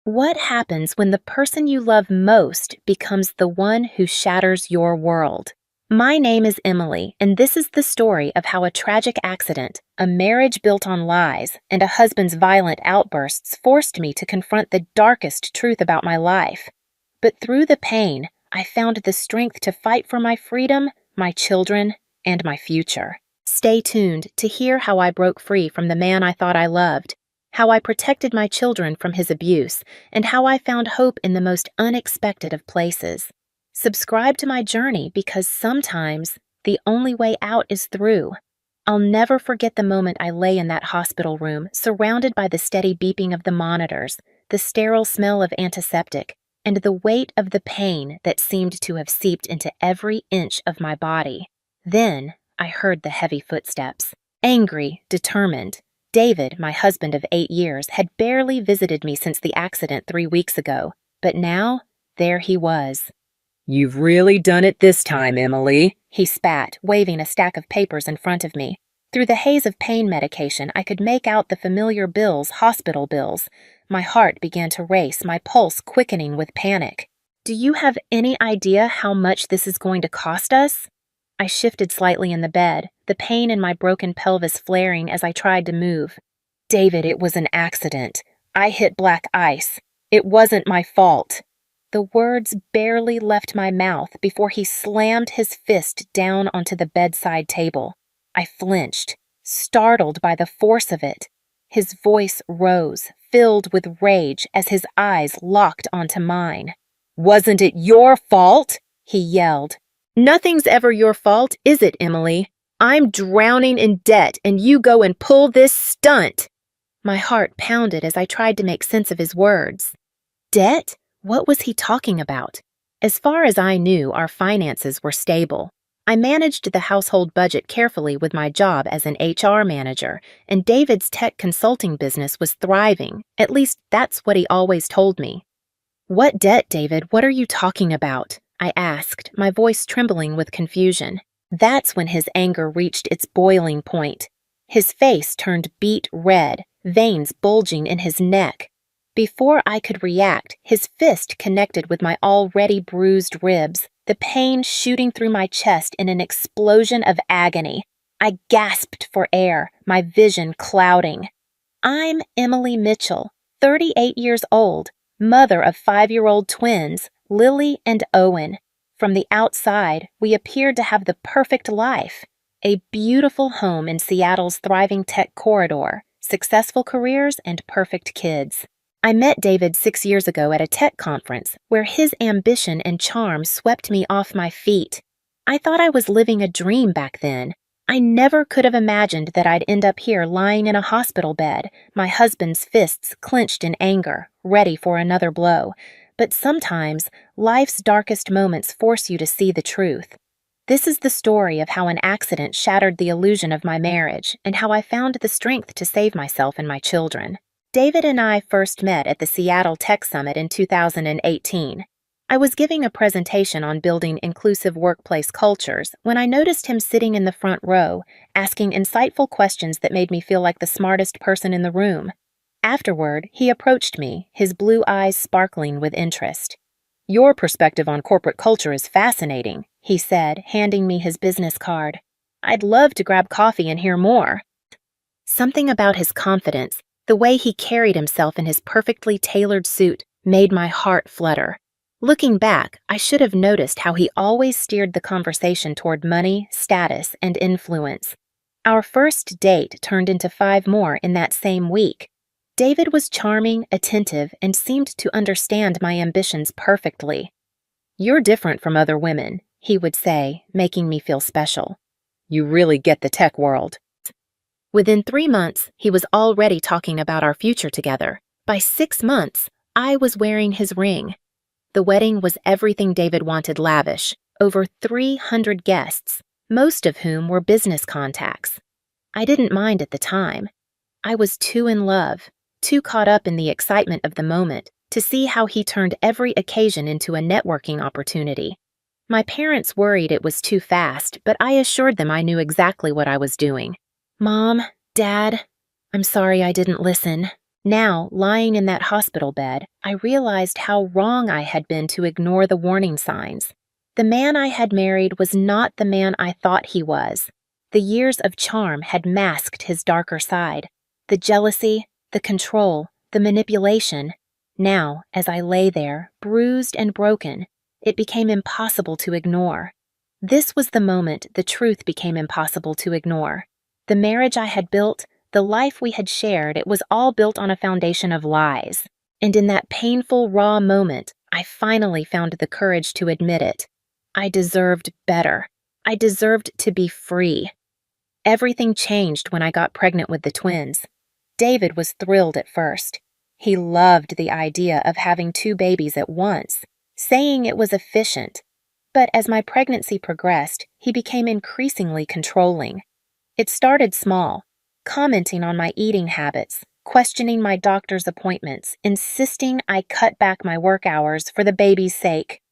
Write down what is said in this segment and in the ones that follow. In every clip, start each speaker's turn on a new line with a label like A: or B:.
A: What happens when the person you love most becomes the one who shatters your world? My name is Emily, and this is the story of how a tragic accident, a marriage built on lies, and a husband's violent outbursts forced me to confront the darkest truth about my life. But through the pain, I found the strength to fight for my freedom, my children, and my future. Stay tuned to hear how I broke free from the man I thought I loved, how I protected my children from his abuse, and how I found hope in the most unexpected of places. Subscribe to my journey because sometimes the only way out is through. I'll never forget the moment I lay in that hospital room, surrounded by the steady beeping of the monitors, the sterile smell of antiseptic, and the weight of the pain that seemed to have seeped into every inch of my body. Then I heard the heavy footsteps. Angry, determined. David, my husband of 8 years, had barely visited me since the accident 3 weeks ago, but now, there he was.
B: "You've really done it this time, Emily,"
A: He spat, waving a stack of papers in front of me. Through the haze of pain medication, I could make out the familiar bills, hospital bills. My heart began to race, my pulse quickening with panic. Do you have any idea how much this is going to cost us? I shifted slightly in the bed, the pain in my broken pelvis flaring as I tried to move. David, it was an accident. I hit black ice. It wasn't my fault. The words barely left my mouth before he slammed his fist down onto the bedside table. I flinched, startled by the force of it. His voice rose, filled with rage as his eyes locked onto mine.
B: "Wasn't it your fault?"
A: He yelled. Nothing's ever your fault, is it, Emily? I'm drowning in debt and you go and pull this stunt. My heart pounded as I tried to make sense of his words. Debt? What was he talking about? As far as I knew, our finances were stable. I managed the household budget carefully with my job as an HR manager, and David's tech consulting business was thriving. At least that's what he always told me. What debt, David? What are you talking about? I asked, my voice trembling with confusion. That's when his anger reached its boiling point. His face turned beet red, veins bulging in his neck. Before I could react, his fist connected with my already bruised ribs, the pain shooting through my chest in an explosion of agony. I gasped for air, my vision clouding. I'm Emily Mitchell, 38 years old, mother of 5-year-old twins, Lily and Owen. From the outside, we appeared to have the perfect life. A beautiful home in Seattle's thriving tech corridor, successful careers, and perfect kids. I met David 6 years ago at a tech conference where his ambition and charm swept me off my feet. I thought I was living a dream back then. I never could have imagined that I'd end up here lying in a hospital bed, my husband's fists clenched in anger, ready for another blow. But sometimes, life's darkest moments force you to see the truth. This is the story of how an accident shattered the illusion of my marriage and how I found the strength to save myself and my children. David and I first met at the Seattle Tech Summit in 2018. I was giving a presentation on building inclusive workplace cultures when I noticed him sitting in the front row, asking insightful questions that made me feel like the smartest person in the room. Afterward, he approached me, his blue eyes sparkling with interest. "Your perspective on corporate culture is fascinating," he said, handing me his business card. "I'd love to grab coffee and hear more." Something about his confidence, the way he carried himself in his perfectly tailored suit, made my heart flutter. Looking back, I should have noticed how he always steered the conversation toward money, status, and influence. Our first date turned into 5 more in that same week. David was charming, attentive, and seemed to understand my ambitions perfectly. "You're different from other women," he would say, making me feel special. "You really get the tech world." Within 3 months, he was already talking about our future together. By 6 months, I was wearing his ring. The wedding was everything David wanted: lavish, over 300 guests, most of whom were business contacts. I didn't mind at the time. I was too in love, too caught up in the excitement of the moment to see how he turned every occasion into a networking opportunity. My parents worried it was too fast, but I assured them I knew exactly what I was doing. "Mom, Dad, I'm sorry I didn't listen." Now, lying in that hospital bed, I realized how wrong I had been to ignore the warning signs. The man I had married was not the man I thought he was. The years of charm had masked his darker side. The jealousy, the control, the manipulation. Now, as I lay there, bruised and broken, it became impossible to ignore. This was the moment the truth became impossible to ignore. The marriage I had built, the life we had shared, it was all built on a foundation of lies. And in that painful, raw moment, I finally found the courage to admit it. I deserved better. I deserved to be free. Everything changed when I got pregnant with the twins. David was thrilled at first. He loved the idea of having 2 babies at once, saying it was efficient. But as my pregnancy progressed, he became increasingly controlling. It started small, commenting on my eating habits, questioning my doctor's appointments, insisting I cut back my work hours for the baby's sake.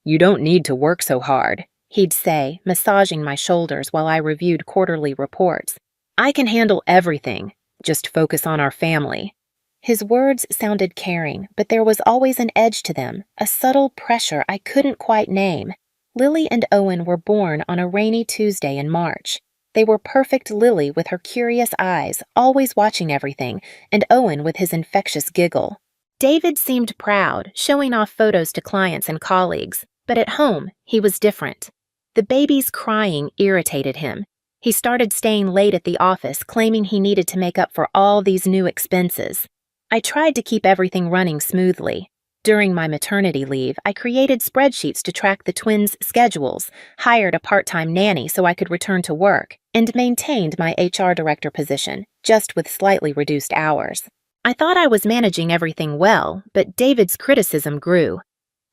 B: You don't need to work so hard,
A: He'd say, massaging my shoulders while I reviewed quarterly reports. I can handle everything.
B: just focus on our family.
A: His words sounded caring, but there was always an edge to them, a subtle pressure I couldn't quite name. Lily and Owen were born on a rainy Tuesday in March. They were perfect Lily with her curious eyes, always watching everything, and Owen with his infectious giggle. David seemed proud, showing off photos to clients and colleagues, but at home, he was different. The baby's crying irritated him. He started staying late at the office, claiming he needed to make up for all these new expenses. I tried to keep everything running smoothly. During my maternity leave, I created spreadsheets to track the twins' schedules, hired a part-time nanny so I could return to work, and maintained my HR director position, just with slightly reduced hours. I thought I was managing everything well, but David's criticism grew.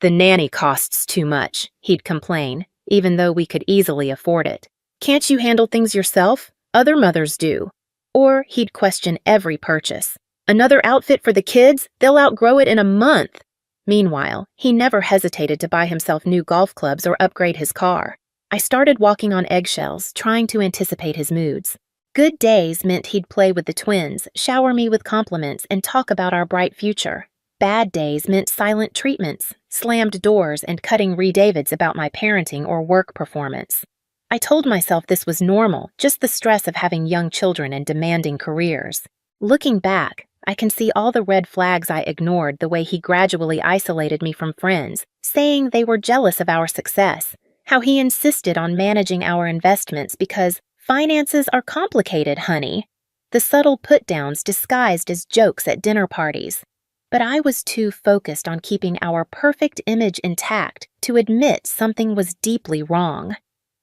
B: The nanny costs too much,
A: He'd complain, even though we could easily afford it.
B: Can't you handle things yourself? Other mothers do.
A: Or he'd question every purchase.
B: Another outfit for the kids? They'll outgrow it in a month.
A: Meanwhile, he never hesitated to buy himself new golf clubs or upgrade his car. I started walking on eggshells, trying to anticipate his moods. Good days meant he'd play with the twins, shower me with compliments, and talk about our bright future. Bad days meant silent treatments, slammed doors, and cutting Davids about my parenting or work performance. I told myself this was normal, just the stress of having young children and demanding careers. Looking back, I can see all the red flags I ignored, the way he gradually isolated me from friends, saying they were jealous of our success, how he insisted on managing our investments because finances are complicated, honey. The subtle put-downs disguised as jokes at dinner parties. But I was too focused on keeping our perfect image intact to admit something was deeply wrong.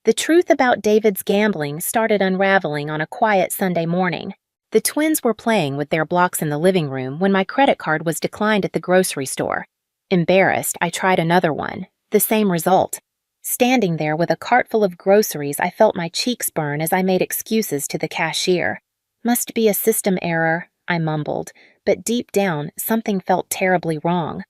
A: The truth about David's gambling started unraveling on a quiet Sunday morning. The twins were playing with their blocks in the living room when my credit card was declined at the grocery store. Embarrassed, I tried another one. The same result. Standing there with a cart full of groceries, I felt my cheeks burn as I made excuses to the cashier. Must be a system error, I mumbled, but deep down, something felt terribly wrong.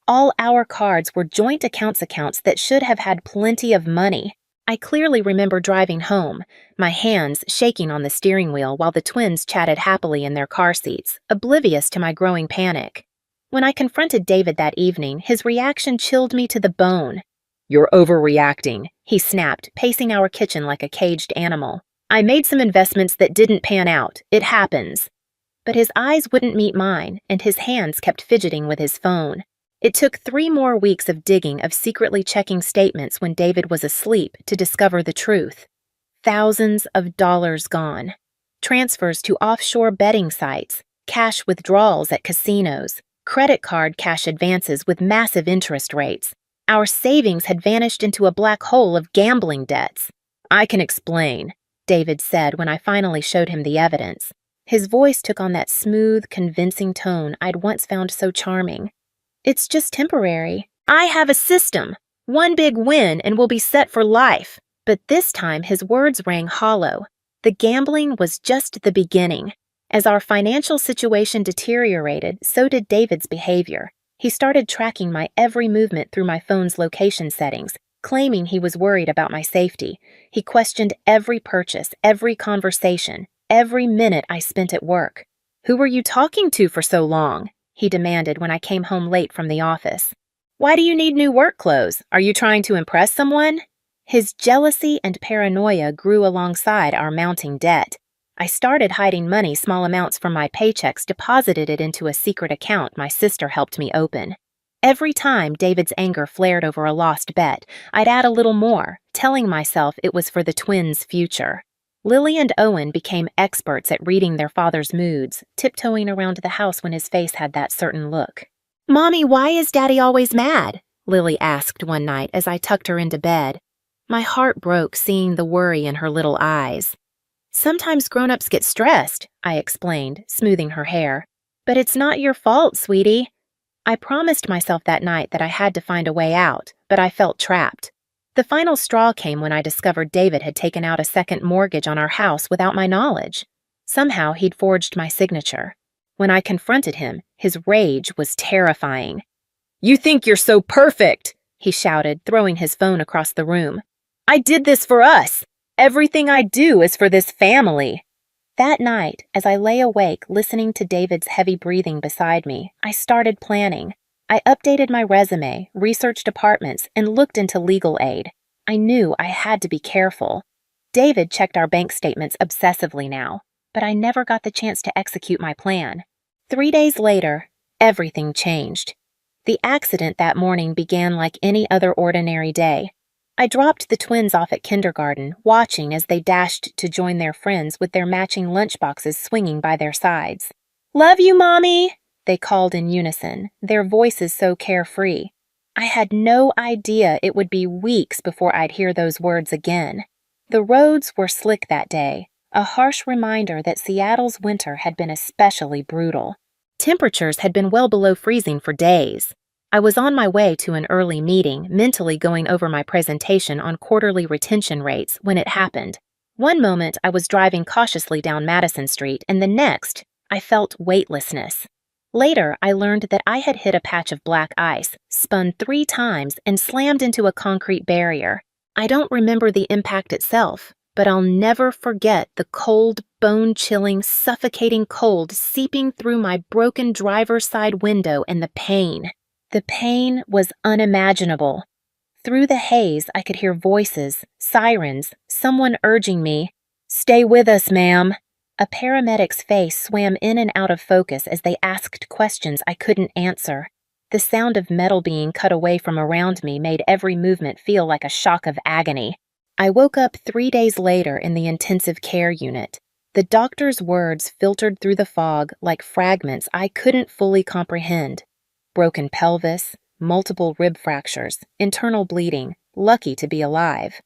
A: All our cards were joint accounts that should have had plenty of money. I clearly remember driving home, my hands shaking on the steering wheel while the twins chatted happily in their car seats, oblivious to my growing panic. When I confronted David that evening, his reaction chilled me to the bone.
B: You're overreacting,
A: He snapped, pacing our kitchen like a caged animal. I made some investments that didn't pan out. It happens. But his eyes wouldn't meet mine, and his hands kept fidgeting with his phone. It took 3 more weeks of digging, of secretly checking statements when David was asleep to discover the truth. Thousands of dollars gone. Transfers to offshore betting sites, cash withdrawals at casinos, credit card cash advances with massive interest rates. Our savings had vanished into a black hole of gambling debts.
B: I can explain,
A: David said when I finally showed him the evidence. His voice took on that smooth, convincing tone I'd once found so charming. It's just temporary. I have a system. One big win and we'll be set for life. But this time his words rang hollow. The gambling was just the beginning. As our financial situation deteriorated, so did David's behavior. He started tracking my every movement through my phone's location settings, claiming he was worried about my safety. He questioned every purchase, every conversation, every minute I spent at work. "Who were you talking to for so long?" he demanded when I came home late from the office. "Why do you need new work clothes? Are you trying to impress someone?" His jealousy and paranoia grew alongside our mounting debt. I started hiding money, small amounts from my paychecks, deposited it into a secret account my sister helped me open. Every time David's anger flared over a lost bet, I'd add a little more, telling myself it was for the twins' future. Lily and Owen became experts at reading their father's moods, tiptoeing around the house when his face had that certain look. "Mommy, why is Daddy always mad?" Lily asked one night as I tucked her into bed. My heart broke seeing the worry in her little eyes. "Sometimes grown-ups get stressed," I explained, smoothing her hair. "But it's not your fault, sweetie." I promised myself that night that I had to find a way out, but I felt trapped. The final straw came when I discovered David had taken out a second mortgage on our house without my knowledge. Somehow he'd forged my signature. When I confronted him, his rage was terrifying. "You think you're so perfect," he shouted, throwing his phone across the room. "I did this for us. Everything I do is for this family." That night, as I lay awake listening to David's heavy breathing beside me, I started planning. I updated my resume, researched apartments, and looked into legal aid. I knew I had to be careful. David checked our bank statements obsessively now, but I never got the chance to execute my plan. 3 days later, everything changed. The accident that morning began like any other ordinary day. I dropped the twins off at kindergarten, watching as they dashed to join their friends with their matching lunchboxes swinging by their sides. "Love you, Mommy," they called in unison, their voices so carefree. I had no idea it would be weeks before I'd hear those words again. The roads were slick that day, a harsh reminder that Seattle's winter had been especially brutal. Temperatures had been well below freezing for days. I was on my way to an early meeting, mentally going over my presentation on quarterly retention rates when it happened. One moment I was driving cautiously down Madison Street, and the next, I felt weightlessness. Later, I learned that I had hit a patch of black ice, spun 3 times, and slammed into a concrete barrier. I don't remember the impact itself, but I'll never forget the cold, bone-chilling, suffocating cold seeping through my broken driver's side window and the pain. The pain was unimaginable. Through the haze, I could hear voices, sirens, someone urging me, "Stay with us, ma'am." A paramedic's face swam in and out of focus as they asked questions I couldn't answer. The sound of metal being cut away from around me made every movement feel like a shock of agony. I woke up 3 days later in the intensive care unit. The doctor's words filtered through the fog like fragments I couldn't fully comprehend. Broken pelvis, multiple rib fractures, internal bleeding, lucky to be alive.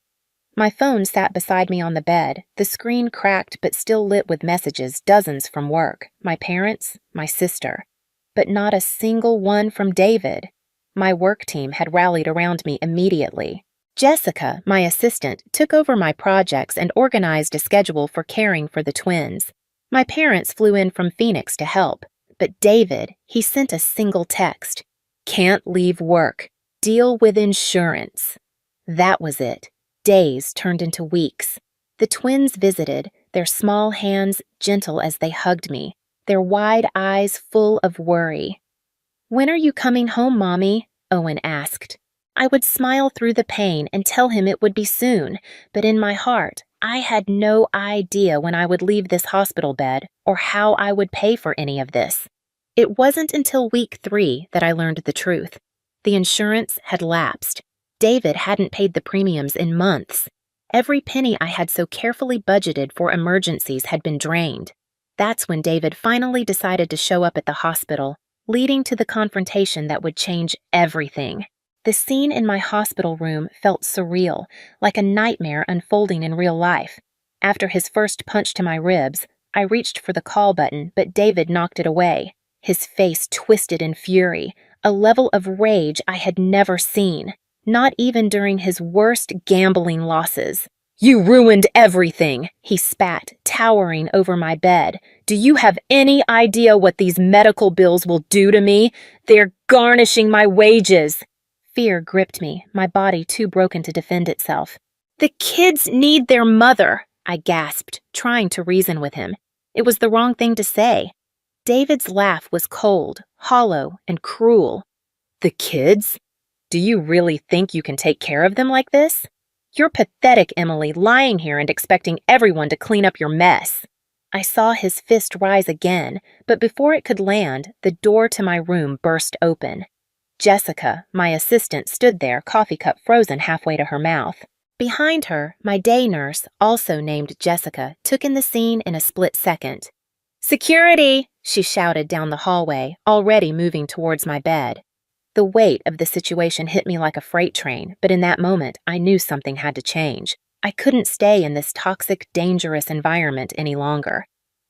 A: My phone sat beside me on the bed, the screen cracked but still lit with messages, dozens from work, my parents, my sister. But not a single one from David. My work team had rallied around me immediately. Jessica, my assistant, took over my projects and organized a schedule for caring for the twins. My parents flew in from Phoenix to help. But David, he sent a single text. "Can't leave work. Deal with insurance." That was it. Days turned into weeks. The twins visited, their small hands gentle as they hugged me, their wide eyes full of worry. "When are you coming home, Mommy?" Owen asked. I would smile through the pain and tell him it would be soon, but in my heart, I had no idea when I would leave this hospital bed or how I would pay for any of this. It wasn't until week 3 that I learned the truth. The insurance had lapsed. David hadn't paid the premiums in months. Every penny I had so carefully budgeted for emergencies had been drained. That's when David finally decided to show up at the hospital, leading to the confrontation that would change everything. The scene in my hospital room felt surreal, like a nightmare unfolding in real life. After his first punch to my ribs, I reached for the call button, but David knocked it away. His face twisted in fury, a level of rage I had never seen, not even during his worst gambling losses. "You ruined everything," he spat, towering over my bed. "Do you have any idea what these medical bills will do to me? They're garnishing my wages." Fear gripped me, my body too broken to defend itself. "The kids need their mother," I gasped, trying to reason with him. It was the wrong thing to say. David's laugh was cold, hollow, and cruel. The kids? Do you really think you can take care of them like this? You're pathetic, Emily, lying here and expecting everyone to clean up your mess. I saw his fist rise again, but before it could land, the door to my room burst open. Jessica, my assistant, stood there, coffee cup frozen halfway to her mouth. Behind her, my day nurse, also named Jessica, took in the scene in a split second. "Security!" she shouted down the hallway, already moving towards my bed. The weight of the situation hit me like a freight train, but in that moment, I knew something had to change. I couldn't stay in this toxic, dangerous environment any longer.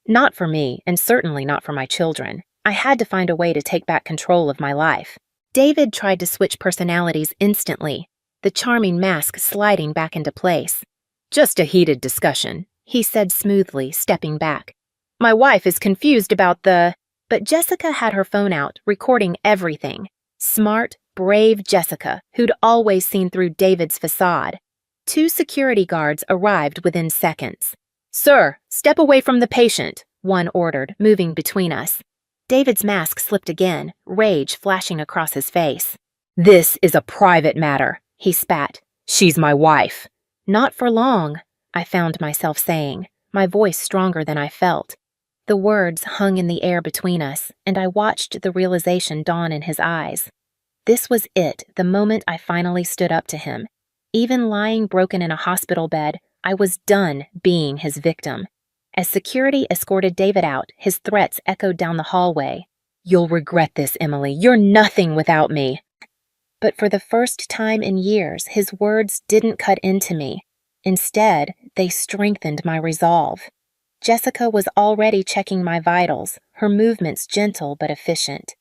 A: Not for me, and certainly not for my children. I had to find a way to take back control of my life. David tried to switch personalities instantly, the charming mask sliding back into place. "Just a heated discussion," he said smoothly, stepping back. "My wife is confused about the—" But Jessica had her phone out, recording everything. Smart, brave Jessica, who'd always seen through David's facade. 2 security guards arrived within seconds. "Sir, step away from the patient," one ordered, moving between us. David's mask slipped again, rage flashing across his face. "This is a private matter," he spat. "She's my wife." "Not for long," I found myself saying, my voice stronger than I felt. The words hung in the air between us, and I watched the realization dawn in his eyes. This was it, the moment I finally stood up to him. Even lying broken in a hospital bed, I was done being his victim. As security escorted David out, his threats echoed down the hallway. "You'll regret this, Emily. You're nothing without me." But for the first time in years, his words didn't cut into me. Instead, they strengthened my resolve. Jessica was already checking my vitals, her movements gentle but efficient.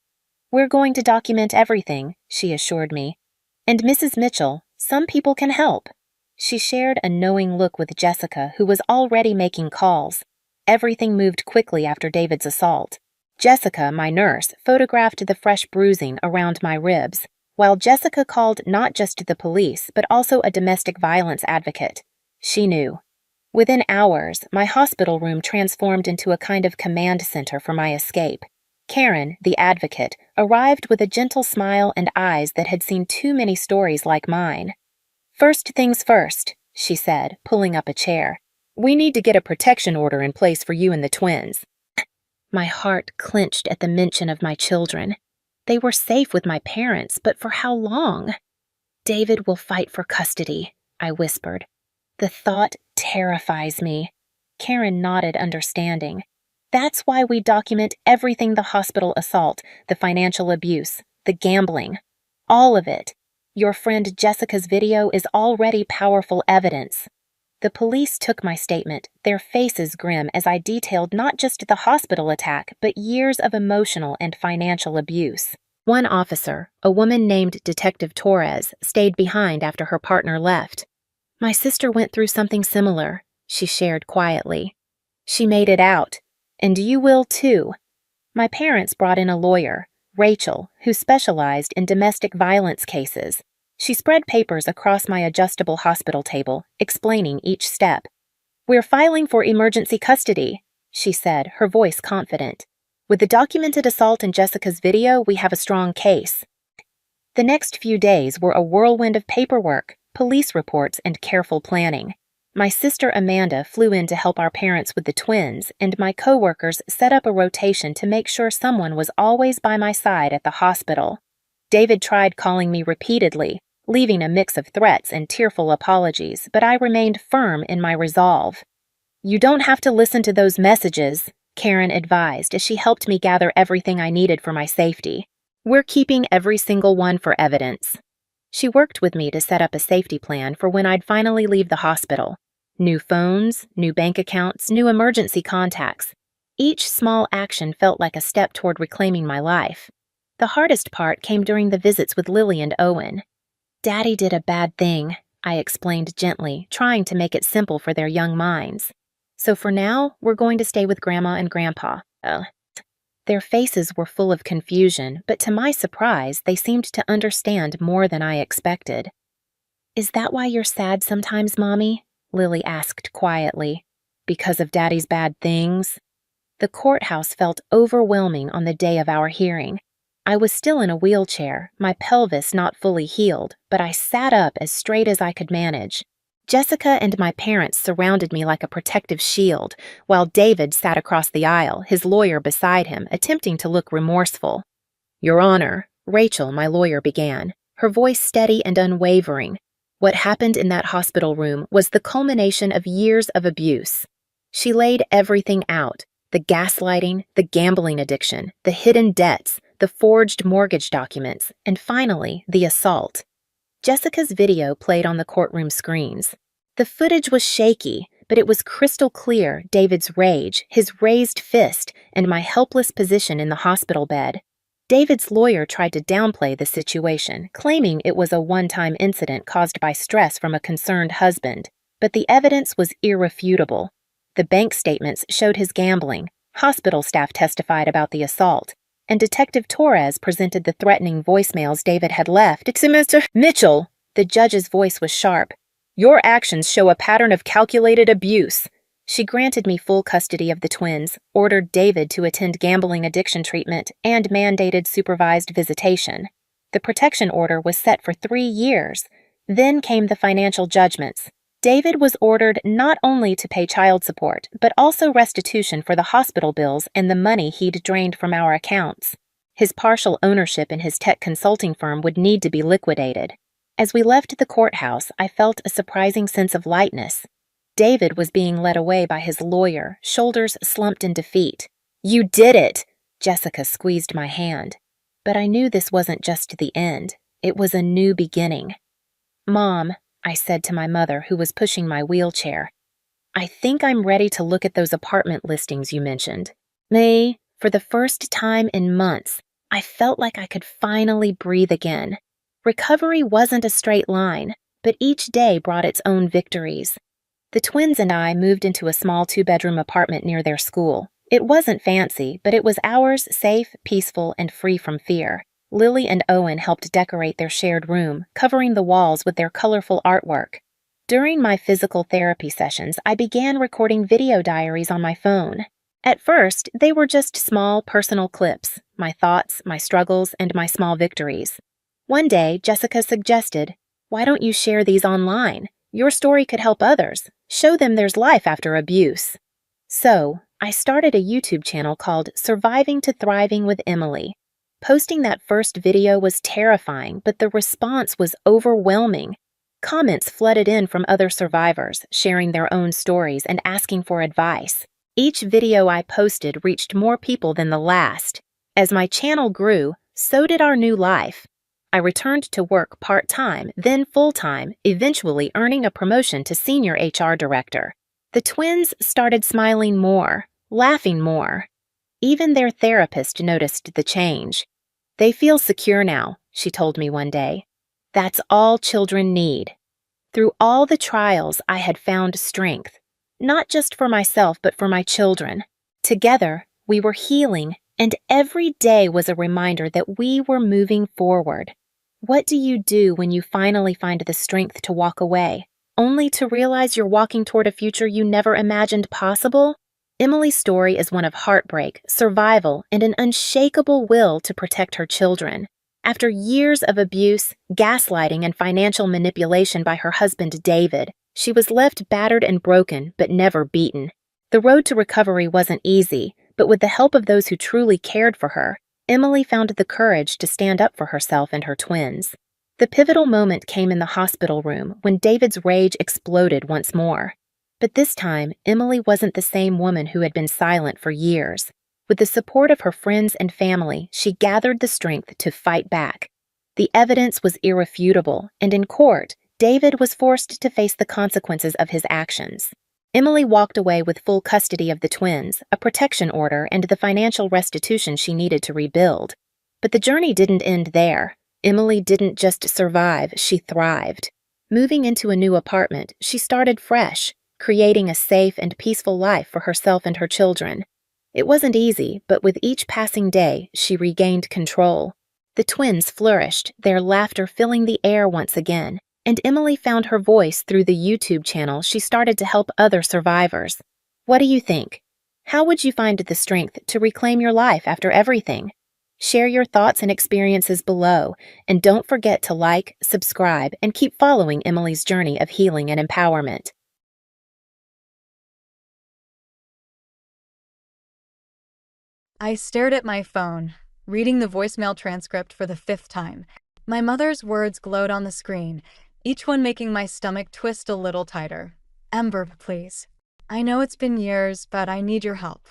A: "We're going to document everything," she assured me. "And Mrs. Mitchell, some people can help." She shared a knowing look with Jessica, who was already making calls. Everything moved quickly after David's assault. Jessica, my nurse, photographed the fresh bruising around my ribs, while Jessica called not just the police, but also a domestic violence advocate. She knew. Within hours, my hospital room transformed into a kind of command center for my escape. Karen, the advocate, arrived with a gentle smile and eyes that had seen too many stories like mine. "First things first," she said, pulling up a chair. "We need to get a protection order in place for you and the twins." My heart clenched at the mention of my children. They were safe with my parents, but for how long? "David will fight for custody," I whispered. "The thought terrifies me." Karen nodded, understanding. "That's why we document everything: the hospital assault, the financial abuse, the gambling. All of it. Your friend Jessica's video is already powerful evidence." The police took my statement, their faces grim as I detailed not just the hospital attack, but years of emotional and financial abuse. One officer, a woman named Detective Torres, stayed behind after her partner left. "My sister went through something similar," she shared quietly. "She made it out. And you will too." My parents brought in a lawyer, Rachel, who specialized in domestic violence cases. She spread papers across my adjustable hospital table, explaining each step. "We're filing for emergency custody," she said, her voice confident. "With the documented assault in Jessica's video, we have a strong case." The next few days were a whirlwind of paperwork, police reports, and careful planning. My sister Amanda flew in to help our parents with the twins, and my coworkers set up a rotation to make sure someone was always by my side at the hospital. David tried calling me repeatedly, leaving a mix of threats and tearful apologies, but I remained firm in my resolve. "You don't have to listen to those messages," Karen advised as she helped me gather everything I needed for my safety. "We're keeping every single one for evidence." She worked with me to set up a safety plan for when I'd finally leave the hospital. New phones, new bank accounts, new emergency contacts. Each small action felt like a step toward reclaiming my life. The hardest part came during the visits with Lily and Owen. "Daddy did a bad thing," I explained gently, trying to make it simple for their young minds. "So for now, we're going to stay with Grandma and Grandpa." Their faces were full of confusion, but to my surprise, they seemed to understand more than I expected. "Is that why you're sad sometimes, Mommy?" Lily asked quietly. "Because of Daddy's bad things?" The courthouse felt overwhelming on the day of our hearing. I was still in a wheelchair, my pelvis not fully healed, but I sat up as straight as I could manage. Jessica and my parents surrounded me like a protective shield, while David sat across the aisle, his lawyer beside him, attempting to look remorseful. "Your Honor," Rachel, my lawyer, began, her voice steady and unwavering. What happened in that hospital room was the culmination of years of abuse. She laid everything out: the gaslighting, the gambling addiction, the hidden debts, the forged mortgage documents, and finally, the assault. Jessica's video played on the courtroom screens. The footage was shaky, but it was crystal clear: David's rage, his raised fist, and my helpless position in the hospital bed. David's lawyer tried to downplay the situation, claiming it was a one-time incident caused by stress from a concerned husband, but the evidence was irrefutable. The bank statements showed his gambling, hospital staff testified about the assault, and Detective Torres presented the threatening voicemails David had left. "It's Mr. Mitchell," the judge's voice was sharp. "Your actions show a pattern of calculated abuse." She granted me full custody of the twins, ordered David to attend gambling addiction treatment, and mandated supervised visitation. The protection order was set for 3 years. Then came the financial judgments. David was ordered not only to pay child support, but also restitution for the hospital bills and the money he'd drained from our accounts. His partial ownership in his tech consulting firm would need to be liquidated. As we left the courthouse, I felt a surprising sense of lightness. David was being led away by his lawyer, shoulders slumped in defeat. "You did it!" Jessica squeezed my hand. But I knew this wasn't just the end. It was a new beginning. "Mom," I said to my mother, who was pushing my wheelchair, "I think I'm ready to look at those apartment listings you mentioned." For the first time in months, I felt like I could finally breathe again. Recovery wasn't a straight line, but each day brought its own victories. The twins and I moved into a small 2-bedroom apartment near their school. It wasn't fancy, but it was ours, safe, peaceful, and free from fear. Lily and Owen helped decorate their shared room, covering the walls with their colorful artwork. During my physical therapy sessions, I began recording video diaries on my phone. At first, they were just small, personal clips, my thoughts, my struggles, and my small victories. One day, Jessica suggested, "Why don't you share these online? Your story could help others. Show them there's life after abuse." So, I started a YouTube channel called Surviving to Thriving with Emily. Posting that first video was terrifying, but the response was overwhelming. Comments flooded in from other survivors, sharing their own stories and asking for advice. Each video I posted reached more people than the last. As my channel grew, so did our new life. I returned to work part-time, then full-time, eventually earning a promotion to senior HR director. The twins started smiling more, laughing more. Even their therapist noticed the change. "They feel secure now," she told me one day. "That's all children need." Through all the trials, I had found strength, not just for myself, but for my children. Together, we were healing, and every day was a reminder that we were moving forward. What do you do when you finally find the strength to walk away, only to realize you're walking toward a future you never imagined possible? Emily's story is one of heartbreak, survival, and an unshakable will to protect her children. After years of abuse, gaslighting, and financial manipulation by her husband David, she was left battered and broken, but never beaten. The road to recovery wasn't easy, but with the help of those who truly cared for her, Emily found the courage to stand up for herself and her twins. The pivotal moment came in the hospital room when David's rage exploded once more. But this time, Emily wasn't the same woman who had been silent for years. With the support of her friends and family, she gathered the strength to fight back. The evidence was irrefutable, and in court, David was forced to face the consequences of his actions. Emily walked away with full custody of the twins, a protection order, and the financial restitution she needed to rebuild. But the journey didn't end there. Emily didn't just survive, she thrived. Moving into a new apartment, she started fresh, creating a safe and peaceful life for herself and her children. It wasn't easy, but with each passing day, she regained control. The twins flourished, their laughter filling the air once again, and Emily found her voice through the YouTube channel she started to help other survivors. What do you think? How would you find the strength to reclaim your life after everything? Share your thoughts and experiences below, and don't forget to like, subscribe, and keep following Emily's journey of healing and empowerment.
C: I stared at my phone, reading the voicemail transcript for the 5th time. My mother's words glowed on the screen, each one making my stomach twist a little tighter. Ember, please. I know it's been years, but I need your help.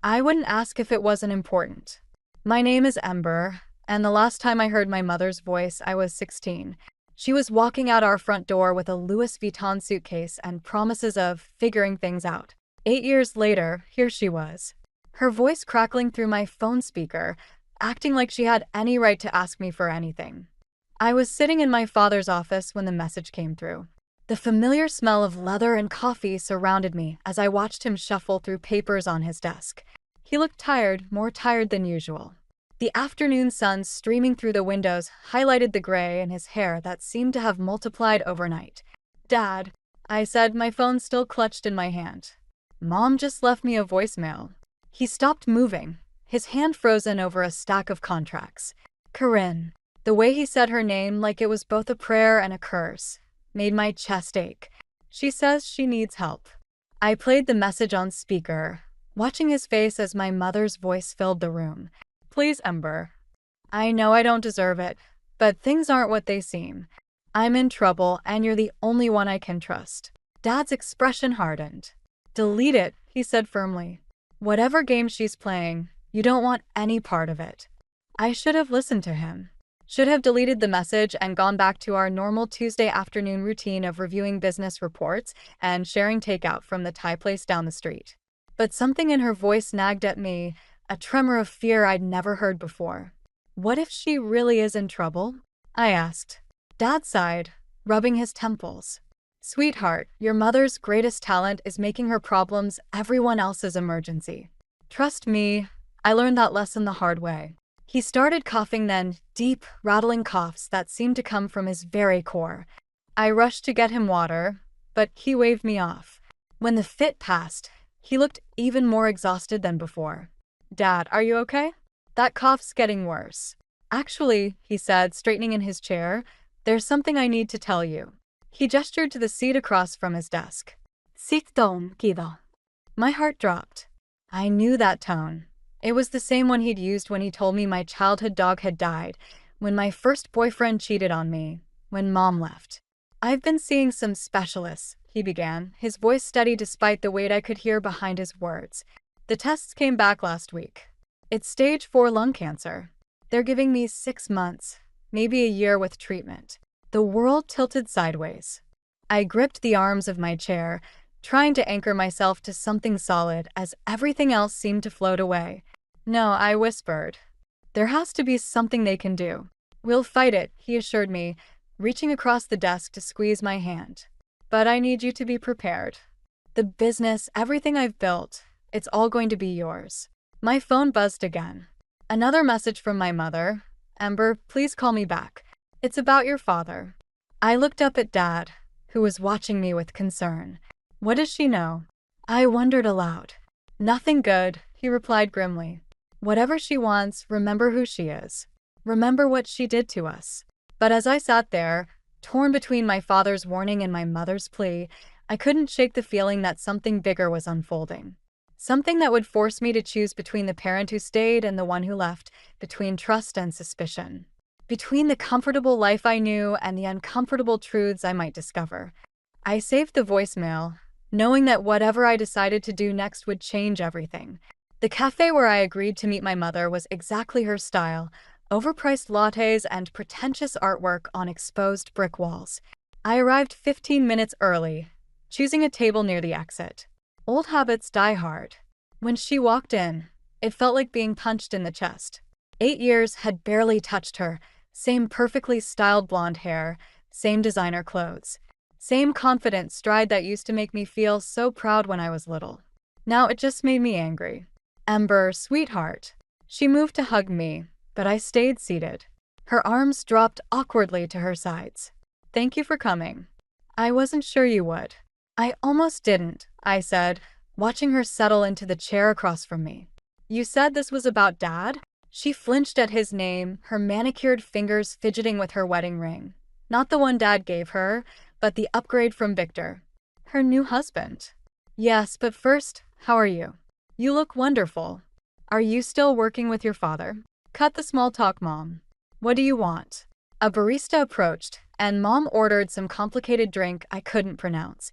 C: I wouldn't ask if it wasn't important. My name is Ember, and the last time I heard my mother's voice, I was 16. She was walking out our front door with a Louis Vuitton suitcase and promises of figuring things out. 8 years later, here she was. Her voice crackling through my phone speaker, acting like she had any right to ask me for anything. I was sitting in my father's office when the message came through. The familiar smell of leather and coffee surrounded me as I watched him shuffle through papers on his desk. He looked tired, more tired than usual. The afternoon sun streaming through the windows highlighted the gray in his hair that seemed to have multiplied overnight. "Dad," I said, my phone still clutched in my hand. "Mom just left me a voicemail." He stopped moving, his hand frozen over a stack of contracts. "Corinne." The way he said her name, like it was both a prayer and a curse, made my chest ache. "She says she needs help." I played the message on speaker, watching his face as my mother's voice filled the room. "Please, Ember. I know I don't deserve it, but things aren't what they seem. I'm in trouble, and you're the only one I can trust." Dad's expression hardened. "Delete it," he said firmly. "Whatever game she's playing, you don't want any part of it." I should have listened to him. Should have deleted the message and gone back to our normal Tuesday afternoon routine of reviewing business reports and sharing takeout from the Thai place down the street. But something in her voice nagged at me, a tremor of fear I'd never heard before. "What if she really is in trouble?" I asked. Dad sighed, rubbing his temples. "Sweetheart, your mother's greatest talent is making her problems everyone else's emergency. Trust me, I learned that lesson the hard way." He started coughing then, deep, rattling coughs that seemed to come from his very core. I rushed to get him water, but he waved me off. When the fit passed, he looked even more exhausted than before. "Dad, are you okay? That cough's getting worse." "Actually," he said, straightening in his chair, "there's something I need to tell you." He gestured to the seat across from his desk. "Sit down, kiddo." My heart dropped. I knew that tone. It was the same one he'd used when he told me my childhood dog had died, when my first boyfriend cheated on me, when Mom left. "I've been seeing some specialists," he began, his voice steady despite the weight I could hear behind his words. "The tests came back last week. It's stage 4 lung cancer. They're giving me 6 months, maybe a year with treatment." The world tilted sideways. I gripped the arms of my chair, trying to anchor myself to something solid as everything else seemed to float away. "No," I whispered. "There has to be something they can do." "We'll fight it," he assured me, reaching across the desk to squeeze my hand. "But I need you to be prepared. The business, everything I've built, it's all going to be yours." My phone buzzed again. Another message from my mother. "Ember, please call me back. It's about your father." I looked up at Dad, who was watching me with concern. What does she know? I wondered aloud. "Nothing good," he replied grimly. "Whatever she wants, remember who she is. Remember what she did to us." But as I sat there, torn between my father's warning and my mother's plea, I couldn't shake the feeling that something bigger was unfolding. Something that would force me to choose between the parent who stayed and the one who left, between trust and suspicion. Between the comfortable life I knew and the uncomfortable truths I might discover. I saved the voicemail, knowing that whatever I decided to do next would change everything. The cafe where I agreed to meet my mother was exactly her style, overpriced lattes and pretentious artwork on exposed brick walls. I arrived 15 minutes early, choosing a table near the exit. Old habits die hard. When she walked in, it felt like being punched in the chest. 8 years had barely touched her, same perfectly styled blonde hair, same designer clothes, same confident stride that used to make me feel so proud when I was little. Now it just made me angry. "Ember, sweetheart." She moved to hug me, but I stayed seated. Her arms dropped awkwardly to her sides. "Thank you for coming. I wasn't sure you would." "I almost didn't," I said, watching her settle into the chair across from me. You said this was about Dad? She flinched at his name, her manicured fingers fidgeting with her wedding ring. Not the one Dad gave her, but the upgrade from Victor. Her new husband. Yes, but first, how are you? You look wonderful. Are you still working with your father? Cut the small talk, Mom. What do you want? A barista approached, and Mom ordered some complicated drink I couldn't pronounce.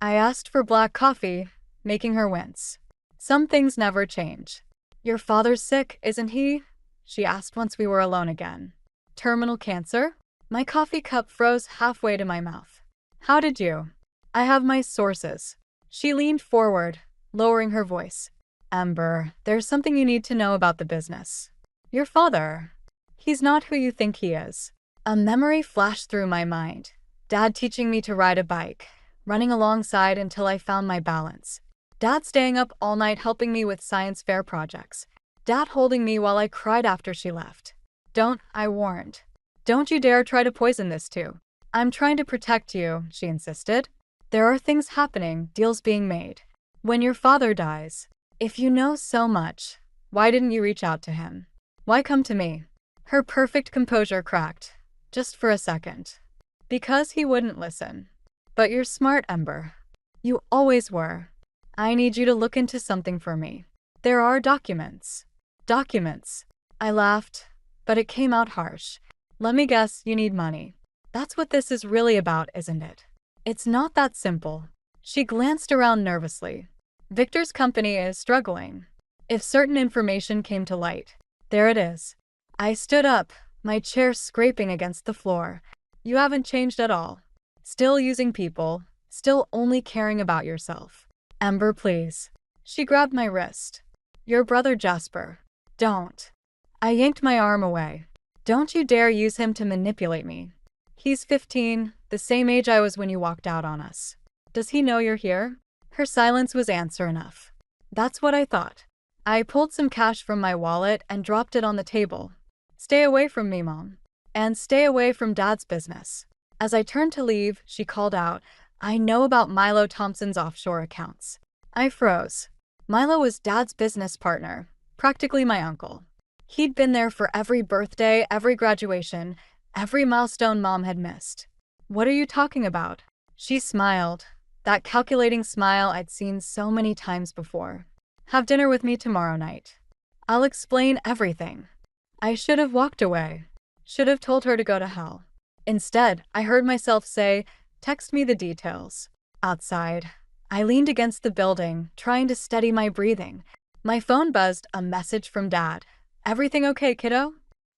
C: I asked for black coffee, making her wince. Some things never change. Your father's sick, isn't he? She asked once we were alone again. Terminal cancer? My coffee cup froze halfway to my mouth. How did you? I have my sources. She leaned forward, lowering her voice. Amber, there's something you need to know about the business. Your father. He's not who you think he is. A memory flashed through my mind. Dad teaching me to ride a bike, running alongside until I found my balance. Dad staying up all night helping me with science fair projects. Dad holding me while I cried after she left. Don't, I warned. Don't you dare try to poison this too. I'm trying to protect you, she insisted. There are things happening, deals being made. When your father dies, if you know so much, why didn't you reach out to him? Why come to me? Her perfect composure cracked, just for a second. Because he wouldn't listen. But you're smart, Ember. You always were. I need you to look into something for me. There are documents. Documents. I laughed, but it came out harsh. Let me guess, you need money. That's what this is really about, isn't it? It's not that simple. She glanced around nervously. Victor's company is struggling. If certain information came to light, there it is. I stood up, my chair scraping against the floor. You haven't changed at all. Still using people, still only caring about yourself. Ember, please. She grabbed my wrist. Your brother Jasper. Don't. I yanked my arm away. Don't you dare use him to manipulate me. He's 15, the same age I was when you walked out on us. Does he know you're here? Her silence was answer enough. That's what I thought. I pulled some cash from my wallet and dropped it on the table. Stay away from me, Mom. And stay away from Dad's business. As I turned to leave, she called out, I know about Milo Thompson's offshore accounts. I froze. Milo was Dad's business partner, practically my uncle. He'd been there for every birthday, every graduation, every milestone Mom had missed. What are you talking about? She smiled, that calculating smile I'd seen so many times before. Have dinner with me tomorrow night. I'll explain everything. I should have walked away. Should have told her to go to hell. Instead, I heard myself say, text me the details. Outside, I leaned against the building, trying to steady my breathing. My phone buzzed, a message from Dad. Everything okay, kiddo?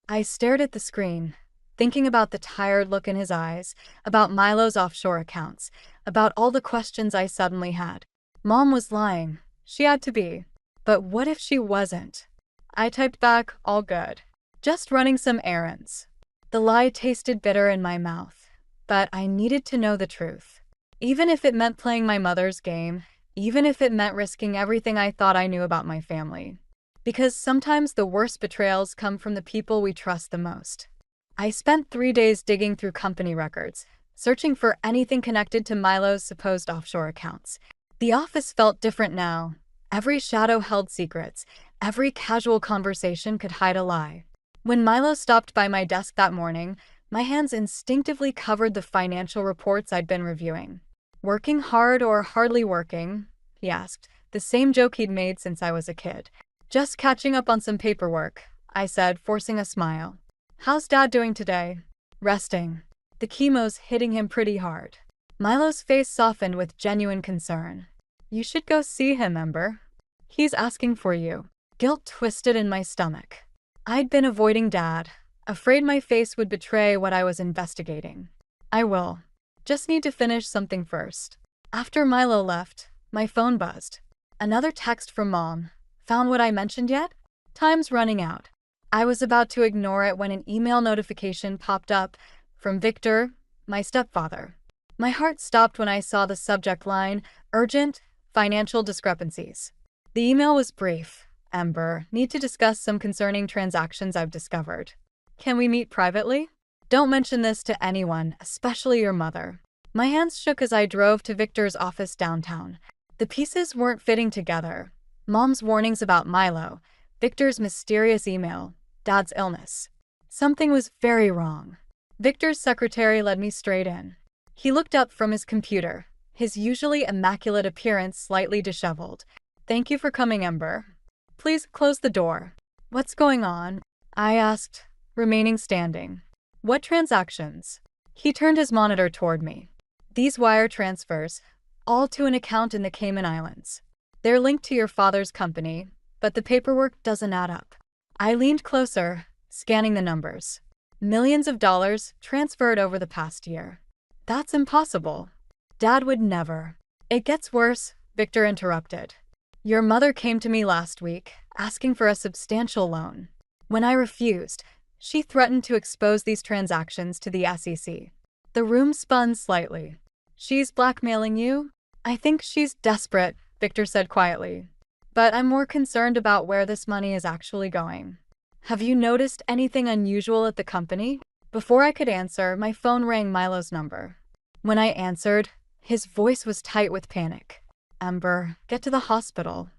C: I stared at the screen, thinking about the tired look in his eyes, about Milo's offshore accounts, about all the questions I suddenly had. Mom was lying. She had to be. But what if she wasn't? I typed back, all good. Just running some errands. The lie tasted bitter in my mouth, but I needed to know the truth. Even if it meant playing my mother's game, even if it meant risking everything I thought I knew about my family. Because sometimes the worst betrayals come from the people we trust the most. I spent 3 days digging through company records, searching for anything connected to Milo's supposed offshore accounts. The office felt different now. Every shadow held secrets. Every casual conversation could hide a lie. When Milo stopped by my desk that morning, my hands instinctively covered the financial reports I'd been reviewing. Working hard or hardly working? He asked, the same joke he'd made since I was a kid. Just catching up on some paperwork, I said, forcing a smile. How's Dad doing today? Resting. The chemo's hitting him pretty hard. Milo's face softened with genuine concern. You should go see him, Ember. He's asking for you. Guilt twisted in my stomach. I'd been avoiding Dad, afraid my face would betray what I was investigating. I will. Just need to finish something first. After Milo left, my phone buzzed. Another text from Mom. Found what I mentioned yet? Time's running out. I was about to ignore it when an email notification popped up from Victor, my stepfather. My heart stopped when I saw the subject line, urgent, financial discrepancies. The email was brief. Ember, need to discuss some concerning transactions I've discovered. Can we meet privately? Don't mention this to anyone, especially your mother. My hands shook as I drove to Victor's office downtown. The pieces weren't fitting together. Mom's warnings about Milo, Victor's mysterious email, Dad's illness. Something was very wrong. Victor's secretary led me straight in. He looked up from his computer, his usually immaculate appearance slightly disheveled. "Thank you for coming, Ember. Please close the door." "What's going on?" I asked, remaining standing. "What transactions?" He turned his monitor toward me. "These wire transfers, all to an account in the Cayman Islands. They're linked to your father's company, but the paperwork doesn't add up." I leaned closer, scanning the numbers. Millions of dollars transferred over the past year. "That's impossible. Dad would never." "It gets worse," Victor interrupted. "Your mother came to me last week, asking for a substantial loan. When I refused, she threatened to expose these transactions to the SEC. The room spun slightly. "She's blackmailing you?" "I think she's desperate," Victor said quietly. "But I'm more concerned about where this money is actually going." "Have you noticed anything unusual at the company?" Before I could answer, my phone rang Milo's number. When I answered, his voice was tight with panic. "Ember, get to the hospital."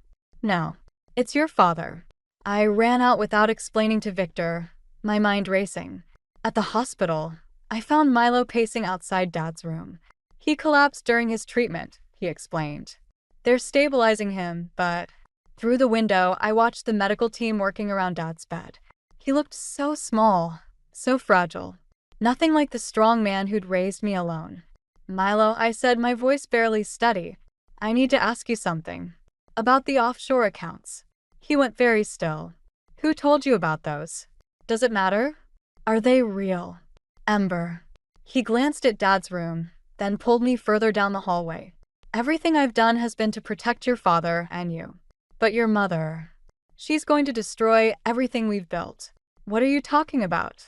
C: "No. It's your father." I ran out without explaining to Victor, my mind racing. At the hospital, I found Milo pacing outside Dad's room. "He collapsed during his treatment," he explained. "They're stabilizing him, but..." Through the window, I watched the medical team working around Dad's bed. He looked so small, so fragile. Nothing like the strong man who'd raised me alone. "Milo," I said, my voice barely steady, "I need to ask you something. About the offshore accounts." He went very still. "Who told you about those? Does it matter? Are they real?" "Ember." He glanced at Dad's room, then pulled me further down the hallway. "Everything I've done has been to protect your father and you. But your mother, she's going to destroy everything we've built." "What are you talking about?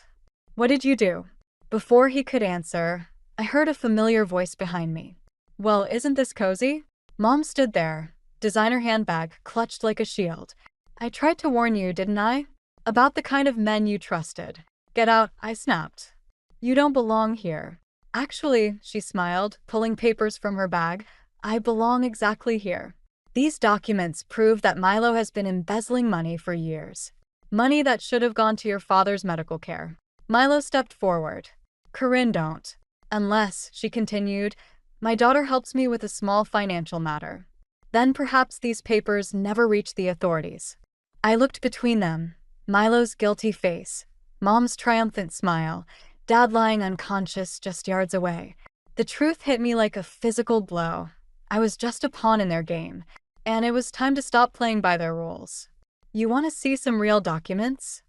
C: What did you do?" Before he could answer, I heard a familiar voice behind me. "Well, isn't this cozy?" Mom stood there, designer handbag clutched like a shield. "I tried to warn you, didn't I? About the kind of men you trusted." "Get out," I snapped. "You don't belong here." "Actually," she smiled, pulling papers from her bag, "I belong exactly here. These documents prove that Milo has been embezzling money for years. Money that should have gone to your father's medical care." Milo stepped forward. "Corinne, don't." "Unless," she continued, "my daughter helps me with a small financial matter. Then perhaps these papers never reach the authorities." I looked between them, Milo's guilty face, Mom's triumphant smile, Dad lying unconscious just yards away. The truth hit me like a physical blow. I was just a pawn in their game, and it was time to stop playing by their rules. "You want to see some real documents?"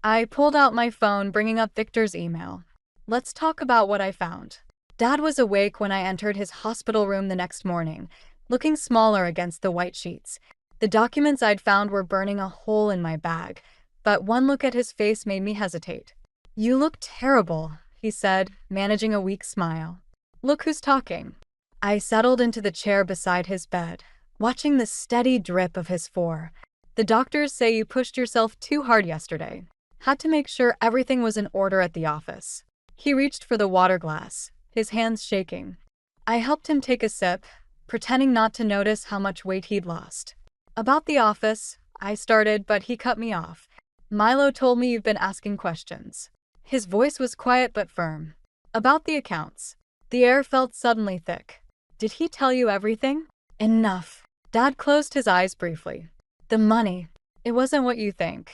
C: I pulled out my phone, bringing up Victor's email. "Let's talk about what I found." Dad was awake when I entered his hospital room the next morning, looking smaller against the white sheets. The documents I'd found were burning a hole in my bag, but one look at his face made me hesitate. "You look terrible," he said, managing a weak smile. "Look who's talking." I settled into the chair beside his bed, watching the steady drip of his four. "The doctors say you pushed yourself too hard yesterday. Had to make sure everything was in order at the office." He reached for the water glass, his hands shaking. I helped him take a sip, pretending not to notice how much weight he'd lost. "About the office," I started, but he cut me off. "Milo told me you've been asking questions." His voice was quiet but firm. "About the accounts." The air felt suddenly thick. "Did he tell you everything?" "Enough." Dad closed his eyes briefly. "The money. It wasn't what you think.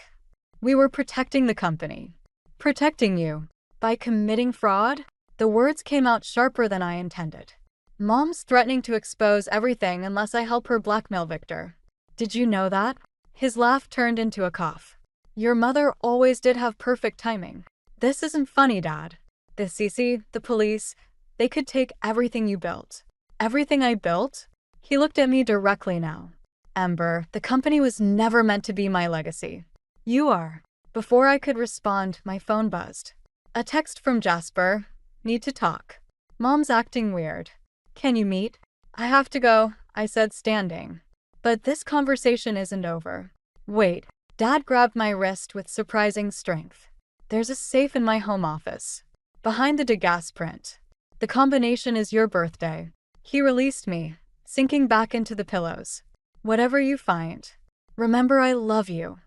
C: We were protecting the company." "Protecting you? By committing fraud?" The words came out sharper than I intended. "Mom's threatening to expose everything unless I help her blackmail Victor." "Did you know that?" His laugh turned into a cough. "Your mother always did have perfect timing." "This isn't funny, Dad. The CC, the police, they could take everything you built." "Everything I built?" He looked at me directly now. "Ember, the company was never meant to be my legacy. You are." Before I could respond, my phone buzzed. A text from Jasper. "Need to talk. Mom's acting weird. Can you meet?" "I have to go," I said, standing. "But this conversation isn't over." "Wait." Dad grabbed my wrist with surprising strength. "There's a safe in my home office, behind the Degas print. The combination is your birthday." He released me, sinking back into the pillows. Whatever you find, remember I love you.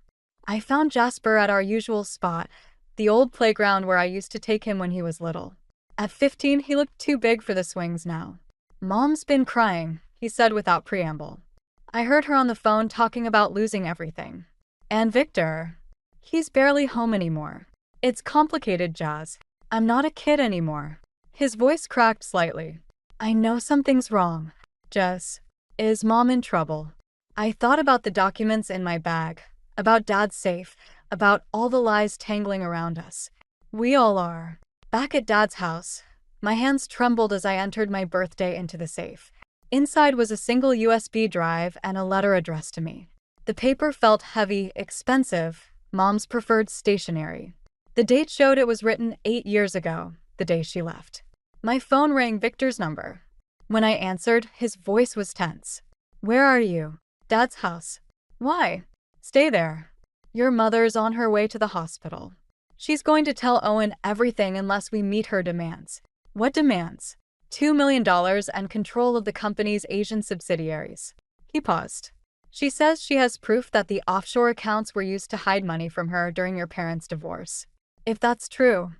C: I found Jasper at our usual spot, the old playground where I used to take him when he was little. At 15, he looked too big for the swings now. Mom's been crying, he said without preamble. I heard her on the phone talking about losing everything. And Victor, he's barely home anymore. It's complicated, Jazz. I'm not a kid anymore. His voice cracked slightly. I know something's wrong. Jess, is Mom in trouble? I thought about the documents in my bag, about Dad's safe, about all the lies tangling around us. We all are. Back at Dad's house, my hands trembled as I entered my birthday into the safe. Inside was a single USB drive and a letter addressed to me. The paper felt heavy, expensive, Mom's preferred stationery. The date showed it was written 8 years ago, the day she left. My phone rang Victor's number. When I answered, his voice was tense. Where are you? Dad's house. Why? Stay there. Your mother's on her way to the hospital. She's going to tell Owen everything unless we meet her demands. What demands? $2 million and control of the company's Asian subsidiaries. He paused. She says she has proof that the offshore accounts were used to hide money from her during your parents' divorce. If that's true.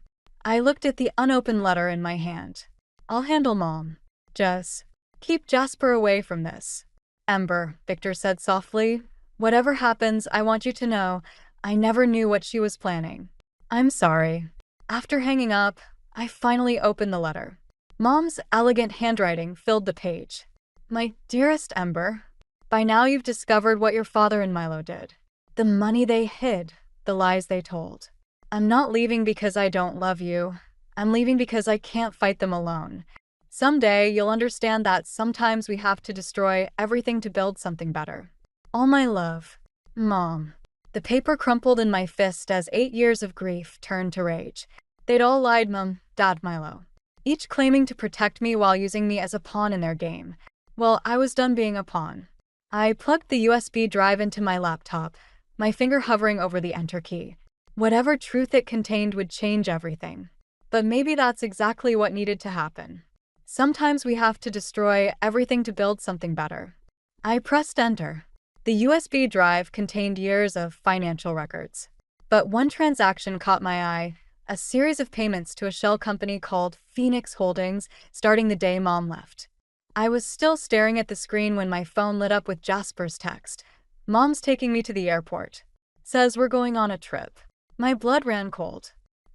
C: I looked at the unopened letter in my hand. I'll handle Mom. Jess, keep Jasper away from this. Ember, Victor said softly. Whatever happens, I want you to know I never knew what she was planning. I'm sorry. After hanging up, I finally opened the letter. Mom's elegant handwriting filled the page. My dearest Ember, by now you've discovered what your father and Milo did. The money they hid, the lies they told. I'm not leaving because I don't love you. I'm leaving because I can't fight them alone. Someday you'll understand that sometimes we have to destroy everything to build something better. All my love, Mom. The paper crumpled in my fist as 8 years of grief turned to rage. They'd all lied, Mom, Dad, Milo. Each claiming to protect me while using me as a pawn in their game. Well, I was done being a pawn. I plugged the USB drive into my laptop, my finger hovering over the enter key. Whatever truth it contained would change everything. But maybe that's exactly what needed to happen. Sometimes we have to destroy everything to build something better. I pressed enter. The USB drive contained years of financial records. But one transaction caught my eye, a series of payments to a shell company called Phoenix Holdings starting the day Mom left. I was still staring at the screen when my phone lit up with Jasper's text. Mom's taking me to the airport. Says we're going on a trip. My blood ran cold.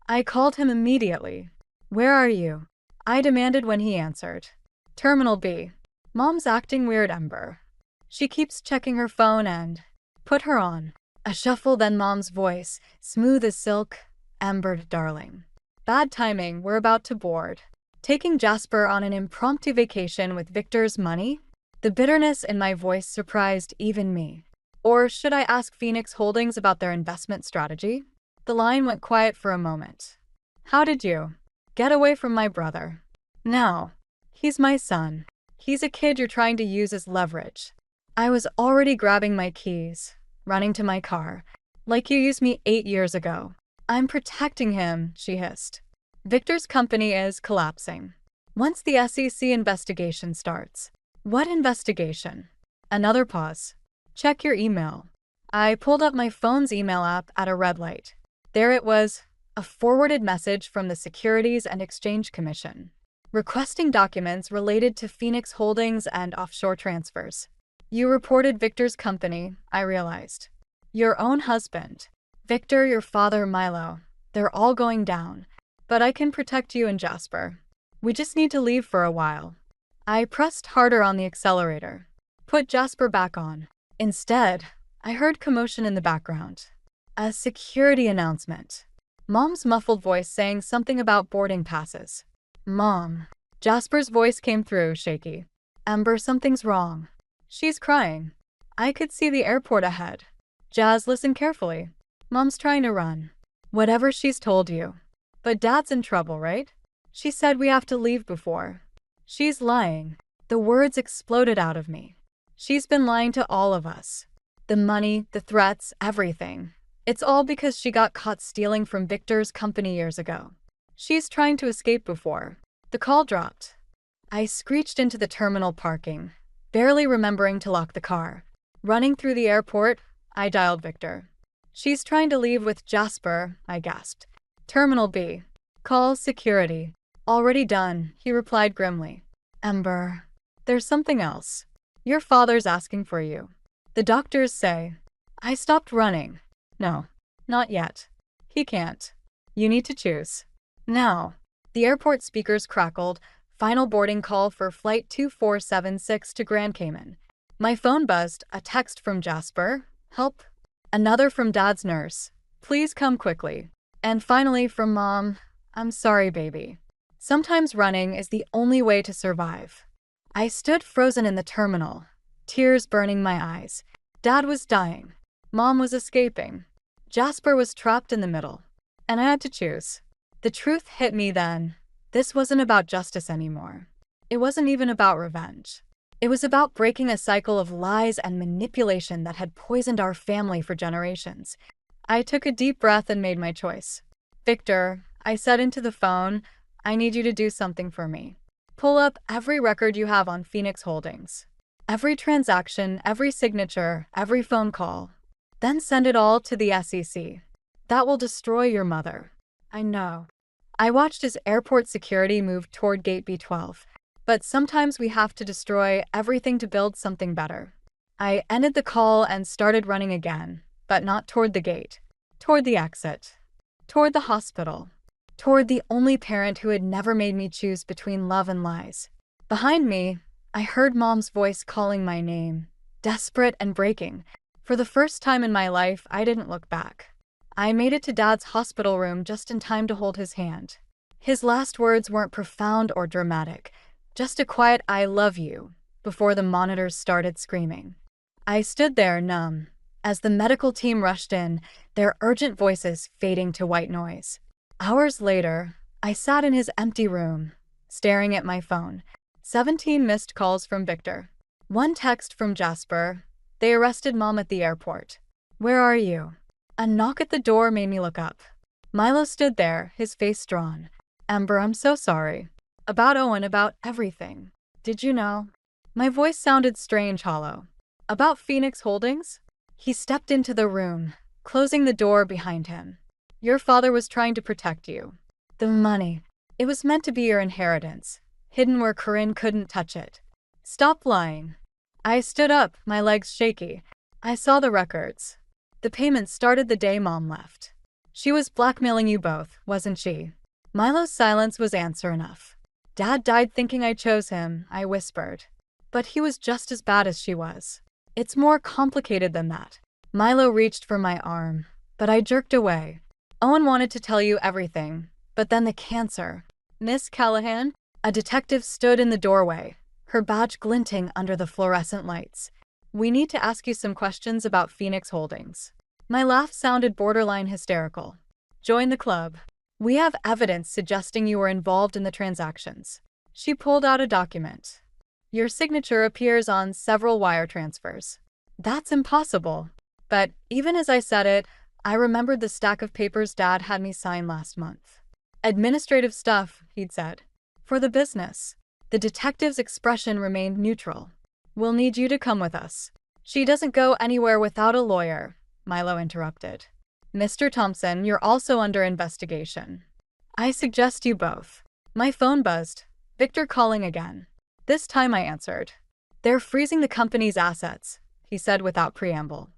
C: I called him immediately. Where are you? I demanded when he answered. Terminal B. Mom's acting weird, Ember. She keeps checking her phone and... Put her on. A shuffle, then Mom's voice, smooth as silk. Ember, darling. Bad timing, we're about to board. Taking Jasper on an impromptu vacation with Victor's money? The bitterness in my voice surprised even me. Or should I ask Phoenix Holdings about their investment strategy? The line went quiet for a moment. How did you get away from my brother? Now, he's my son. He's a kid you're trying to use as leverage. I was already grabbing my keys, running to my car. Like you used me 8 years ago. I'm protecting him, she hissed. Victor's company is collapsing. Once the SEC investigation starts. What investigation? Another pause. Check your email. I pulled up my phone's email app at a red light. There it was, a forwarded message from the Securities and Exchange Commission, requesting documents related to Phoenix Holdings and offshore transfers. You reported Victor's company, I realized. Your own husband. Victor, your father, Milo. They're all going down. But I can protect you and Jasper. We just need to leave for a while. I pressed harder on the accelerator. Put Jasper back on. Instead, I heard commotion in the background. A security announcement. Mom's muffled voice saying something about boarding passes. Mom. Jasper's voice came through, shaky. Ember, something's wrong. She's crying. I could see the airport ahead. Jazz, listen carefully. Mom's trying to run. Whatever she's told you. But Dad's in trouble, right? She said we have to leave before. She's lying. The words exploded out of me. She's been lying to all of us. The money, the threats, everything. It's all because she got caught stealing from Victor's company years ago. She's trying to escape before. The call dropped. I screeched into the terminal parking. barely remembering to lock the car. Running through the airport, I dialed Victor. "She's trying to leave with Jasper," I gasped. "Terminal B. Call security." "Already done," he replied grimly. "Ember, there's something else. Your father's asking for you. The doctors say." I stopped running. "No, not yet. He can't. You need to choose. Now." The airport speakers crackled. Final boarding call for Flight 2476 to Grand Cayman. My phone buzzed, a text from Jasper. "Help." Another from Dad's nurse. "Please come quickly." And finally from Mom. "I'm sorry, baby." Sometimes running is the only way to survive. I stood frozen in the terminal, tears burning my eyes. Dad was dying. Mom was escaping. Jasper was trapped in the middle. And I had to choose. The truth hit me then. This wasn't about justice anymore. It wasn't even about revenge. It was about breaking a cycle of lies and manipulation that had poisoned our family for generations. I took a deep breath and made my choice. "Victor," I said into the phone, "I need you to do something for me. Pull up every record you have on Phoenix Holdings. Every transaction, every signature, every phone call. Then send it all to the SEC. That will destroy your mother." "I know." I watched as airport security moved toward Gate B12. But sometimes we have to destroy everything to build something better. I ended the call and started running again, but not toward the gate. Toward the exit. Toward the hospital. Toward the only parent who had never made me choose between love and lies. Behind me, I heard Mom's voice calling my name, desperate and breaking. For the first time in my life, I didn't look back. I made it to Dad's hospital room just in time to hold his hand. His last words weren't profound or dramatic, just a quiet "I love you," before the monitors started screaming. I stood there numb, as the medical team rushed in, their urgent voices fading to white noise. Hours later, I sat in his empty room, staring at my phone. 17 missed calls from Victor. One text from Jasper. "They arrested Mom at the airport. Where are you?" A knock at the door made me look up. Milo stood there, his face drawn. "Ember, I'm so sorry. About Owen, about everything. Did you know?" My voice sounded strange, hollow. "About Phoenix Holdings?" He stepped into the room, closing the door behind him. "Your father was trying to protect you. The money. It was meant to be your inheritance, hidden where Corinne couldn't touch it. Stop lying." I stood up, my legs shaky. "I saw the records. The payment started the day Mom left. She was blackmailing you both, wasn't she?" Milo's silence was answer enough. "Dad died thinking I chose him," I whispered. "But he was just as bad as she was. It's more complicated than that." Milo reached for my arm, but I jerked away. "Owen wanted to tell you everything, but then the cancer." "Miss Callahan?" A detective stood in the doorway, her badge glinting under the fluorescent lights. "We need to ask you some questions about Phoenix Holdings." My laugh sounded borderline hysterical. "Join the club. We have evidence suggesting you were involved in the transactions." She pulled out a document. "Your signature appears on several wire transfers." "That's impossible." But even as I said it, I remembered the stack of papers Dad had me sign last month. "Administrative stuff," he'd said. "For the business." The detective's expression remained neutral. "We'll need you to come with us." "She doesn't go anywhere without a lawyer," Milo interrupted. "Mr. Thompson, you're also under investigation. I suggest you both." My phone buzzed. Victor calling again. This time I answered. "They're freezing the company's assets," he said without preamble.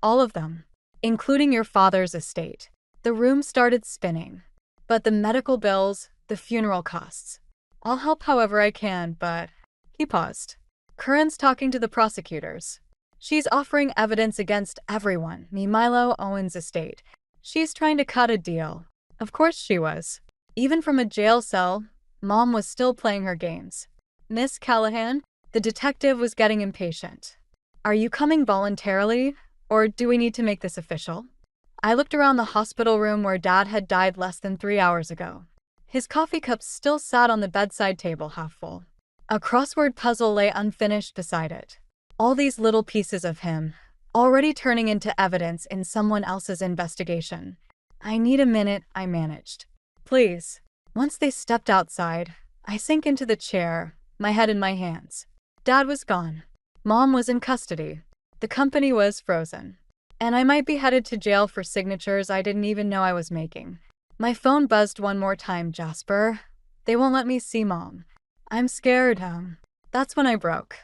C: "All of them, including your father's estate." The room started spinning. "But the medical bills, the funeral costs. I'll help however I can, but..." He paused. "Corinne's talking to the prosecutors. She's offering evidence against everyone, me, Milo, Owen's estate. She's trying to cut a deal." Of course she was. Even from a jail cell, Mom was still playing her games. "Miss Callahan?" The detective was getting impatient. "Are you coming voluntarily, or do we need to make this official?" I looked around the hospital room where Dad had died less than 3 hours ago. His coffee cup still sat on the bedside table half full. A crossword puzzle lay unfinished beside it. All these little pieces of him, already turning into evidence in someone else's investigation. "I need a minute," I managed. "Please." Once they stepped outside, I sank into the chair, my head in my hands. Dad was gone. Mom was in custody. The company was frozen. And I might be headed to jail for signatures I didn't even know I was making. My phone buzzed one more time, Jasper. They won't let me see Mom. I'm scared, That's when I broke.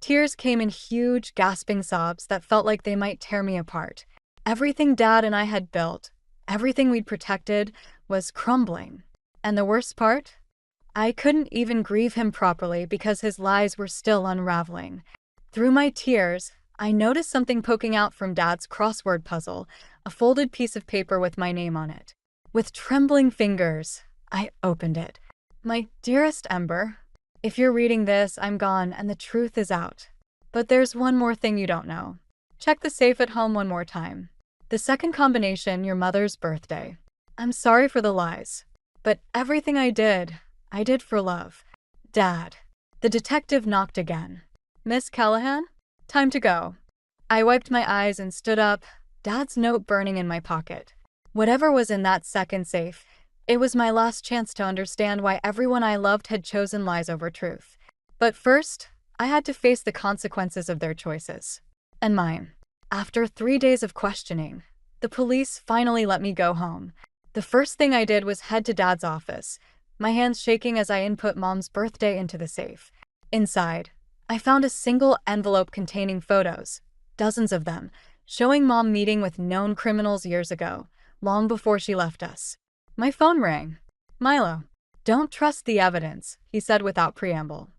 C: Tears came in huge, gasping sobs that felt like they might tear me apart. Everything Dad and I had built, everything we'd protected, was crumbling. And the worst part? I couldn't even grieve him properly because his lies were still unraveling. Through my tears, I noticed something poking out from Dad's crossword puzzle, a folded piece of paper with my name on it. With trembling fingers, I opened it. My dearest Ember, if you're reading this, I'm gone and the truth is out. But there's one more thing you don't know. Check the safe at home one more time. The second combination, your mother's birthday. I'm sorry for the lies, but everything I did for love. Dad. The detective knocked again. Miss Callahan? Time to go. I wiped my eyes and stood up, Dad's note burning in my pocket. Whatever was in that second safe, it was my last chance to understand why everyone I loved had chosen lies over truth. But first, I had to face the consequences of their choices. And mine. After 3 days of questioning, the police finally let me go home. The first thing I did was head to Dad's office, my hands shaking as I input Mom's birthday into the safe. Inside, I found a single envelope containing photos, dozens of them, showing Mom meeting with known criminals years ago, long before she left us. My phone rang. Milo. Don't trust the evidence, he said without preamble.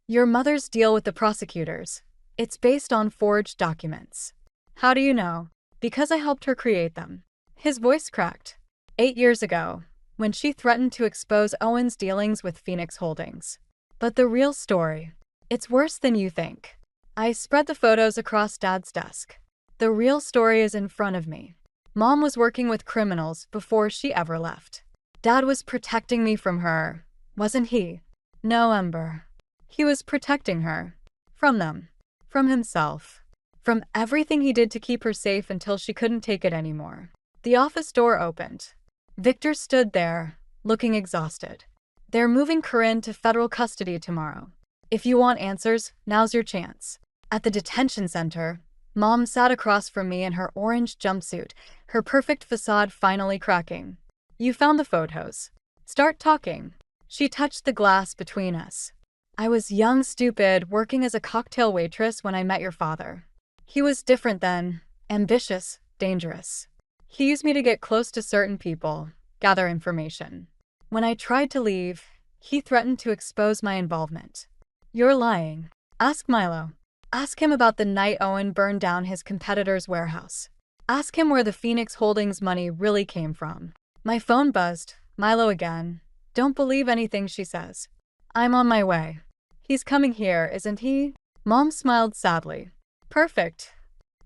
C: Your mother's deal with the prosecutors. It's based on forged documents. How do you know? Because I helped her create them. His voice cracked. 8 years ago, when she threatened to expose Owen's dealings with Phoenix Holdings. But the real story, it's worse than you think. I spread the photos across Dad's desk. The real story is in front of me. Mom was working with criminals before she ever left. Dad was protecting me from her, wasn't he? No, Ember. He was protecting her. From them. From himself. From everything he did to keep her safe until she couldn't take it anymore. The office door opened. Victor stood there, looking exhausted. They're moving Corinne to federal custody tomorrow. If you want answers, now's your chance. At the detention center, Mom sat across from me in her orange jumpsuit, her perfect facade finally cracking. You found the photos. Start talking. She touched the glass between us. I was young, stupid, working as a cocktail waitress when I met your father. He was different then, ambitious, dangerous. He used me to get close to certain people, gather information. When I tried to leave, he threatened to expose my involvement. You're lying. Ask Milo. Ask him about the night Owen burned down his competitor's warehouse. Ask him where the Phoenix Holdings money really came from. My phone buzzed. Milo again. Don't believe anything she says. I'm on my way. He's coming here, isn't he? Mom smiled sadly. Perfect.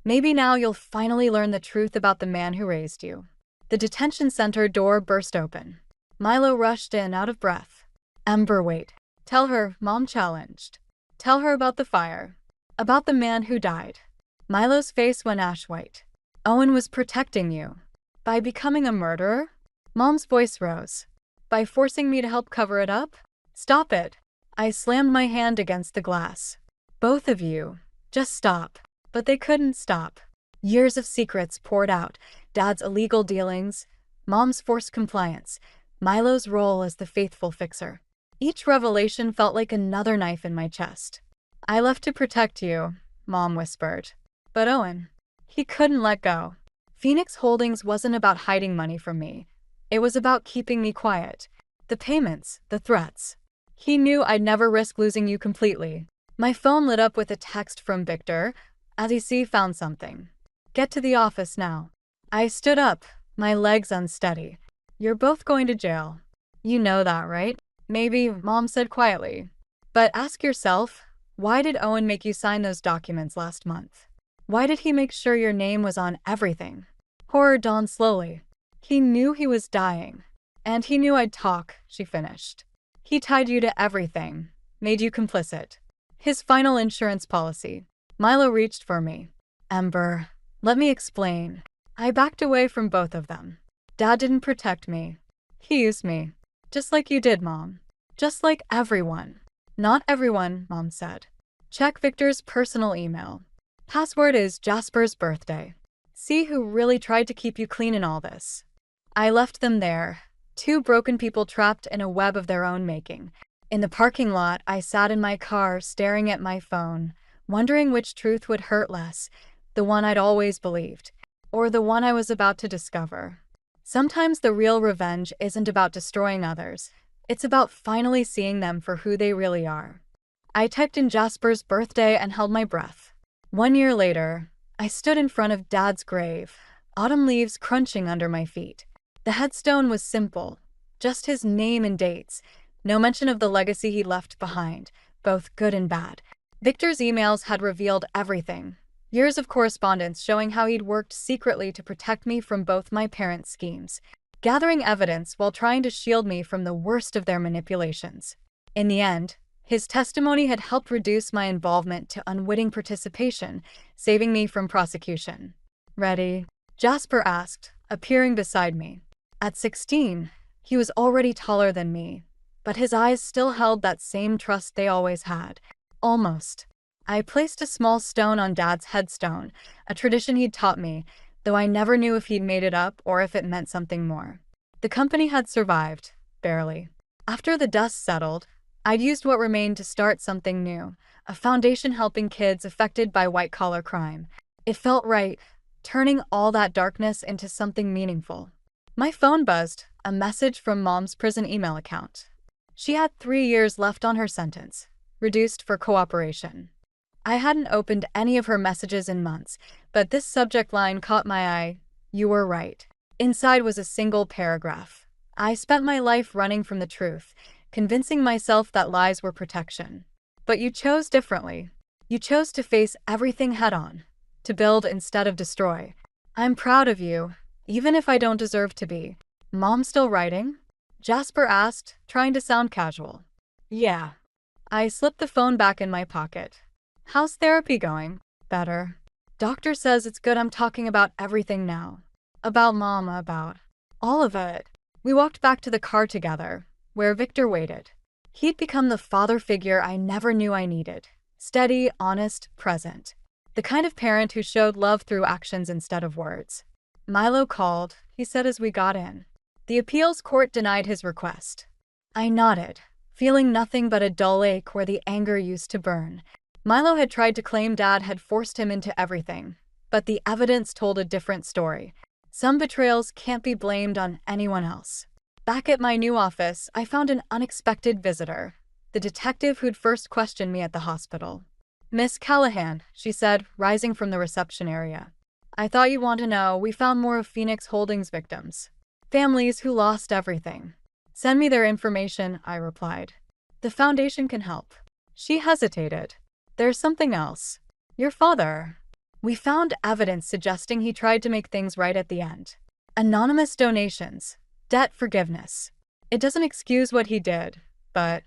C: Maybe now you'll finally learn the truth about the man who raised you. The detention center door burst open. Milo rushed in, out of breath. Ember, wait. Tell her, Mom challenged. Tell her about the fire. About the man who died. Milo's face went ash-white. Owen was protecting you. By becoming a murderer? Mom's voice rose. By forcing me to help cover it up? Stop it. I slammed my hand against the glass. Both of you. Just stop. But they couldn't stop. Years of secrets poured out. Dad's illegal dealings, Mom's forced compliance, Milo's role as the faithful fixer. Each revelation felt like another knife in my chest. I left to protect you, Mom whispered. But Owen, he couldn't let go. Phoenix Holdings wasn't about hiding money from me. It was about keeping me quiet. The payments, the threats. He knew I'd never risk losing you completely. My phone lit up with a text from Victor. As he found something. Get to the office now. I stood up, my legs unsteady. You're both going to jail. You know that, right? Maybe, Mom said quietly. But ask yourself, why did Owen make you sign those documents last month? Why did he make sure your name was on everything? Horror dawned slowly. He knew he was dying. And he knew I'd talk, she finished. He tied you to everything, made you complicit. His final insurance policy. Milo reached for me. Ember, let me explain. I backed away from both of them. Dad didn't protect me. He used me. Just like you did, Mom. Just like everyone. Not everyone, Mom said. Check Victor's personal email. Password is Jasper's birthday. See who really tried to keep you clean in all this. I left them there, two broken people trapped in a web of their own making. In the parking lot, I sat in my car staring at my phone, wondering which truth would hurt less, the one I'd always believed, or the one I was about to discover. Sometimes the real revenge isn't about destroying others. It's about finally seeing them for who they really are. I typed in Jasper's birthday and held my breath. 1 year later, I stood in front of Dad's grave, autumn leaves crunching under my feet. The headstone was simple, just his name and dates, no mention of the legacy he left behind, both good and bad. Victor's emails had revealed everything. Years of correspondence showing how he'd worked secretly to protect me from both my parents' schemes, gathering evidence while trying to shield me from the worst of their manipulations. In the end, his testimony had helped reduce my involvement to unwitting participation, saving me from prosecution. Ready? Jasper asked, appearing beside me. At 16, he was already taller than me, but his eyes still held that same trust they always had. Almost. I placed a small stone on Dad's headstone, a tradition he'd taught me, though I never knew if he'd made it up or if it meant something more. The company had survived, barely. After the dust settled, I'd used what remained to start something new, a foundation helping kids affected by white-collar crime. It felt right, turning all that darkness into something meaningful. My phone buzzed, a message from Mom's prison email account. She had 3 years left on her sentence, reduced for cooperation. I hadn't opened any of her messages in months, but this subject line caught my eye. You were right. Inside was a single paragraph. I spent my life running from the truth, convincing myself that lies were protection. But you chose differently. You chose to face everything head-on, to build instead of destroy. I'm proud of you, even if I don't deserve to be. Mom still writing? Jasper asked, trying to sound casual. Yeah. I slipped the phone back in my pocket. How's therapy going? Better. Doctor says it's good I'm talking about everything now. About Mom, about all of it. We walked back to the car together, where Victor waited. He'd become the father figure I never knew I needed. Steady, honest, present. The kind of parent who showed love through actions instead of words. Milo called, he said as we got in. The appeals court denied his request. I nodded, feeling nothing but a dull ache where the anger used to burn. Milo had tried to claim Dad had forced him into everything, but the evidence told a different story. Some betrayals can't be blamed on anyone else. Back at my new office, I found an unexpected visitor, the detective who'd first questioned me at the hospital. Miss Callahan, she said, rising from the reception area. I thought you'd want to know we found more of Phoenix Holdings victims. Families who lost everything. Send me their information, I replied. The foundation can help. She hesitated. There's something else. Your father. We found evidence suggesting he tried to make things right at the end. Anonymous donations. Debt forgiveness. It doesn't excuse what he did, but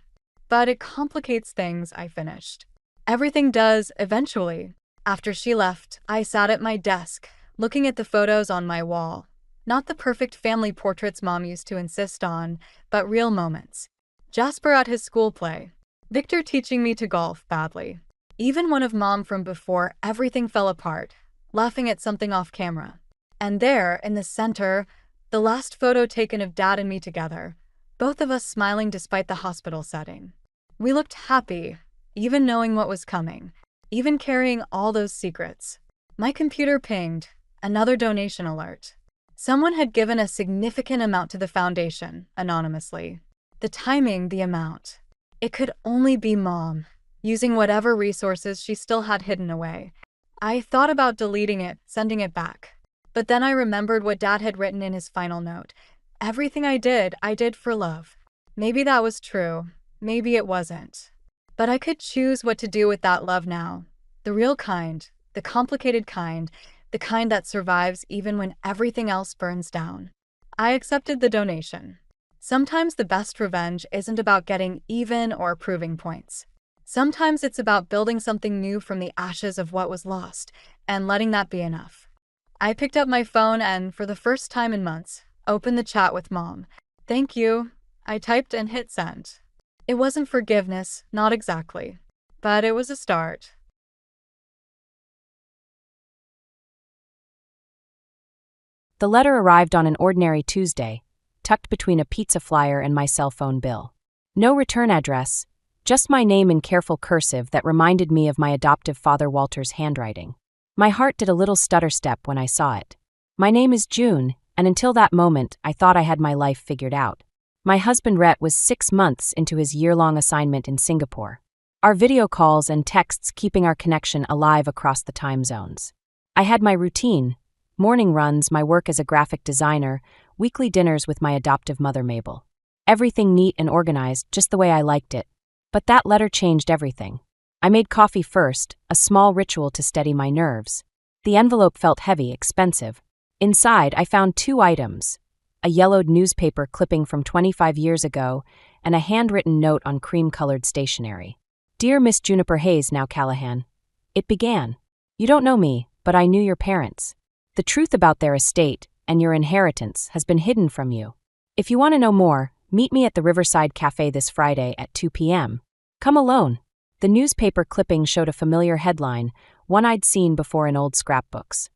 C: it complicates things, I finished. Everything does, eventually. After she left, I sat at my desk, looking at the photos on my wall. Not the perfect family portraits Mom used to insist on, but real moments. Jasper at his school play. Victor teaching me to golf badly. Even one of Mom from before everything fell apart, laughing at something off camera. And there, in the center, the last photo taken of Dad and me together, both of us smiling despite the hospital setting. We looked happy, even knowing what was coming, even carrying all those secrets. My computer pinged, another donation alert. Someone had given a significant amount to the foundation, anonymously. The timing, the amount. It could only be Mom, using whatever resources she still had hidden away. I thought about deleting it, sending it back. But then I remembered what Dad had written in his final note. Everything I did for love. Maybe that was true. Maybe it wasn't. But I could choose what to do with that love now. The real kind, the complicated kind, the kind that survives even when everything else burns down. I accepted the donation. Sometimes the best revenge isn't about getting even or proving points. Sometimes it's about building something new from the ashes of what was lost, and letting that be enough. I picked up my phone and, for the first time in months, opened the chat with Mom. Thank you. I typed and hit send. It wasn't forgiveness, not exactly. but it was a start.
D: The letter arrived on an ordinary Tuesday, tucked between a pizza flyer and my cell phone bill. No return address, just my name in careful cursive that reminded me of my adoptive father Walter's handwriting. My heart did a little stutter step when I saw it. My name is June, and until that moment, I thought I had my life figured out. My husband Rhett was 6 months into his year-long assignment in Singapore. Our video calls and texts keeping our connection alive across the time zones. I had my routine: morning runs, my work as a graphic designer, weekly dinners with my adoptive mother Mabel. Everything neat and organized, just the way I liked it. But that letter changed everything. I made coffee first, a small ritual to steady my nerves. The envelope felt heavy, expensive. Inside, I found 2 items: a yellowed newspaper clipping from 25 years ago and a handwritten note on cream-colored stationery. "Dear Miss Juniper Hayes, now Callahan." It began. "You don't know me, but I knew your parents. The truth about their estate and your inheritance has been hidden from you. If you want to know more, meet me at the Riverside Cafe this Friday at 2 p.m. Come alone." The newspaper clipping showed a familiar headline, one I'd seen before in old scrapbooks.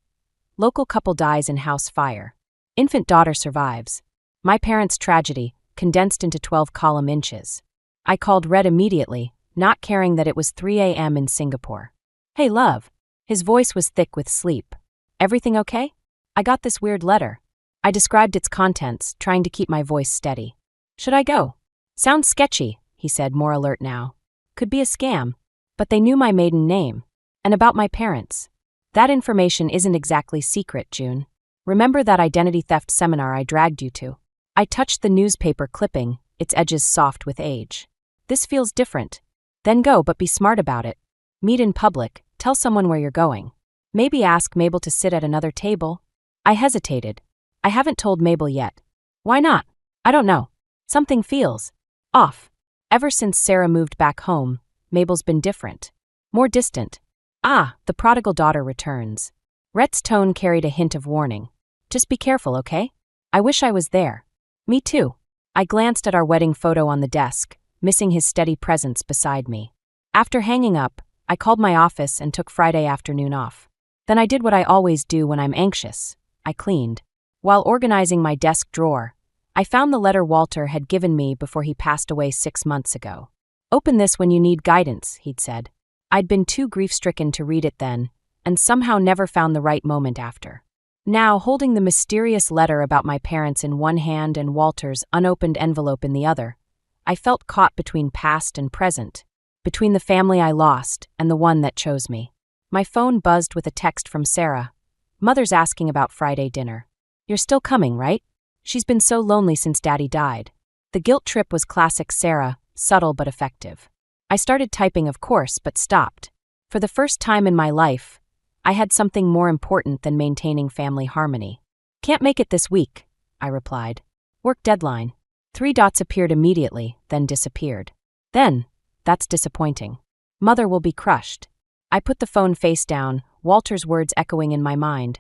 D: "Local couple dies in house fire. Infant daughter survives." My parents' tragedy, condensed into 12 column inches. I called Red immediately, not caring that it was 3 a.m. in Singapore. "Hey, love." His voice was thick with sleep. "Everything okay? I got this weird letter." I described its contents, trying to keep my voice steady. "Should I go?" "Sounds sketchy," he said, more alert now. "Could be a scam." "But they knew my maiden name. And about my parents." "That information isn't exactly secret, June. Remember that identity theft seminar I dragged you to?" I touched the newspaper clipping, its edges soft with age. "This feels different." "Then go, but be smart about it. Meet in public, tell someone where you're going. Maybe ask Mabel to sit at another table." I hesitated. "I haven't told Mabel yet." "Why not?" "I don't know. Something feels off. Ever since Sarah moved back home, Mabel's been different. More distant." "Ah, the prodigal daughter returns." Rhett's tone carried a hint of warning. "Just be careful, okay? I wish I was there." "Me too." I glanced at our wedding photo on the desk, missing his steady presence beside me. After hanging up, I called my office and took Friday afternoon off. Then I did what I always do when I'm anxious. I cleaned. While organizing my desk drawer, I found the letter Walter had given me before he passed away 6 months ago. "Open this when you need guidance," he'd said. I'd been too grief-stricken to read it then, and somehow never found the right moment after. Now, holding the mysterious letter about my parents in one hand and Walter's unopened envelope in the other, I felt caught between past and present, between the family I lost and the one that chose me. My phone buzzed with a text from Sarah. "Mother's asking about Friday dinner. You're still coming, right? She's been so lonely since Daddy died." The guilt trip was classic Sarah, subtle but effective. I started typing, of course, but stopped. For the first time in my life, I had something more important than maintaining family harmony. "Can't make it this week," I replied. "Work deadline." 3 dots appeared immediately, then disappeared. Then, "That's disappointing. Mother will be crushed." I put the phone face down, Walter's words echoing in my mind.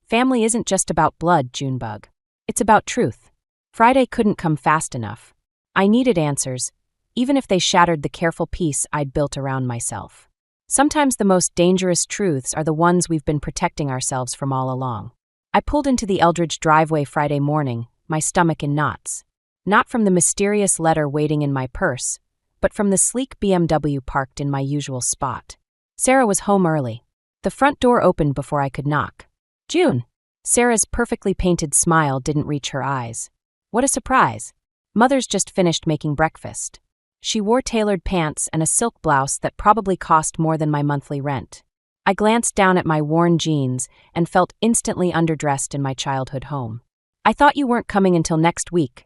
D: "Family isn't just about blood, Junebug. It's about truth." Friday couldn't come fast enough. I needed answers, even if they shattered the careful peace I'd built around myself. Sometimes the most dangerous truths are the ones we've been protecting ourselves from all along. I pulled into the Eldridge driveway Friday morning, my stomach in knots. Not from the mysterious letter waiting in my purse, but from the sleek BMW parked in my usual spot. Sarah was home early. The front door opened before I could knock. "June." Sarah's perfectly painted smile didn't reach her eyes. "What a surprise. Mother's just finished making breakfast." She wore tailored pants and a silk blouse that probably cost more than my monthly rent. I glanced down at my worn jeans and felt instantly underdressed in my childhood home. "I thought you weren't coming until next week,"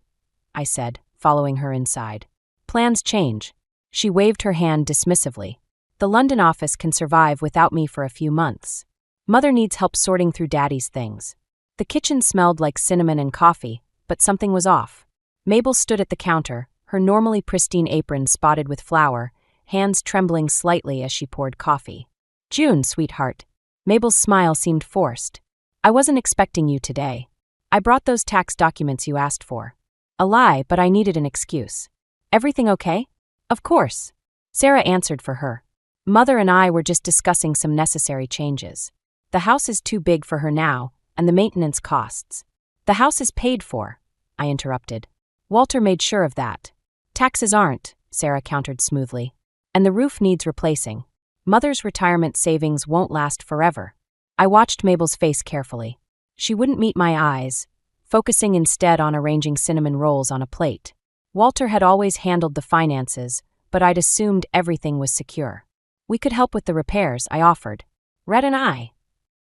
D: I said, following her inside. "Plans change." She waved her hand dismissively. "The London office can survive without me for a few months. Mother needs help sorting through Daddy's things." The kitchen smelled like cinnamon and coffee, but something was off. Mabel stood at the counter, her normally pristine apron spotted with flour, hands trembling slightly as she poured coffee. "June, sweetheart." Mabel's smile seemed forced. "I wasn't expecting you today. I brought those tax documents you asked for." A lie, but I needed an excuse. "Everything okay?" "Of course." Sarah answered for her. Mother and I were just discussing some necessary changes. The house is too big for her now, and the maintenance costs. The house is paid for, I interrupted. Walter made sure of that. Taxes aren't, Sarah countered smoothly. And the roof needs replacing. Mother's retirement savings won't last forever. I watched Mabel's face carefully. She wouldn't meet my eyes, focusing instead on arranging cinnamon rolls on a plate. Walter had always handled the finances, but I'd assumed everything was secure. We could help with the repairs, I offered. Red and I.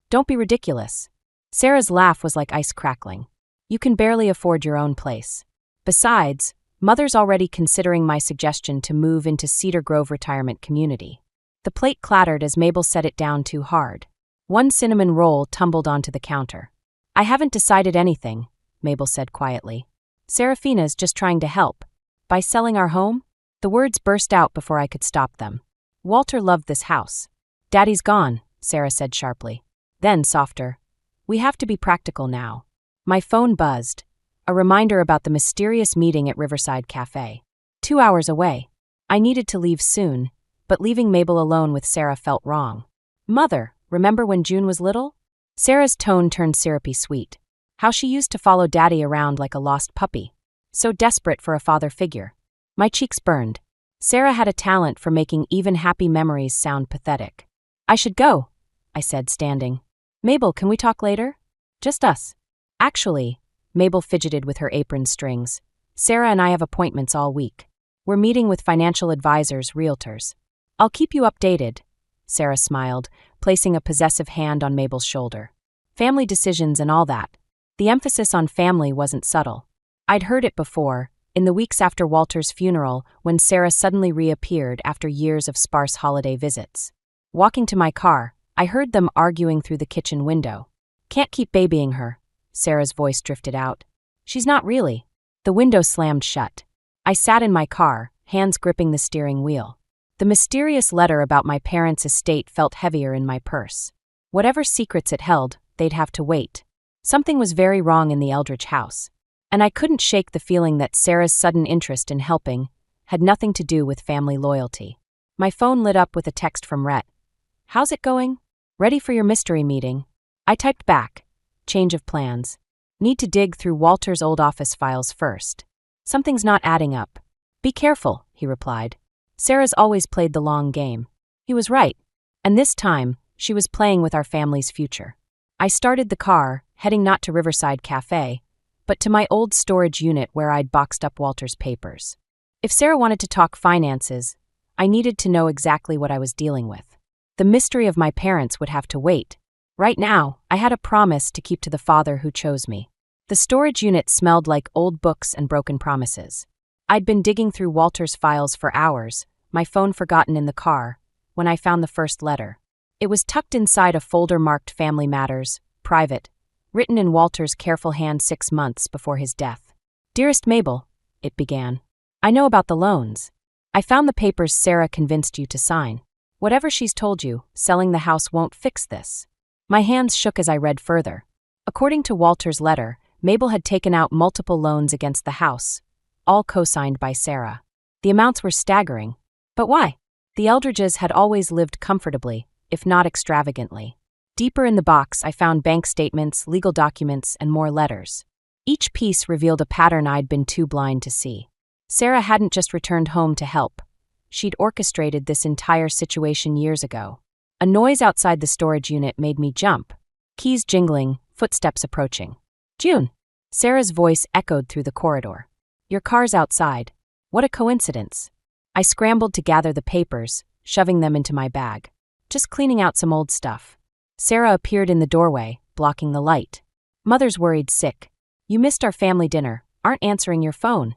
D: Don't be ridiculous. Sarah's laugh was like ice crackling. You can barely afford your own place. Besides, Mother's already considering my suggestion to move into Cedar Grove Retirement Community. The plate clattered as Mabel set it down too hard. One cinnamon roll tumbled onto the counter. I haven't decided anything, Mabel said quietly. Serafina's just trying to help. By selling our home? The words burst out before I could stop them. Walter loved this house. Daddy's gone, Sarah said sharply. Then, softer. We have to be practical now. My phone buzzed. A reminder about the mysterious meeting at Riverside Cafe. 2 hours away. I needed to leave soon, but leaving Mabel alone with Sarah felt wrong. Mother, remember when June was little? Sarah's tone turned syrupy sweet. How she used to follow Daddy around like a lost puppy. So desperate for a father figure. My cheeks burned. Sarah had a talent for making even happy memories sound pathetic. I should go, I said, standing. Mabel, can we talk later? Just us. Actually, Mabel fidgeted with her apron strings. Sarah and I have appointments all week. We're meeting with financial advisors, realtors. I'll keep you updated, Sarah smiled, placing a possessive hand on Mabel's shoulder. Family decisions and all that. The emphasis on family wasn't subtle. I'd heard it before, in the weeks after Walter's funeral, when Sarah suddenly reappeared after years of sparse holiday visits. Walking to my car, I heard them arguing through the kitchen window. Can't keep babying her, Sarah's voice drifted out. She's not really. The window slammed shut. I sat in my car, hands gripping the steering wheel. The mysterious letter about my parents' estate felt heavier in my purse. Whatever secrets it held, they'd have to wait. Something was very wrong in the Eldridge house. And I couldn't shake the feeling that Sarah's sudden interest in helping had nothing to do with family loyalty. My phone lit up with a text from Rhett. How's it going? Ready for your mystery meeting? I typed back. Change of plans. Need to dig through Walter's old office files first. Something's not adding up. Be careful, he replied. Sarah's always played the long game. He was right. And this time, she was playing with our family's future. I started the car, heading not to Riverside Cafe, but to my old storage unit where I'd boxed up Walter's papers. If Sarah wanted to talk finances, I needed to know exactly what I was dealing with. The mystery of my parents would have to wait. Right now, I had a promise to keep to the father who chose me. The storage unit smelled like old books and broken promises. I'd been digging through Walter's files for hours, my phone forgotten in the car, when I found the first letter. It was tucked inside a folder marked Family Matters, Private, written in Walter's careful hand 6 months before his death. Dearest Mabel, it began. I know about the loans. I found the papers Sarah convinced you to sign. Whatever she's told you, selling the house won't fix this. My hands shook as I read further. According to Walter's letter, Mabel had taken out multiple loans against the house, all co-signed by Sarah. The amounts were staggering. But why? The Eldridges had always lived comfortably, if not extravagantly. Deeper in the box, I found bank statements, legal documents, and more letters. Each piece revealed a pattern I'd been too blind to see. Sarah hadn't just returned home to help. She'd orchestrated this entire situation years ago. A noise outside the storage unit made me jump. Keys jingling, footsteps approaching. June! Sarah's voice echoed through the corridor. Your car's outside. What a coincidence. I scrambled to gather the papers, shoving them into my bag. Just cleaning out some old stuff. Sarah appeared in the doorway, blocking the light. Mother's worried sick. You missed our family dinner, aren't answering your phone.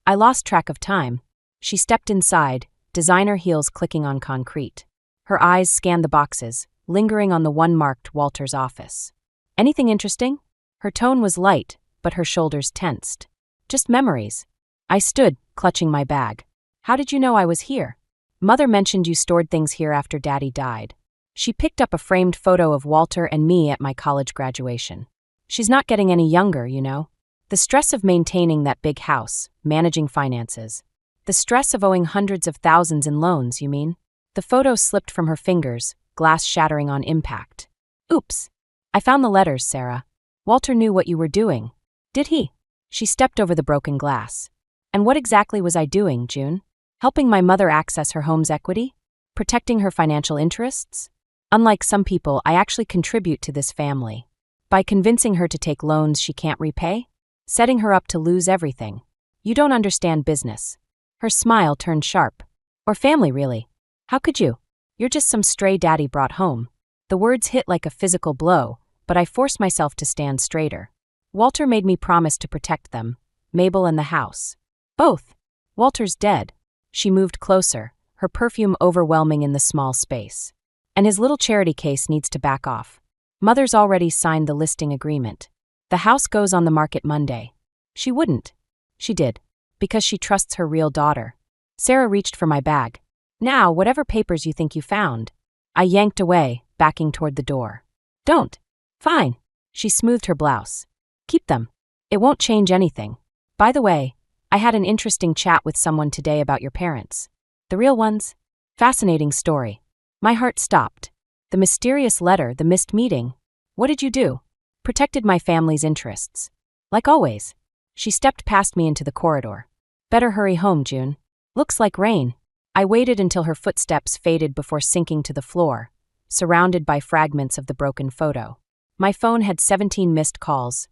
D: I lost track of time. She stepped inside, designer heels clicking on concrete. Her eyes scanned the boxes, lingering on the one marked Walter's office. Anything interesting? Her tone was light, but her shoulders tensed. Just memories. I stood, clutching my bag. How did you know I was here? Mother mentioned you stored things here after Daddy died. She picked up a framed photo of Walter and me at my college graduation. She's not getting any younger, you know. The stress of maintaining that big house, managing finances. The stress of owing hundreds of thousands in loans, you mean? The photo slipped from her fingers, glass shattering on impact. Oops. I found the letters, Sarah. Walter knew what you were doing. Did he? She stepped over the broken glass. And what exactly was I doing, June? Helping my mother access her home's equity? Protecting her financial interests? Unlike some people, I actually contribute to this family. By convincing her to take loans she can't repay? Setting her up to lose everything. You don't understand business. Her smile turned sharp. Or family, really. How could you? You're just some stray daddy brought home. The words hit like a physical blow, but I forced myself to stand straighter. Walter made me promise to protect them, Mabel and the house. Both. Walter's dead. She moved closer, her perfume overwhelming in the small space. And his little charity case needs to back off. Mother's already signed the listing agreement. The house goes on the market Monday. She wouldn't. She did. Because she trusts her real daughter. Sarah reached for my bag. Now, whatever papers you think you found. I yanked away, backing toward the door. Don't. Fine. She smoothed her blouse. Keep them. It won't change anything. By the way, I had an interesting chat with someone today about your parents. The real ones? Fascinating story. My heart stopped. The mysterious letter, the missed meeting. What did you do? Protected my family's interests. Like always. She stepped past me into the corridor. Better hurry home, June. Looks like rain. I waited until her footsteps faded before sinking to the floor, surrounded by fragments of the broken photo. My phone had 17 missed calls.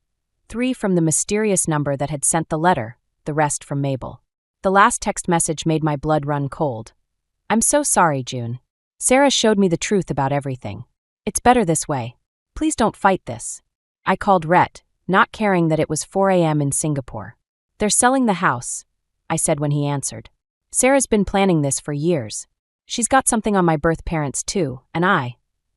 D: 3 from the mysterious number that had sent the letter, the rest from Mabel. The last text message made my blood run cold. I'm so sorry, June. Sarah showed me the truth about everything. It's better this way. Please don't fight this. I called Rhett, not caring that it was 4 a.m. in Singapore. They're selling the house, I said when he answered. Sarah's been planning this for years. She's got something on my birth parents too, and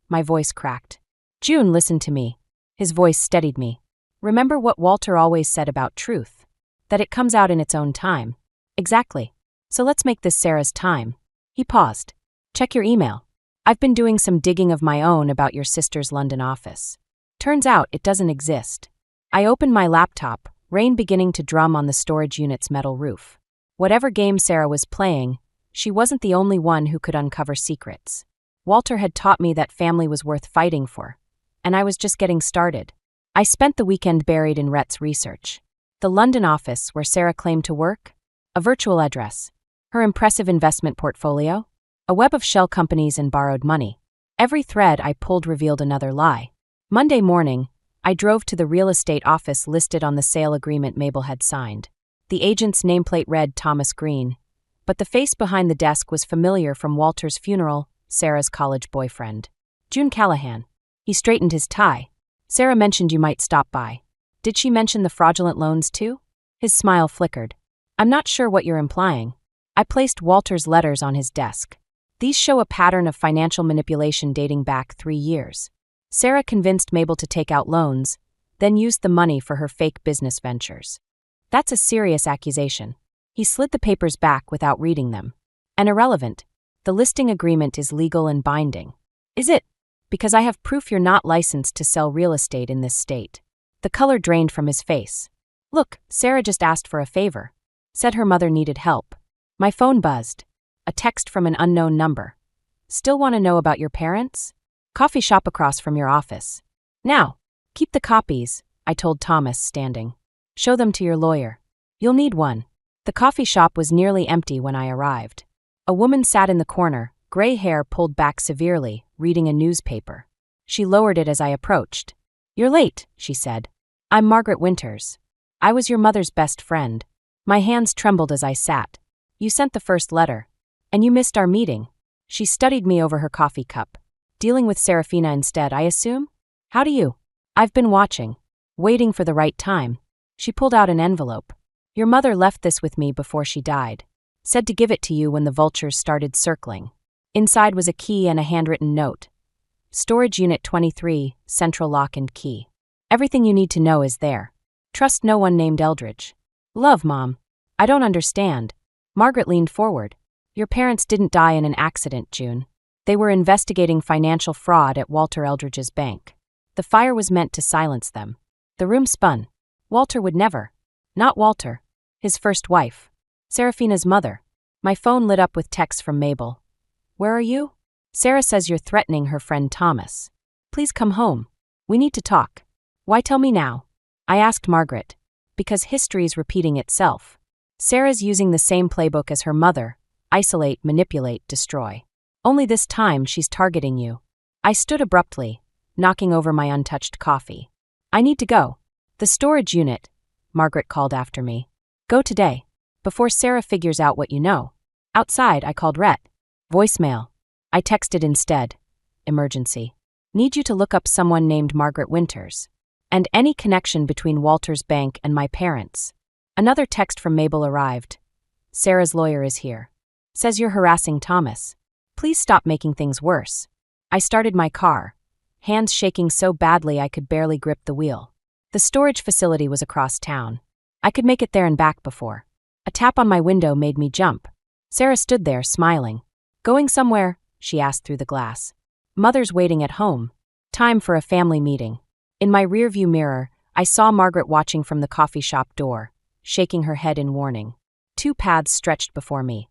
D: my voice cracked. June, listen to me. His voice steadied me. Remember what Walter always said about truth? That it comes out in its own time. Exactly. So let's make this Sarah's time. He paused. Check your email. I've been doing some digging of my own about your sister's London office. Turns out it doesn't exist. I opened my laptop, rain beginning to drum on the storage unit's metal roof. Whatever game Sarah was playing, she wasn't the only one who could uncover secrets. Walter had taught me that family was worth fighting for, and I was just getting started. I spent the weekend buried in Rhett's research. The London office where Sarah claimed to work? A virtual address. Her impressive investment portfolio? A web of shell companies and borrowed money. Every thread I pulled revealed another lie. Monday morning, I drove to the real estate office listed on the sale agreement Mabel had signed. The agent's nameplate read Thomas Green, but the face behind the desk was familiar from Walter's funeral, Sarah's college boyfriend. June Callahan. He straightened his tie. Sarah mentioned you might stop by. Did she mention the fraudulent loans too? His smile flickered. I'm not sure what you're implying. I placed Walter's letters on his desk. These show a pattern of financial manipulation dating back 3 years. Sarah convinced Mabel to take out loans, then used the money for her fake business ventures. That's a serious accusation. He slid the papers back without reading them. And irrelevant. The listing agreement is legal and binding. Is it? Because I have proof you're not licensed to sell real estate in this state. The color drained from his face. Look, Sarah just asked for a favor. Said her mother needed help. My phone buzzed. A text from an unknown number. Still want to know about your parents? Coffee shop across from your office. Now, keep the copies, I told Thomas, standing. Show them to your lawyer. You'll need one. The coffee shop was nearly empty when I arrived. A woman sat in the corner, gray hair pulled back severely, reading a newspaper. She lowered it as I approached. You're late, she said. I'm Margaret Winters. I was your mother's best friend. My hands trembled as I sat. You sent the first letter. And you missed our meeting. She studied me over her coffee cup. Dealing with Serafina instead, I assume? How do you? I've been watching. Waiting for the right time. She pulled out an envelope. Your mother left this with me before she died. Said to give it to you when the vultures started circling. Inside was a key and a handwritten note. Storage Unit 23, Central Lock and Key. Everything you need to know is there. Trust no one named Eldridge. Love, Mom. I don't understand. Margaret leaned forward. Your parents didn't die in an accident, June. They were investigating financial fraud at Walter Eldridge's bank. The fire was meant to silence them. The room spun. Walter would never. Not Walter. His first wife. Serafina's mother. My phone lit up with texts from Mabel. Where are you? Sarah says you're threatening her friend Thomas. Please come home. We need to talk. Why tell me now? I asked Margaret. Because history's repeating itself. Sarah's using the same playbook as her mother: isolate, manipulate, destroy. Only this time she's targeting you. I stood abruptly, knocking over my untouched coffee. I need to go. The storage unit, Margaret called after me. Go today. Before Sarah figures out what you know. Outside, I called Rhett. Voicemail. I texted instead. Emergency. Need you to look up someone named Margaret Winters. And any connection between Walter's bank and my parents. Another text from Mabel arrived. Sarah's lawyer is here. Says you're harassing Thomas. Please stop making things worse. I started my car, hands shaking so badly I could barely grip the wheel. The storage facility was across town. I could make it there and back before. A tap on my window made me jump. Sarah stood there, smiling. Going somewhere? She asked through the glass. Mother's waiting at home. Time for a family meeting. In my rearview mirror, I saw Margaret watching from the coffee shop door, shaking her head in warning. Two paths stretched before me.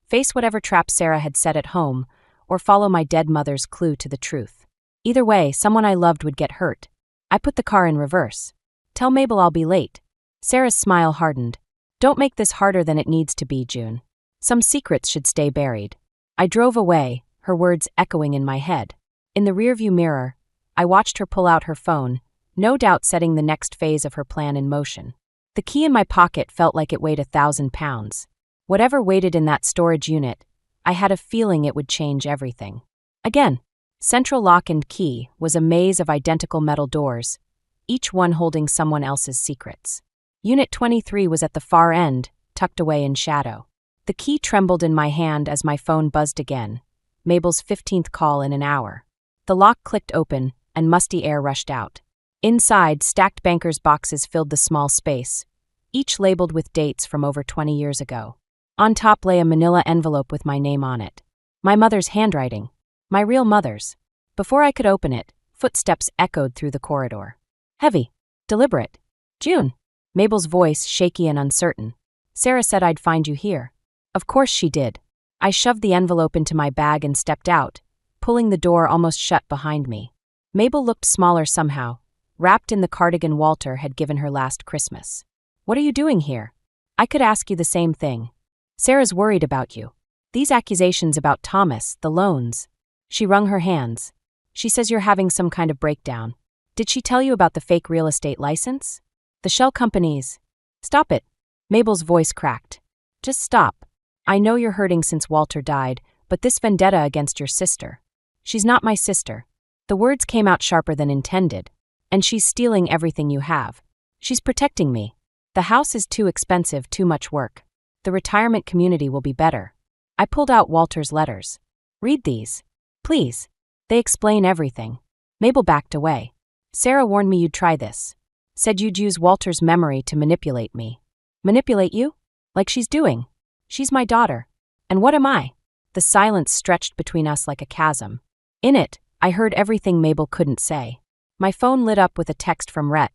D: Face whatever trap Sarah had set at home, or follow my dead mother's clue to the truth. Either way, someone I loved would get hurt. I put the car in reverse. Tell Mabel I'll be late. Sarah's smile hardened. Don't make this harder than it needs to be, June. Some secrets should stay buried. I drove away, her words echoing in my head. In the rearview mirror, I watched her pull out her phone, no doubt setting the next phase of her plan in motion. The key in my pocket felt like it weighed 1,000 pounds. Whatever waited in that storage unit, I had a feeling it would change everything. Again, central lock and key was a maze of identical metal doors, each one holding someone else's secrets. Unit 23 was at the far end, tucked away in shadow. The key trembled in my hand as my phone buzzed again. Mabel's 15th call in an hour. The lock clicked open, and musty air rushed out. Inside, stacked bankers' boxes filled the small space, each labeled with dates from over 20 years ago. On top lay a manila envelope with my name on it. My mother's handwriting. My real mother's. Before I could open it, footsteps echoed through the corridor. Heavy. Deliberate. June. Mabel's voice shaky and uncertain. Sarah said I'd find you here. Of course she did. I shoved the envelope into my bag and stepped out, pulling the door almost shut behind me. Mabel looked smaller somehow, wrapped in the cardigan Walter had given her last Christmas. What are you doing here? I could ask you the same thing. Sarah's worried about you. These accusations about Thomas, the loans. She wrung her hands. She says you're having some kind of breakdown. Did she tell you about the fake real estate license? The shell companies. Stop it. Mabel's voice cracked. Just stop. I know you're hurting since Walter died, but this vendetta against your sister. She's not my sister. The words came out sharper than intended. And she's stealing everything you have. She's protecting me. The house is too expensive, too much work. The retirement community will be better. I pulled out Walter's letters. Read these. Please. They explain everything. Mabel backed away. Sarah warned me you'd try this. Said you'd use Walter's memory to manipulate me. Manipulate you? Like she's doing. She's my daughter. And what am I? The silence stretched between us like a chasm. In it, I heard everything Mabel couldn't say. My phone lit up with a text from Rhett.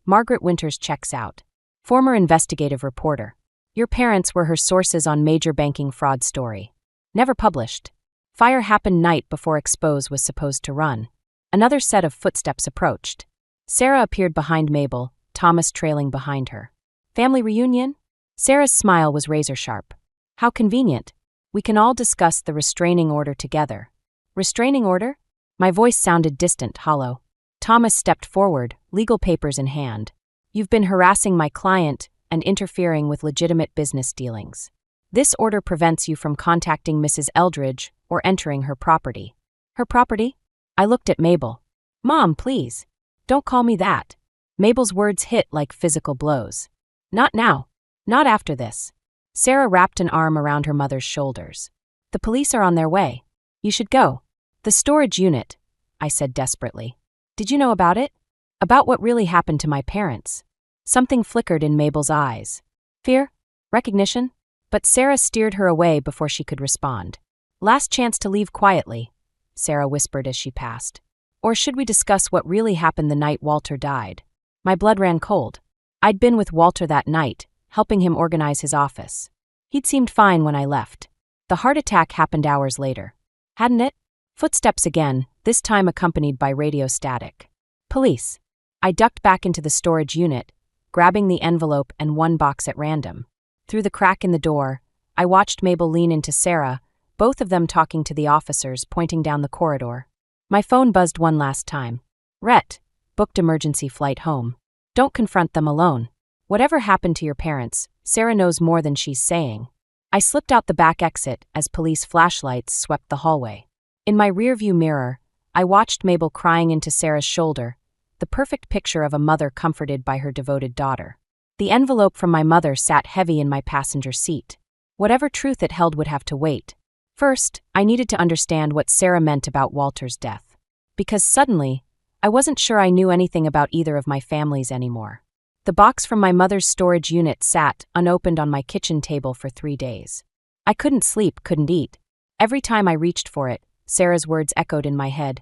D: Margaret Winters checks out. Former investigative reporter. Your parents were her sources on major banking fraud story. Never published. Fire happened night before Expose was supposed to run. Another set of footsteps approached. Sarah appeared behind Mabel, Thomas trailing behind her. Family reunion? Sarah's smile was razor-sharp. How convenient. We can all discuss the restraining order together. Restraining order? My voice sounded distant, hollow. Thomas stepped forward, legal papers in hand. You've been harassing my client and interfering with legitimate business dealings. This order prevents you from contacting Mrs. Eldridge or entering her property. Her property? I looked at Mabel. Mom, please. Don't call me that. Mabel's words hit like physical blows. Not now. Not after this. Sarah wrapped an arm around her mother's shoulders. The police are on their way. You should go. The storage unit, I said desperately. Did you know about it? About what really happened to my parents. Something flickered in Mabel's eyes. Fear? Recognition? But Sarah steered her away before she could respond. Last chance to leave quietly, Sarah whispered as she passed. Or should we discuss what really happened the night Walter died? My blood ran cold. I'd been with Walter that night, helping him organize his office. He'd seemed fine when I left. The heart attack happened hours later. Hadn't it? Footsteps again, this time accompanied by radio static. Police. I ducked back into the storage unit, grabbing the envelope and one box at random. Through the crack in the door, I watched Mabel lean into Sarah, both of them talking to the officers pointing down the corridor. My phone buzzed one last time. Rhett, booked emergency flight home. Don't confront them alone. Whatever happened to your parents, Sarah knows more than she's saying. I slipped out the back exit as police flashlights swept the hallway. In my rearview mirror, I watched Mabel crying into Sarah's shoulder, the perfect picture of a mother comforted by her devoted daughter. The envelope from my mother sat heavy in my passenger seat. Whatever truth it held would have to wait. First, I needed to understand what Sarah meant about Walter's death. Because suddenly, I wasn't sure I knew anything about either of my families anymore. The box from my mother's storage unit sat, unopened, on my kitchen table for 3 days. I couldn't sleep, couldn't eat. Every time I reached for it, Sarah's words echoed in my head.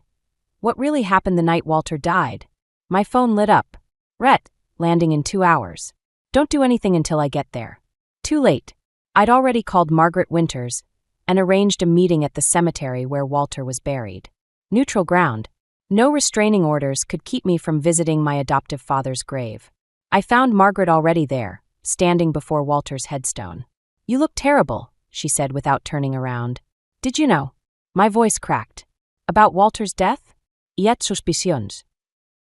D: What really happened the night Walter died? My phone lit up. Rhett, landing in 2 hours. Don't do anything until I get there. Too late. I'd already called Margaret Winters and arranged a meeting at the cemetery where Walter was buried. Neutral ground. No restraining orders could keep me from visiting my adoptive father's grave. I found Margaret already there, standing before Walter's headstone. You look terrible, she said without turning around. Did you know? My voice cracked. About Walter's death? Yet suspicions.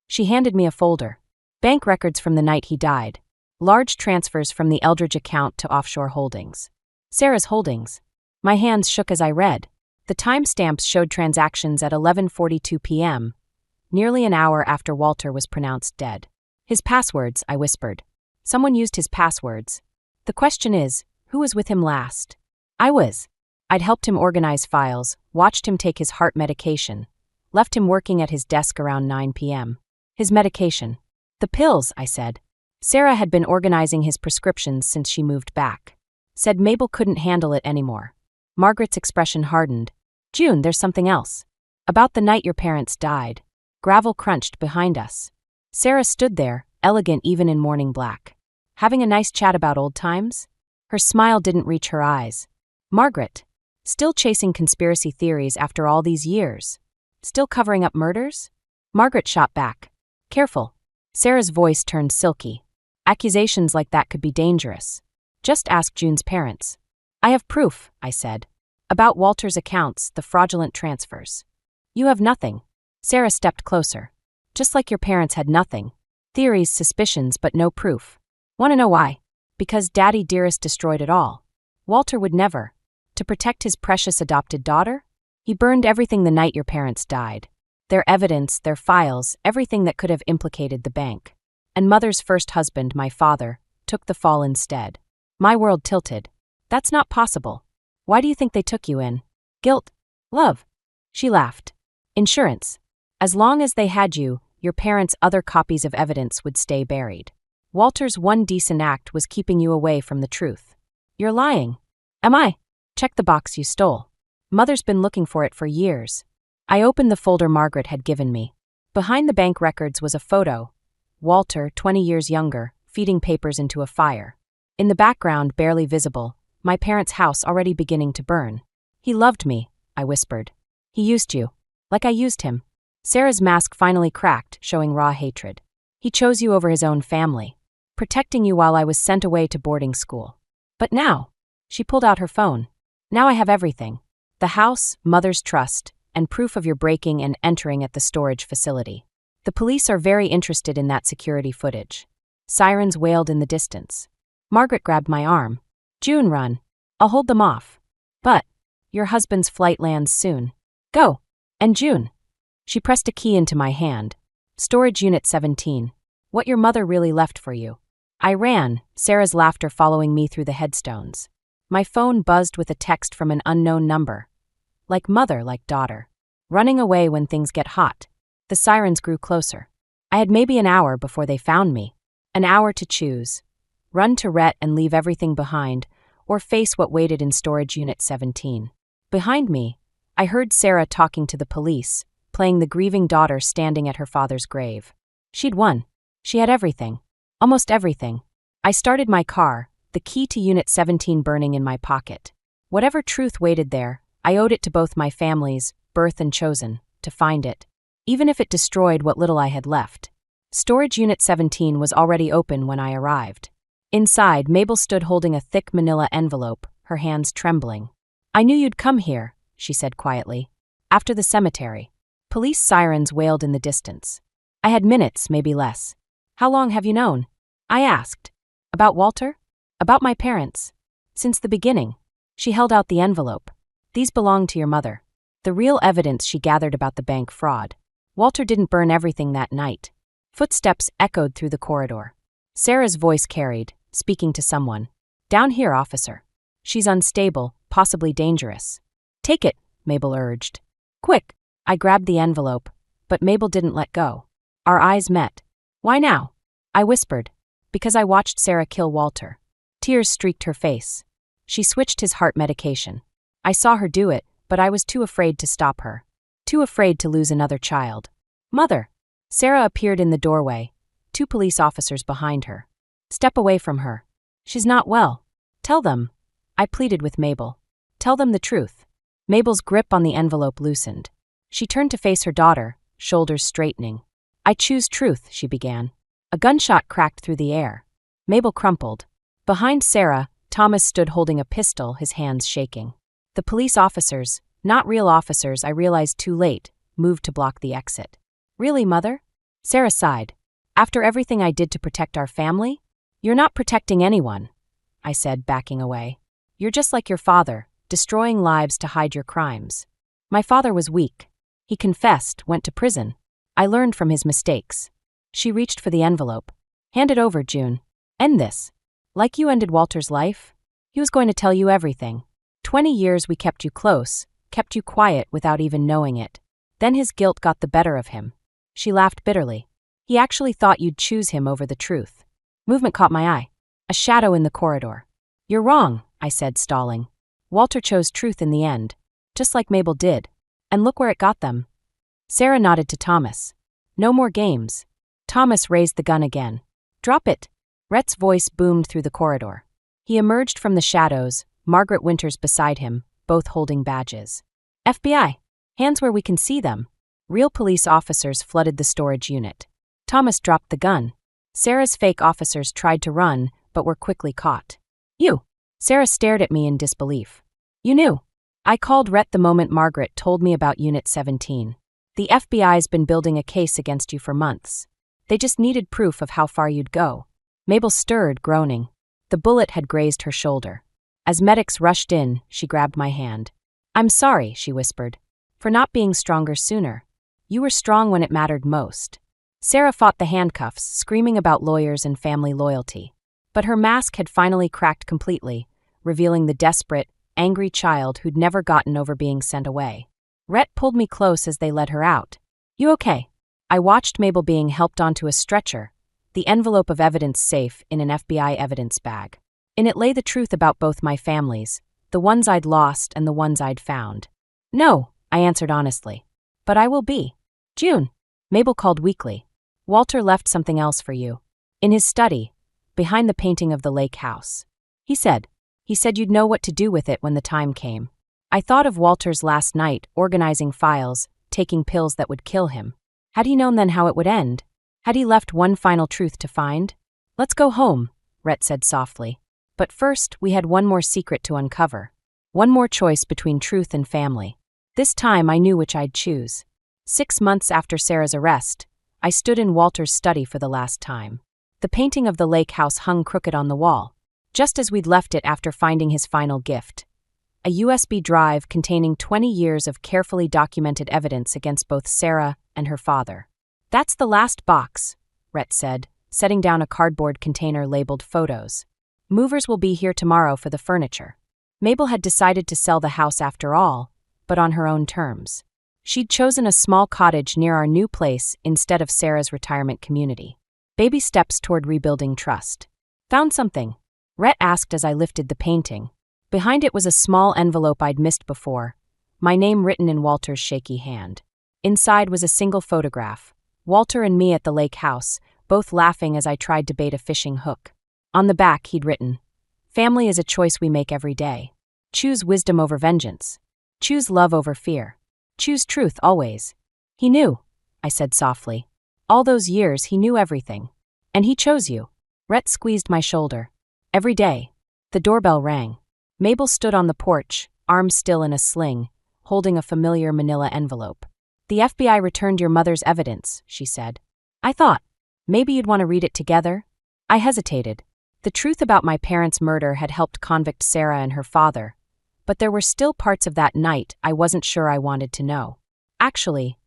D: She handed me a folder. Bank records from the night he died. Large transfers from the Eldridge account to offshore holdings. Sarah's holdings. My hands shook as I read. The timestamps showed transactions at 11:42 p.m., nearly an hour after Walter was pronounced dead. His passwords, I whispered. Someone used his passwords. The question is, who was with him last? I was. I'd helped him organize files, watched him take his heart medication, left him working at his desk around 9 p.m. His medication. The pills, I said. Sarah had been organizing his prescriptions since she moved back. Said Mabel couldn't handle it anymore. Margaret's expression hardened. June, there's something else. About the night your parents died. Gravel crunched behind us. Sarah stood there, elegant even in morning black. Having a nice chat about old times? Her smile didn't reach her eyes. Margaret. Still chasing conspiracy theories after all these years? Still covering up murders? Margaret shot back. Careful. Sarah's voice turned silky. Accusations like that could be dangerous. Just ask June's parents. I have proof, I said. About Walter's accounts, the fraudulent transfers. You have nothing. Sarah stepped closer. Just like your parents had nothing. Theories, suspicions, but no proof. Want to know why? Because Daddy Dearest destroyed it all. Walter would never. To protect his precious adopted daughter? He burned everything the night your parents died. Their evidence, their files, everything that could have implicated the bank. And Mother's first husband, my father, took the fall instead. My world tilted. That's not possible. Why do you think they took you in? Guilt. Love. She laughed. Insurance. As long as they had you, your parents' other copies of evidence would stay buried. Walter's one decent act was keeping you away from the truth. You're lying. Am I? Check the box you stole. Mother's been looking for it for years. I opened the folder Margaret had given me. Behind the bank records was a photo. Walter, 20 years younger, feeding papers into a fire. In the background, barely visible, my parents' house already beginning to burn. He loved me, I whispered. He used you. Like I used him. Sarah's mask finally cracked, showing raw hatred. He chose you over his own family, protecting you while I was sent away to boarding school. But now, she pulled out her phone. Now I have everything. The house, Mother's trust, and proof of your breaking and entering at the storage facility. The police are very interested in that security footage. Sirens wailed in the distance. Margaret grabbed my arm. June, run. I'll hold them off. But, your husband's flight lands soon. Go. And June. She pressed a key into my hand. Storage Unit 17. What your mother really left for you. I ran, Sarah's laughter following me through the headstones. My phone buzzed with a text from an unknown number. Like mother, like daughter. Running away when things get hot. The sirens grew closer. I had maybe an hour before they found me. An hour to choose. Run to Rhett and leave everything behind, or face what waited in Storage Unit 17. Behind me, I heard Sarah talking to the police, playing the grieving daughter standing at her father's grave. She'd won. She had everything. Almost everything. I started my car, the key to Unit 17 burning in my pocket. Whatever truth waited there, I owed it to both my families, birth and chosen, to find it, even if it destroyed what little I had left. Storage Unit 17 was already open when I arrived. Inside, Mabel stood holding a thick manila envelope, her hands trembling. "I knew you'd come here," she said quietly. "After the cemetery." Police sirens wailed in the distance. I had minutes, maybe less. "How long have you known?" I asked. "About Walter? About my parents. Since the beginning." She held out the envelope. "These belong to your mother. The real evidence she gathered about the bank fraud. Walter didn't burn everything that night." Footsteps echoed through the corridor. Sarah's voice carried, speaking to someone. "Down here, officer. She's unstable, possibly dangerous." "Take it," Mabel urged. "Quick." I grabbed the envelope, but Mabel didn't let go. Our eyes met. "Why now?" I whispered. "Because I watched Sarah kill Walter." Tears streaked her face. She switched his heart medication. I saw her do it, but I was too afraid to stop her. Too afraid to lose another child. "Mother!" Sarah appeared in the doorway, 2 police officers behind her. "Step away from her. She's not well. Tell them." I pleaded with Mabel. "Tell them the truth." Mabel's grip on the envelope loosened. She turned to face her daughter, shoulders straightening. "I choose truth," she began. A gunshot cracked through the air. Mabel crumpled. Behind Sarah, Thomas stood holding a pistol, his hands shaking. The police officers, not real officers, I realized too late, moved to block the exit. "Really, Mother?" Sarah sighed. "After everything I did to protect our family? You're not protecting anyone," I said, backing away. "You're just like your father, destroying lives to hide your crimes." My father was weak. He confessed, went to prison. I learned from his mistakes. She reached for the envelope. "Hand it over, June. End this. Like you ended Walter's life. He was going to tell you everything. 20 years we kept you close, kept you quiet without even knowing it. Then his guilt got the better of him." She laughed bitterly. "He actually thought you'd choose him over the truth." Movement caught my eye. A shadow in the corridor. "You're wrong," I said, stalling. "Walter chose truth in the end, just like Mabel did. And look where it got them." Sarah nodded to Thomas. "No more games." Thomas raised the gun again. "Drop it." Rhett's voice boomed through the corridor. He emerged from the shadows, Margaret Winters beside him, both holding badges. "FBI. Hands where we can see them." Real police officers flooded the storage unit. Thomas dropped the gun. Sarah's fake officers tried to run, but were quickly caught. "You." Sarah stared at me in disbelief. "You knew." I called Rhett the moment Margaret told me about Unit 17. "The FBI's been building a case against you for months. They just needed proof of how far you'd go." Mabel stirred, groaning. The bullet had grazed her shoulder. As medics rushed in, she grabbed my hand. "I'm sorry," she whispered, "for not being stronger sooner. You were strong when it mattered most." Sarah fought the handcuffs, screaming about lawyers and family loyalty. But her mask had finally cracked completely, revealing the desperate, angry child who'd never gotten over being sent away. Rhett pulled me close as they led her out. "You okay?" I watched Mabel being helped onto a stretcher, the envelope of evidence safe in an FBI evidence bag. In it lay the truth about both my families, the ones I'd lost and the ones I'd found. "No," I answered honestly. "But I will be." "June," Mabel called weakly. "Walter left something else for you. In his study, behind the painting of the lake house. He said you'd know what to do with it when the time came." I thought of Walter's last night, organizing files, taking pills that would kill him. Had he known then how it would end? Had he left one final truth to find? "Let's go home," Rhett said softly. "But first, we had one more secret to uncover. One more choice between truth and family. This time I knew which I'd choose." 6 months after Sarah's arrest, I stood in Walter's study for the last time. The painting of the lake house hung crooked on the wall, just as we'd left it after finding his final gift. A USB drive containing 20 years of carefully documented evidence against both Sarah and her father. "That's the last box," Rhett said, setting down a cardboard container labeled photos. "Movers will be here tomorrow for the furniture." Mabel had decided to sell the house after all, but on her own terms. She'd chosen a small cottage near our new place instead of Sarah's retirement community. Baby steps toward rebuilding trust. "Found something?" Rhett asked as I lifted the painting. Behind it was a small envelope I'd missed before, my name written in Walter's shaky hand. Inside was a single photograph, Walter and me at the lake house, both laughing as I tried to bait a fishing hook. On the back, he'd written, "Family is a choice we make every day. Choose wisdom over vengeance." Choose love over fear. Choose truth always. He knew, I said softly. All those years he knew everything. And he chose you. Rhett squeezed my shoulder. Every day. The doorbell rang. Mabel stood on the porch, arms still in a sling, holding a familiar manila envelope. The FBI returned your mother's evidence, she said. I thought, maybe you'd want to read it together? I hesitated. The truth about my parents' murder had helped convict Sarah and her father, but there were still parts of that night I wasn't sure I wanted to know. Actually,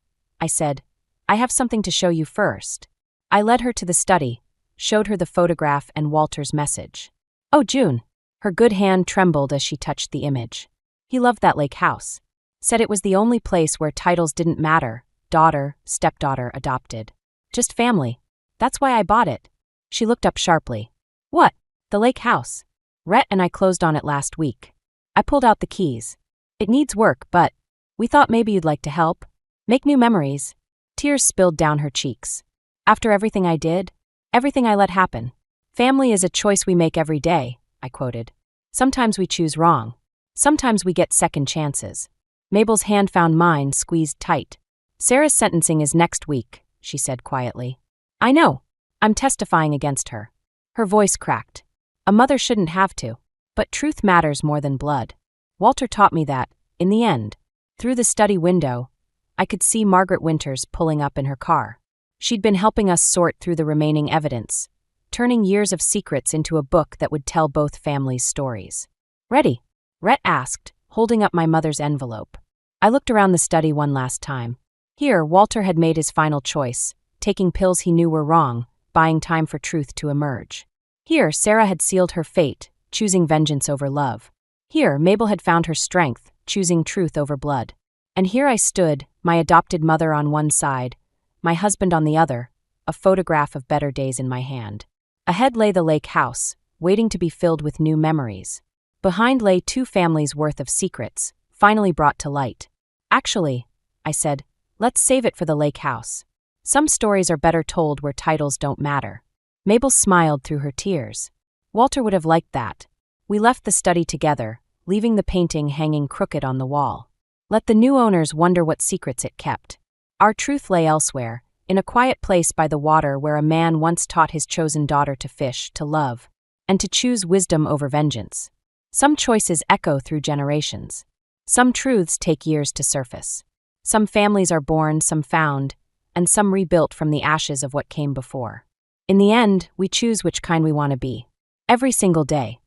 D: I said, I have something to show you first. I led her to the study, showed her the photograph and Walter's message. Oh, June. Her good hand trembled as she touched the image. He loved that lake house. Said it was the only place where titles didn't matter, daughter, stepdaughter, adopted. Just family. That's why I bought it. She looked up sharply. What? The lake house. Rhett and I closed on it last week. I pulled out the keys. It needs work, but we thought maybe you'd like to help. Make new memories. Tears spilled down her cheeks. After everything I did, everything I let happen. Family is a choice we make every day, I quoted. Sometimes we choose wrong. Sometimes we get second chances. Mabel's hand found mine, squeezed tight. Sarah's sentencing is next week, she said quietly. I know. I'm testifying against her. Her voice cracked. A mother shouldn't have to. But truth matters more than blood. Walter taught me that, in the end. Through the study window, I could see Margaret Winters pulling up in her car. She'd been helping us sort through the remaining evidence, turning years of secrets into a book that would tell both families' stories. Ready? Rhett asked, holding up my mother's envelope. I looked around the study one last time. Here, Walter had made his final choice, taking pills he knew were wrong, buying time for truth to emerge. Here, Sarah had sealed her fate, choosing vengeance over love. Here, Mabel had found her strength, choosing truth over blood. And here I stood, my adopted mother on one side, my husband on the other, a photograph of better days in my hand. Ahead lay the lake house, waiting to be filled with new memories. Behind lay 2 families' worth of secrets, finally brought to light. Actually, I said, let's save it for the lake house. Some stories are better told where titles don't matter. Mabel smiled through her tears. Walter would have liked that. We left the study together, leaving the painting hanging crooked on the wall. Let the new owners wonder what secrets it kept. Our truth lay elsewhere, in a quiet place by the water where a man once taught his chosen daughter to fish, to love, and to choose wisdom over vengeance. Some choices echo through generations. Some truths take years to surface. Some families are born, some found, and some rebuilt from the ashes of what came before. In the end, we choose which kind we want to be. Every single day.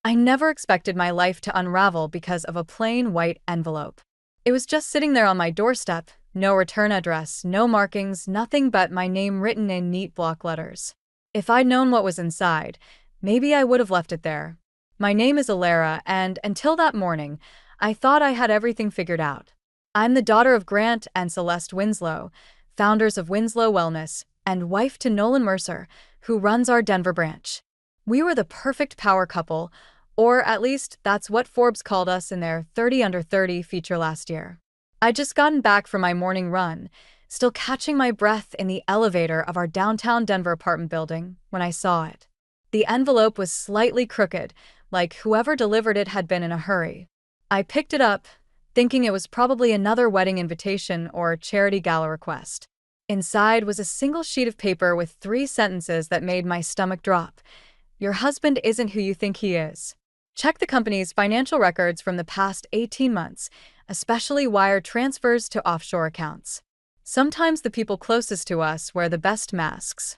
C: I never expected my life to unravel because of a plain white envelope. It was just sitting there on my doorstep, no return address, no markings, nothing but my name written in neat block letters. If I'd known what was inside, maybe I would have left it there. My name is Alara, and until that morning, I thought I had everything figured out. I'm the daughter of Grant and Celeste Winslow, founders of Winslow Wellness, and wife to Nolan Mercer, who runs our Denver branch. We were the perfect power couple, or at least that's what Forbes called us in their 30 Under 30 feature last year. I'd just gotten back from my morning run, still catching my breath in the elevator of our downtown Denver apartment building when I saw it. The envelope was slightly crooked, like whoever delivered it had been in a hurry. I picked it up, thinking it was probably another wedding invitation or charity gala request. Inside was a single sheet of paper with 3 sentences that made my stomach drop. Your husband isn't who you think he is. Check the company's financial records from the past 18 months, especially wire transfers to offshore accounts. Sometimes the people closest to us wear the best masks.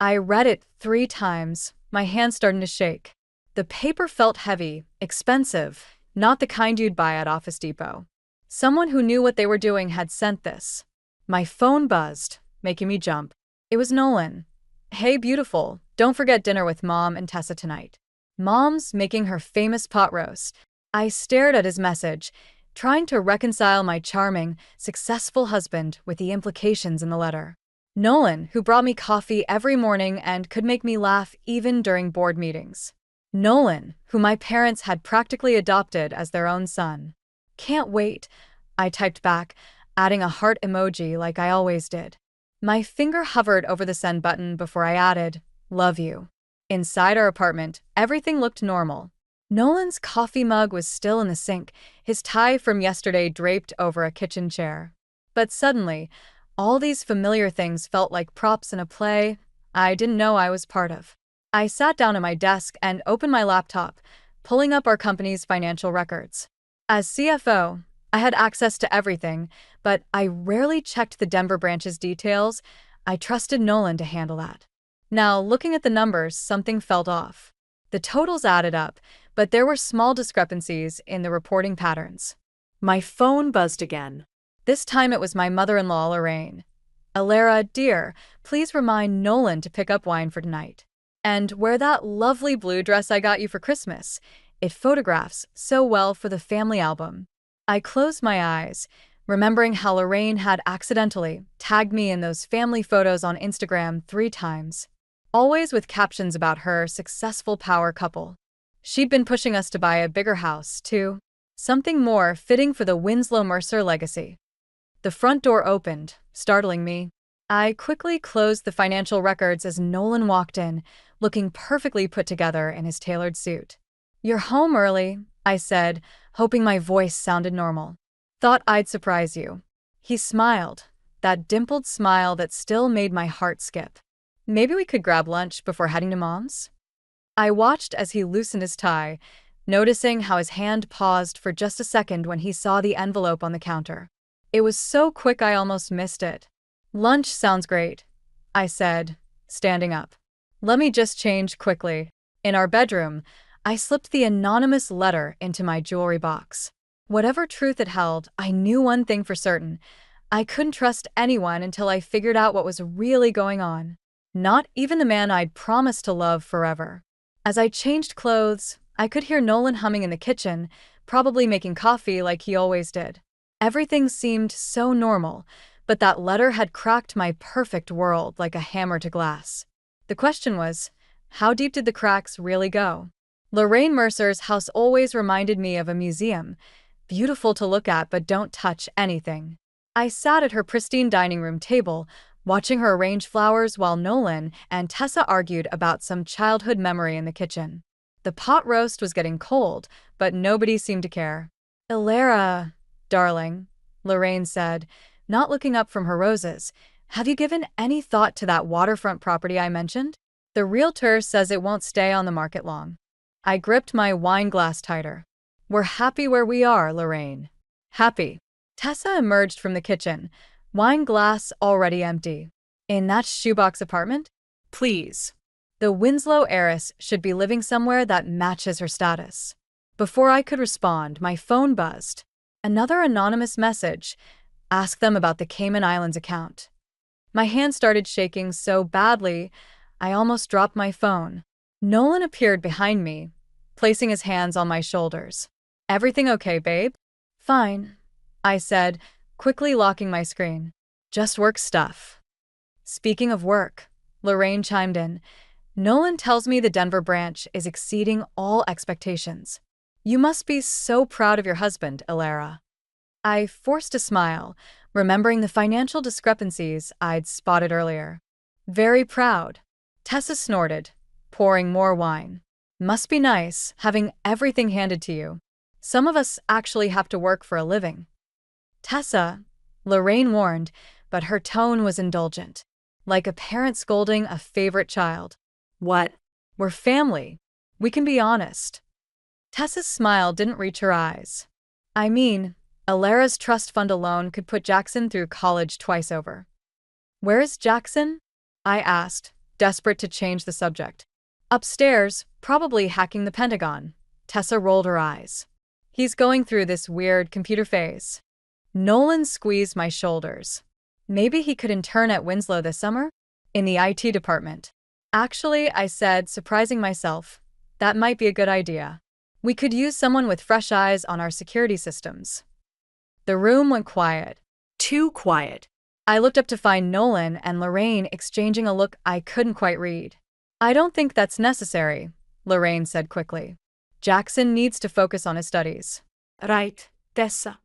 C: I read it 3 times, my hands starting to shake. The paper felt heavy, expensive, not the kind you'd buy at Office Depot. Someone who knew what they were doing had sent this. My phone buzzed, making me jump. It was Nolan. Hey, beautiful, don't forget dinner with Mom and Tessa tonight. Mom's making her famous pot roast. I stared at his message, trying to reconcile my charming, successful husband with the implications in the letter. Nolan, who brought me coffee every morning and could make me laugh even during board meetings. Nolan, who my parents had practically adopted as their own son. Can't wait, I typed back, adding a heart emoji like I always did. My finger hovered over the send button before I added, love you. Inside our apartment, everything looked normal. Nolan's coffee mug was still in the sink, his tie from yesterday draped over a kitchen chair. But suddenly, all these familiar things felt like props in a play I didn't know I was part of. I sat down at my desk and opened my laptop, pulling up our company's financial records. As CFO, I had access to everything, but I rarely checked the Denver branch's details. I trusted Nolan to handle that. Now, looking at the numbers, something felt off. The totals added up, but there were small discrepancies in the reporting patterns.
B: My phone buzzed again.
C: This time it was my mother-in-law, Lorraine. "Alara, dear, please remind Nolan to pick up wine for tonight. And wear that lovely blue dress I got you for Christmas. It photographs so well for the family album." I closed my eyes, remembering how Lorraine had accidentally tagged me in those family photos on Instagram 3 times, always with captions about her successful power couple. She'd been pushing us to buy a bigger house, too. Something more fitting for the Winslow-Mercer legacy. The front door opened, startling me. I quickly closed the financial records as Nolan walked in, looking perfectly put together in his tailored suit. "You're home early," I said, hoping my voice sounded normal. "Thought I'd surprise you." He smiled, that dimpled smile that still made my heart skip. "Maybe we could grab lunch before heading to Mom's?" I watched as he loosened his tie, noticing how his hand paused for just a second when he saw the envelope on the counter. It was so quick I almost missed it. "Lunch sounds great," I said, standing up. "Let me just change quickly." In our bedroom, I slipped the anonymous letter into my jewelry box. Whatever truth it held, I knew one thing for certain. I couldn't trust anyone until I figured out what was really going on. Not even the man I'd promised to love forever. As I changed clothes, I could hear Nolan humming in the kitchen, probably making coffee like he always did. Everything seemed so normal, but that letter had cracked my perfect world like a hammer to glass. The question was, how deep did the cracks really go? Lorraine Mercer's house always reminded me of a museum, beautiful to look at but don't touch anything. I sat at her pristine dining room table, watching her arrange flowers while Nolan and Tessa argued about some childhood memory in the kitchen. The pot roast was getting cold, but nobody seemed to care. "Alara, darling," Lorraine said, not looking up from her roses, "have you given any thought to that waterfront property I mentioned? The realtor says it won't stay on the market long." I gripped my wine glass tighter. "We're happy where we are, Lorraine." "Happy." Tessa emerged from the kitchen, wine glass already empty. "In that shoebox apartment? Please. The Winslow heiress should be living somewhere that matches her status." Before I could respond, my phone buzzed. Another anonymous message. "Ask them about the Cayman Islands account." My hand started shaking so badly, I almost dropped my phone. Nolan appeared behind me, placing his hands on my shoulders. "Everything okay, babe?" "Fine," I said, quickly locking my screen. "Just work stuff." Speaking of work, Lorraine chimed in. "Nolan tells me the Denver branch is exceeding all expectations. You must be so proud of your husband, Alara." I forced a smile, remembering the financial discrepancies I'd spotted earlier. "Very proud." Tessa snorted, pouring more wine. "Must be nice, having everything handed to you. Some of us actually have to work for a living." "Tessa," Lorraine warned, but her tone was indulgent, like a parent scolding a favorite child. "What? We're family. We can be honest." Tessa's smile didn't reach her eyes. "I mean, Alara's trust fund alone could put Jackson through college twice over." "Where is Jackson?" I asked, desperate to change the subject. "Upstairs, probably hacking the Pentagon." Tessa rolled her eyes. "He's going through this weird computer phase." Nolan squeezed my shoulders. "Maybe he could intern at Winslow this summer? In the IT department." "Actually," I said, surprising myself, "that might be a good idea. We could use someone with fresh eyes on our security systems." The room went quiet.
B: Too quiet.
C: I looked up to find Nolan and Lorraine exchanging a look I couldn't quite read. "I don't think that's necessary," Lorraine said quickly. "Jackson needs to focus on his studies."
B: Right, Tessa.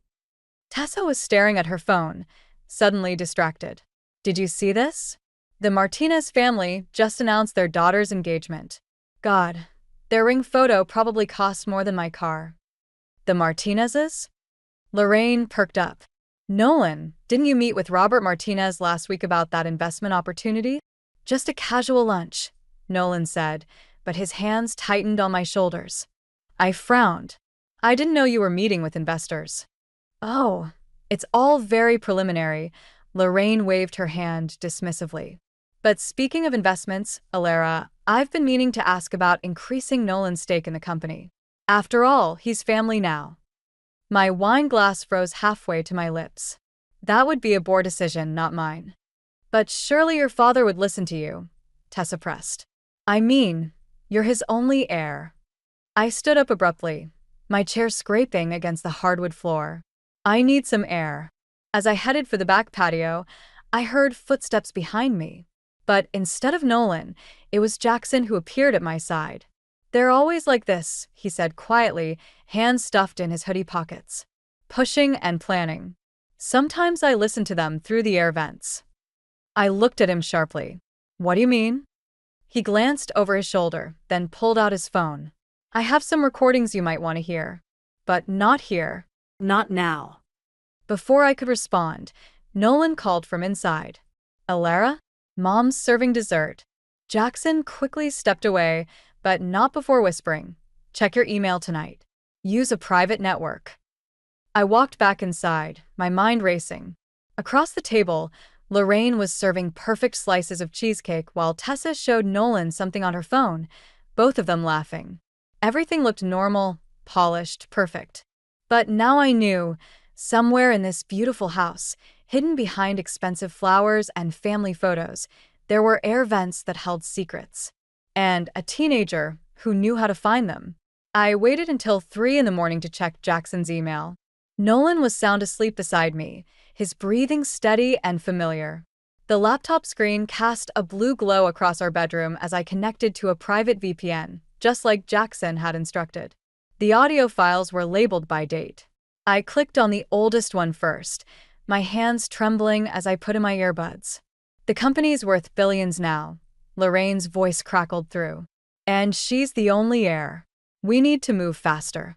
C: Tessa was staring at her phone, suddenly distracted. "Did you see this? The Martinez family just announced their daughter's engagement." God, their ring photo probably cost more than my car. The Martinezes? Lorraine perked up. Nolan, didn't you meet with Robert Martinez last week about that investment opportunity? Just a casual lunch, Nolan said, but his hands tightened on my shoulders. I frowned. I didn't know you were meeting with investors. Oh, it's all very preliminary. Lorraine waved her hand dismissively. But speaking of investments, Alara, I've been meaning to ask about increasing Nolan's stake in the company. After all, he's family now. My wine glass froze halfway to my lips. That would be a board decision, not mine. But surely your father would listen to you, Tessa pressed. I mean, you're his only heir. I stood up abruptly, my chair scraping against the hardwood floor. I need some air. As I headed for the back patio, I heard footsteps behind me. But instead of Nolan, it was Jackson who appeared at my side. They're always like this, he said quietly, hands stuffed in his hoodie pockets. Pushing and planning. Sometimes I listen to them through the air vents. I looked at him sharply. What do you mean? He glanced over his shoulder, then pulled out his phone. I have some recordings you might want to hear. But not here.
B: Not now.
C: Before I could respond, Nolan called from inside. Alara? Mom's serving dessert. Jackson quickly stepped away, but not before whispering, check your email tonight. Use a private network. I walked back inside, my mind racing. Across the table, Lorraine was serving perfect slices of cheesecake while Tessa showed Nolan something on her phone, both of them laughing. Everything looked normal, polished, perfect. But now I knew, somewhere in this beautiful house, hidden behind expensive flowers and family photos, there were air vents that held secrets. And a teenager who knew how to find them. I waited until 3 in the morning to check Jackson's email. Nolan was sound asleep beside me, his breathing steady and familiar. The laptop screen cast a blue glow across our bedroom as I connected to a private VPN, just like Jackson had instructed. The audio files were labeled by date. I clicked on the oldest one first, my hands trembling as I put in my earbuds. The company's worth billions now. Lorraine's voice crackled through. And she's the only heir. We need to move faster.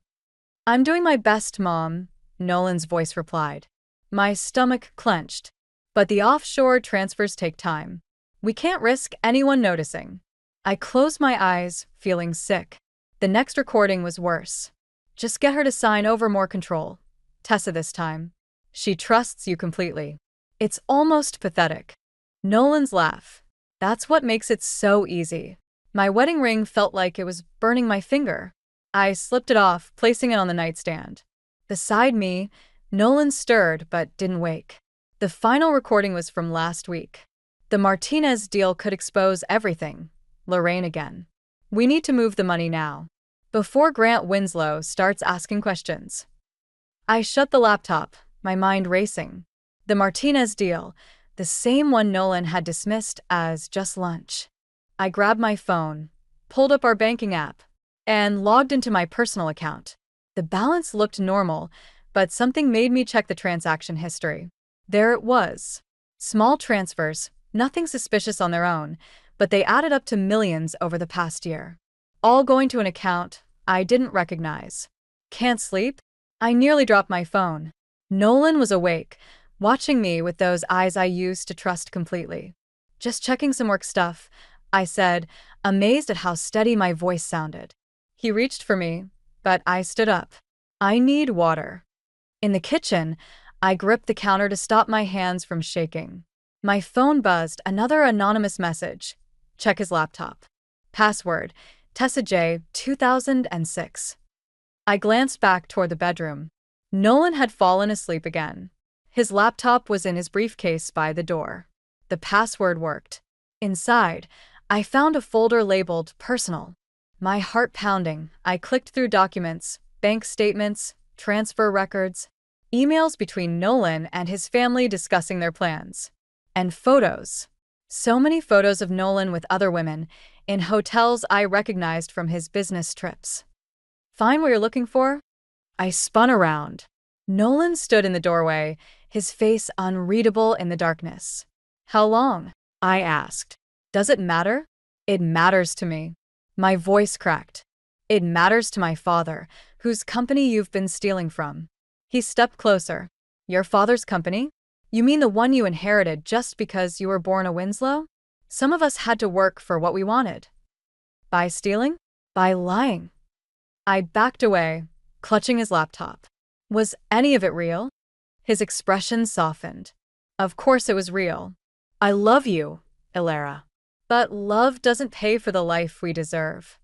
C: I'm doing my best, Mom, Nolan's voice replied. My stomach clenched. But the offshore transfers take time. We can't risk anyone noticing. I closed my eyes, feeling sick. The next recording was worse. Just get her to sign over more control. Tessa this time. She trusts you completely. It's almost pathetic. Nolan's laugh. That's what makes it so easy. My wedding ring felt like it was burning my finger. I slipped it off, placing it on the nightstand. Beside me, Nolan stirred but didn't wake. The final recording was from last week. The Martinez deal could expose everything. Lorraine again. We need to move the money now, before Grant Winslow starts asking questions. I shut the laptop, my mind racing. The Martinez deal, the same one Nolan had dismissed as just lunch. I grabbed my phone, pulled up our banking app, and logged into my personal account. The balance looked normal, but something made me check the transaction history. There it was. Small transfers, nothing suspicious on their own, but they added up to millions over the past year. All going to an account I didn't recognize. Can't sleep? I nearly dropped my phone. Nolan was awake, watching me with those eyes I used to trust completely. Just checking some work stuff, I said, amazed at how steady my voice sounded. He reached for me, but I stood up. I need water. In the kitchen, I gripped the counter to stop my hands from shaking. My phone buzzed, another anonymous message. Check his laptop. Password, Tessa J, 2006. I glanced back toward the bedroom. Nolan had fallen asleep again. His laptop was in his briefcase by the door. The password worked. Inside, I found a folder labeled Personal. My heart pounding, I clicked through documents, bank statements, transfer records, emails between Nolan and his family discussing their plans, and photos. So many photos of Nolan with other women, in hotels I recognized from his business trips. Find what you're looking for? I spun around. Nolan stood in the doorway, his face unreadable in the darkness. How long? I asked. Does it matter? It matters to me. My voice cracked. It matters to my father, whose company you've been stealing from. He stepped closer. Your father's company? You mean the one you inherited just because you were born a Winslow? Some of us had to work for what we wanted. By stealing? By lying. I backed away, clutching his laptop. Was any of it real? His expression softened. Of course it was real. I love you, Ilera. But love doesn't pay for the life we deserve.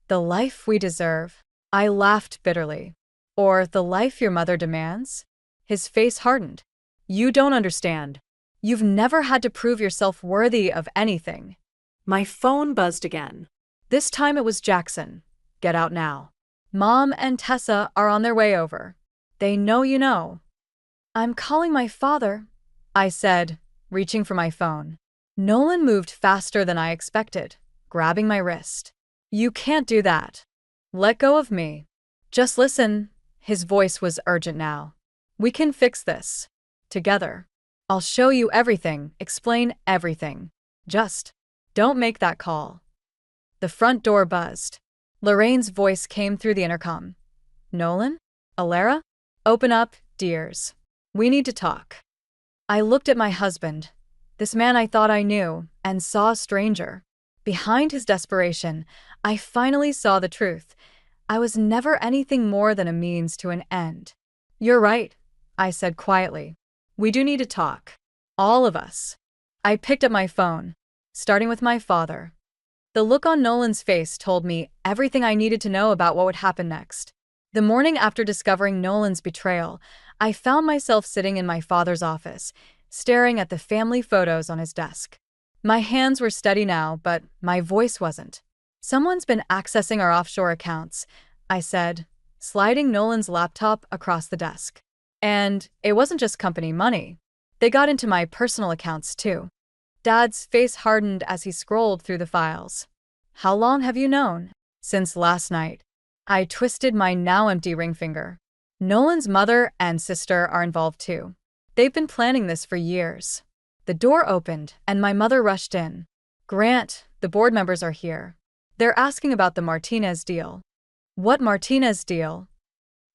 C: The life we deserve? I laughed bitterly. Or the life your mother demands? His face hardened. You don't understand. You've never had to prove yourself worthy of anything.
E: My phone buzzed again.
C: This time it was Jackson. Get out now. Mom and Tessa are on their way over. They know you know. I'm calling my father, I said, reaching for my phone. Nolan moved faster than I expected, grabbing my wrist. You can't do that. Let go of me. Just listen. His voice was urgent now. We can fix this. Together. I'll show you everything, explain everything. Just don't make that call. The front door buzzed. Lorraine's voice came through the intercom. Nolan? Ilera? Open up, dears. We need to talk. I looked at my husband, this man I thought I knew, and saw a stranger. Behind his desperation, I finally saw the truth. I was never anything more than a means to an end. You're right, I said quietly. We do need to talk. All of us. I picked up my phone, starting with my father. The look on Nolan's face told me everything I needed to know about what would happen next. The morning after discovering Nolan's betrayal, I found myself sitting in my father's office, staring at the family photos on his desk. My hands were steady now, but my voice wasn't. Someone's been accessing our offshore accounts, I said, sliding Nolan's laptop across the desk. And it wasn't just company money. They got into my personal accounts too. Dad's face hardened as he scrolled through the files. How long have you known? Since last night. I twisted my now empty ring finger. Nolan's mother and sister are involved too. They've been planning this for years. The door opened and my mother rushed in. Grant, the board members are here. They're asking about the Martinez deal. What Martinez deal?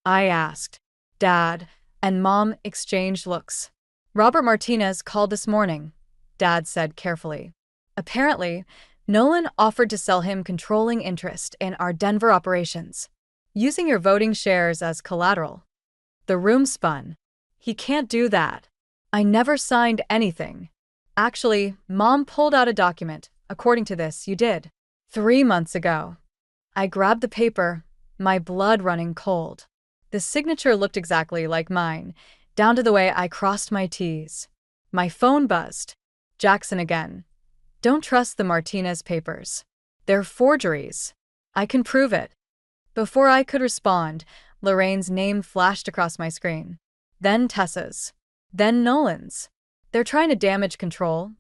C: I asked. Dad and Mom exchanged looks. Robert Martinez called this morning, Dad said carefully. Apparently, Nolan offered to sell him controlling interest in our Denver operations, using your voting shares as collateral. The room spun. He can't do that. I never signed anything. Actually, Mom pulled out a document. According to this, you did. 3 months ago. I grabbed the paper, my blood running cold. The signature looked exactly like mine, down to the way I crossed my T's. My phone buzzed. Jackson again. Don't trust the Martinez papers. They're forgeries. I can prove it. Before I could respond, Lorraine's name flashed across my screen. Then Tessa's. Then Nolan's. They're trying to damage control,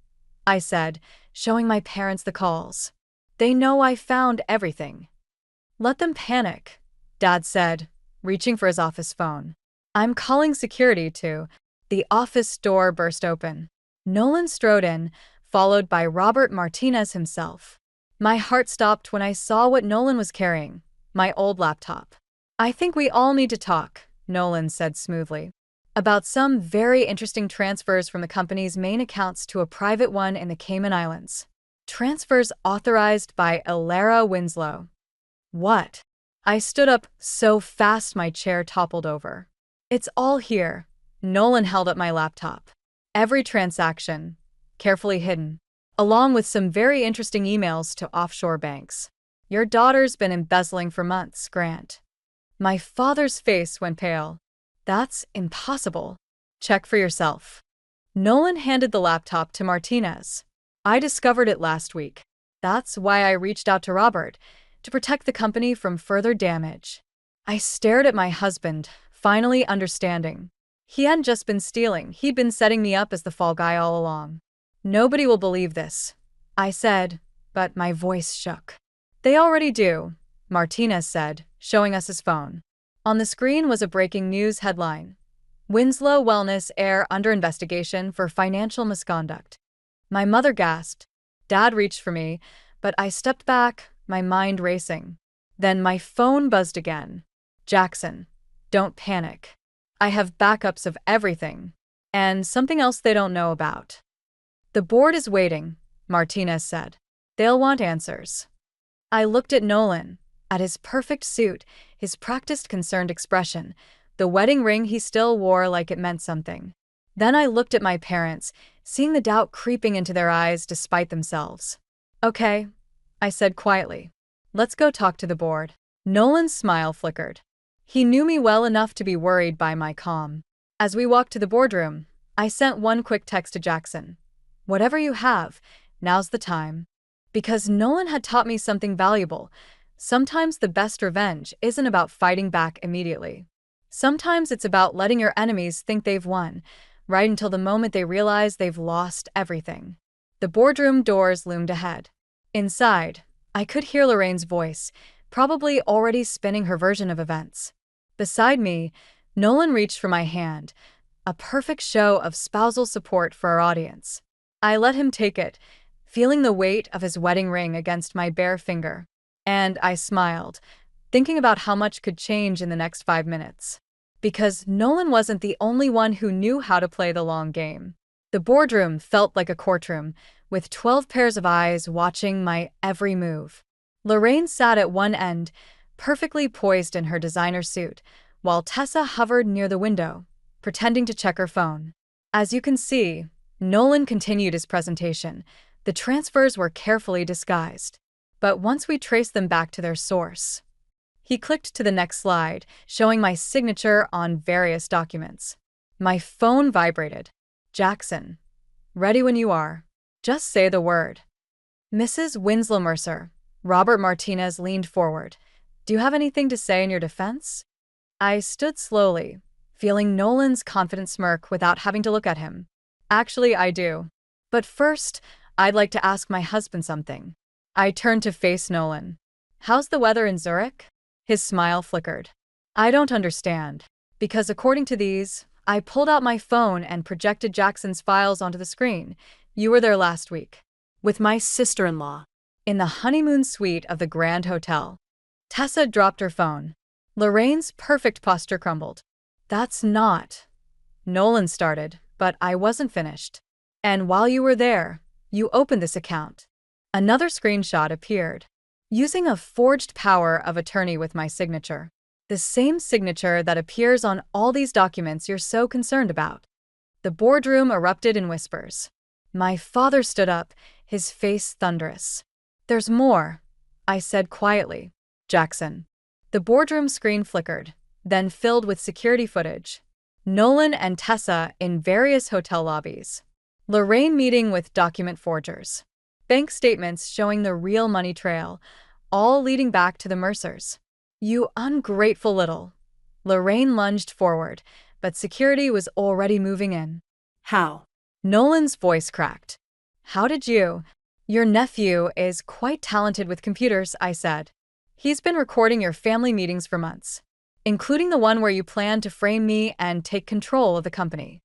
C: I said, showing my parents the calls. They know I found everything. Let them panic, Dad said, reaching for his office phone. I'm calling security too. The office door burst open. Nolan strode in, followed by Robert Martinez himself. My heart stopped when I saw what Nolan was carrying, my old laptop. I think we all need to talk, Nolan said smoothly, about some very interesting transfers from the company's main accounts to a private one in the Cayman Islands. Transfers authorized by Ilera Winslow. What? I stood up so fast my chair toppled over. It's all here. Nolan held up my laptop. Every transaction, carefully hidden, along with some very interesting emails to offshore banks. Your daughter's been embezzling for months, Grant. My father's face went pale. That's impossible. Check for yourself. Nolan handed the laptop to Martinez. I discovered it last week. That's why I reached out to Robert, to protect the company from further damage. I stared at my husband, finally understanding. He hadn't just been stealing, he'd been setting me up as the fall guy all along. Nobody will believe this, I said, but my voice shook. They already do, Martinez said, showing us his phone. On the screen was a breaking news headline. Winslow Wellness Heir under investigation for financial misconduct. My mother gasped. Dad reached for me, but I stepped back, my mind racing. Then my phone buzzed again. Jackson, don't panic. I have backups of everything. And something else they don't know about. The board is waiting, Martinez said. They'll want answers. I looked at Nolan, at his perfect suit, his practiced concerned expression, the wedding ring he still wore like it meant something. Then I looked at my parents, seeing the doubt creeping into their eyes despite themselves. Okay, I said quietly. Let's go talk to the board. Nolan's smile flickered. He knew me well enough to be worried by my calm. As we walked to the boardroom, I sent one quick text to Jackson. Whatever you have, now's the time. Because Nolan had taught me something valuable. Sometimes the best revenge isn't about fighting back immediately. Sometimes it's about letting your enemies think they've won, right until the moment they realize they've lost everything. The boardroom doors loomed ahead. Inside, I could hear Lorraine's voice, probably already spinning her version of events. Beside me, Nolan reached for my hand, a perfect show of spousal support for our audience. I let him take it, feeling the weight of his wedding ring against my bare finger. And I smiled, thinking about how much could change in the next 5 minutes. Because Nolan wasn't the only one who knew how to play the long game. The boardroom felt like a courtroom, with 12 pairs of eyes watching my every move. Lorraine sat at one end, perfectly poised in her designer suit, while Tessa hovered near the window, pretending to check her phone. As you can see, Nolan continued his presentation. The transfers were carefully disguised. But once we traced them back to their source, he clicked to the next slide, showing my signature on various documents. My phone vibrated. Jackson, ready when you are. Just say the word. Mrs. Winslow Mercer. Robert Martinez leaned forward. Do you have anything to say in your defense? I stood slowly, feeling Nolan's confident smirk without having to look at him. Actually, I do. But first, I'd like to ask my husband something. I turned to face Nolan. How's the weather in Zurich? His smile flickered. I don't understand. Because according to these, I pulled out my phone and projected Jackson's files onto the screen. You were there last week.
E: With my sister-in-law.
C: In the honeymoon suite of the Grand Hotel. Tessa dropped her phone. Lorraine's perfect posture crumbled. That's not. Nolan started, but I wasn't finished. And while you were there, you opened this account. Another screenshot appeared, using a forged power of attorney with my signature. The same signature that appears on all these documents you're so concerned about. The boardroom erupted in whispers. My father stood up, his face thunderous. There's more, I said quietly. Jackson. The boardroom screen flickered, then filled with security footage. Nolan and Tessa in various hotel lobbies. Lorraine meeting with document forgers. Bank statements showing the real money trail, all leading back to the Mercers. You ungrateful little. Lorraine lunged forward, but security was already moving in.
E: How?
C: Nolan's voice cracked. How did you? Your nephew is quite talented with computers, I said. He's been recording your family meetings for months, including the one where you planned to frame me and take control of the company.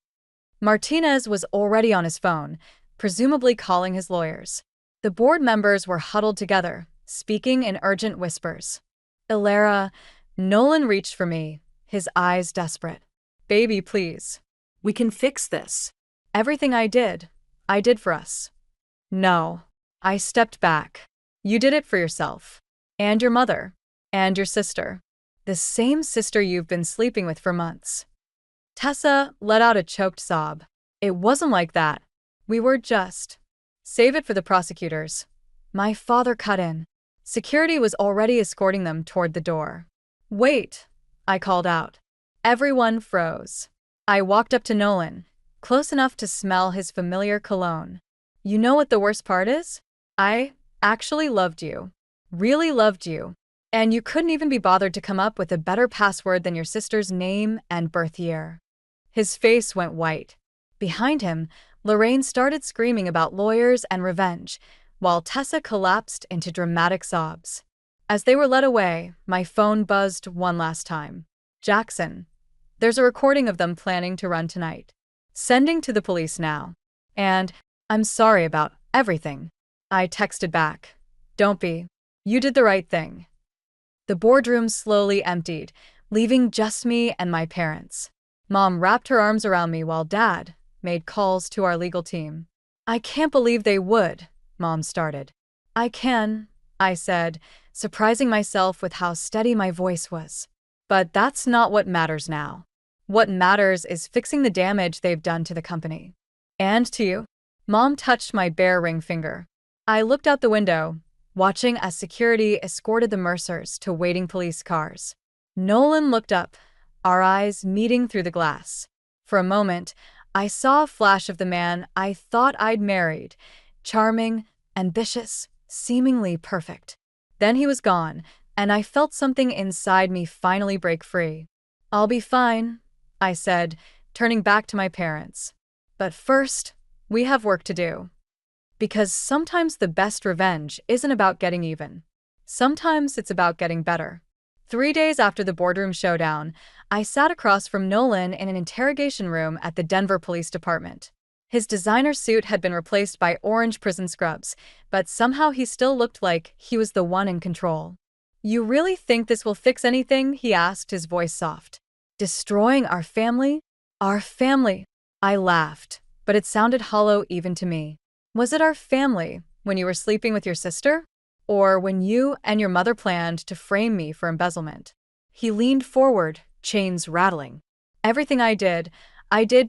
C: Martinez was already on his phone, presumably calling his lawyers. The board members were huddled together, speaking in urgent whispers. Ilara, Nolan reached for me, his eyes desperate. Baby, please.
E: We can fix this.
C: Everything I did for us. No. I stepped back. You did it for yourself. And your mother. And your sister. The same sister you've been sleeping with for months. Tessa let out a choked sob. It wasn't like that. We were just. Save it for the prosecutors. My father cut in. Security was already escorting them toward the door. Wait, I called out. Everyone froze. I walked up to Nolan, close enough to smell his familiar cologne. You know what the worst part is? I actually loved you. Really loved you. And you couldn't even be bothered to come up with a better password than your sister's name and birth year. His face went white. Behind him, Lorraine started screaming about lawyers and revenge, while Tessa collapsed into dramatic sobs. As they were led away, my phone buzzed one last time. Jackson. There's a recording of them planning to run tonight. Sending to the police now. And, I'm sorry about everything. I texted back. Don't be. You did the right thing. The boardroom slowly emptied, leaving just me and my parents. Mom wrapped her arms around me while Dad made calls to our legal team. I can't believe they would, Mom started. I can, I said, surprising myself with how steady my voice was. But that's not what matters now. What matters is fixing the damage they've done to the company. And to you. Mom touched my bare ring finger. I looked out the window, watching as security escorted the Mercers to waiting police cars. Nolan looked up, our eyes meeting through the glass. For a moment, I saw a flash of the man I thought I'd married, charming, ambitious, seemingly perfect. Then he was gone, and I felt something inside me finally break free. I'll be fine, I said, turning back to my parents. But first, we have work to do. Because sometimes the best revenge isn't about getting even. Sometimes it's about getting better. 3 days after the boardroom showdown, I sat across from Nolan in an interrogation room at the Denver Police Department. His designer suit had been replaced by orange prison scrubs, but somehow he still looked like he was the one in control. You really think this will fix anything? He asked, his voice soft. Destroying our family? Our family. I laughed, but it sounded hollow even to me. Was it our family when you were sleeping with your sister? Or when you and your mother planned to frame me for embezzlement? He leaned forward, chains rattling. Everything I did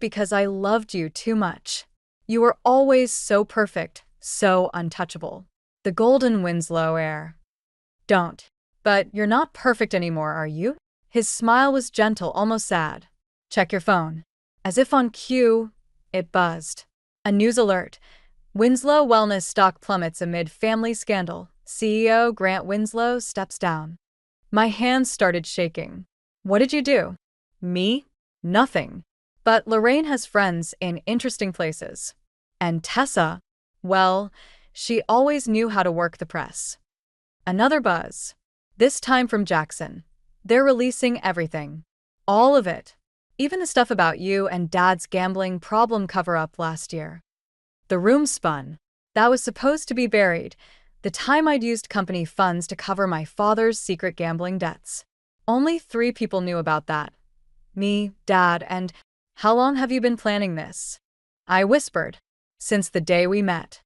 C: because I loved you too much. You were always so perfect, so untouchable. The golden Winslow heir. Don't. But you're not perfect anymore, are you? His smile was gentle, almost sad. Check your phone. As if on cue, it buzzed. A news alert. Winslow Wellness stock plummets amid family scandal. CEO Grant Winslow steps down. My hands started shaking. What did you do? Me? Nothing. But Lorraine has friends in interesting places. And Tessa, well, she always knew how to work the press. Another buzz. This time from Jackson. They're releasing everything. All of it. Even the stuff about you and Dad's gambling problem cover-up last year. The room spun. That was supposed to be buried. The time I'd used company funds to cover my father's secret gambling debts. Only 3 people knew about that. Me, Dad, and how long have you been planning this? I whispered. Since the day we met.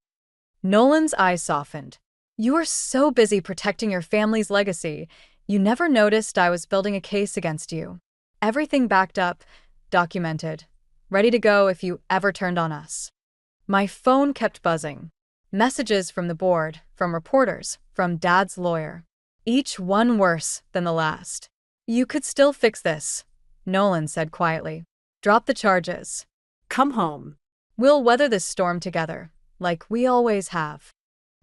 C: Nolan's eyes softened. You were so busy protecting your family's legacy, you never noticed I was building a case against you. Everything backed up, documented, ready to go if you ever turned on us. My phone kept buzzing. Messages from the board, from reporters, from Dad's lawyer. Each one worse than the last. You could still fix this, Nolan said quietly. Drop the charges.
E: Come home.
C: We'll weather this storm together, like we always have.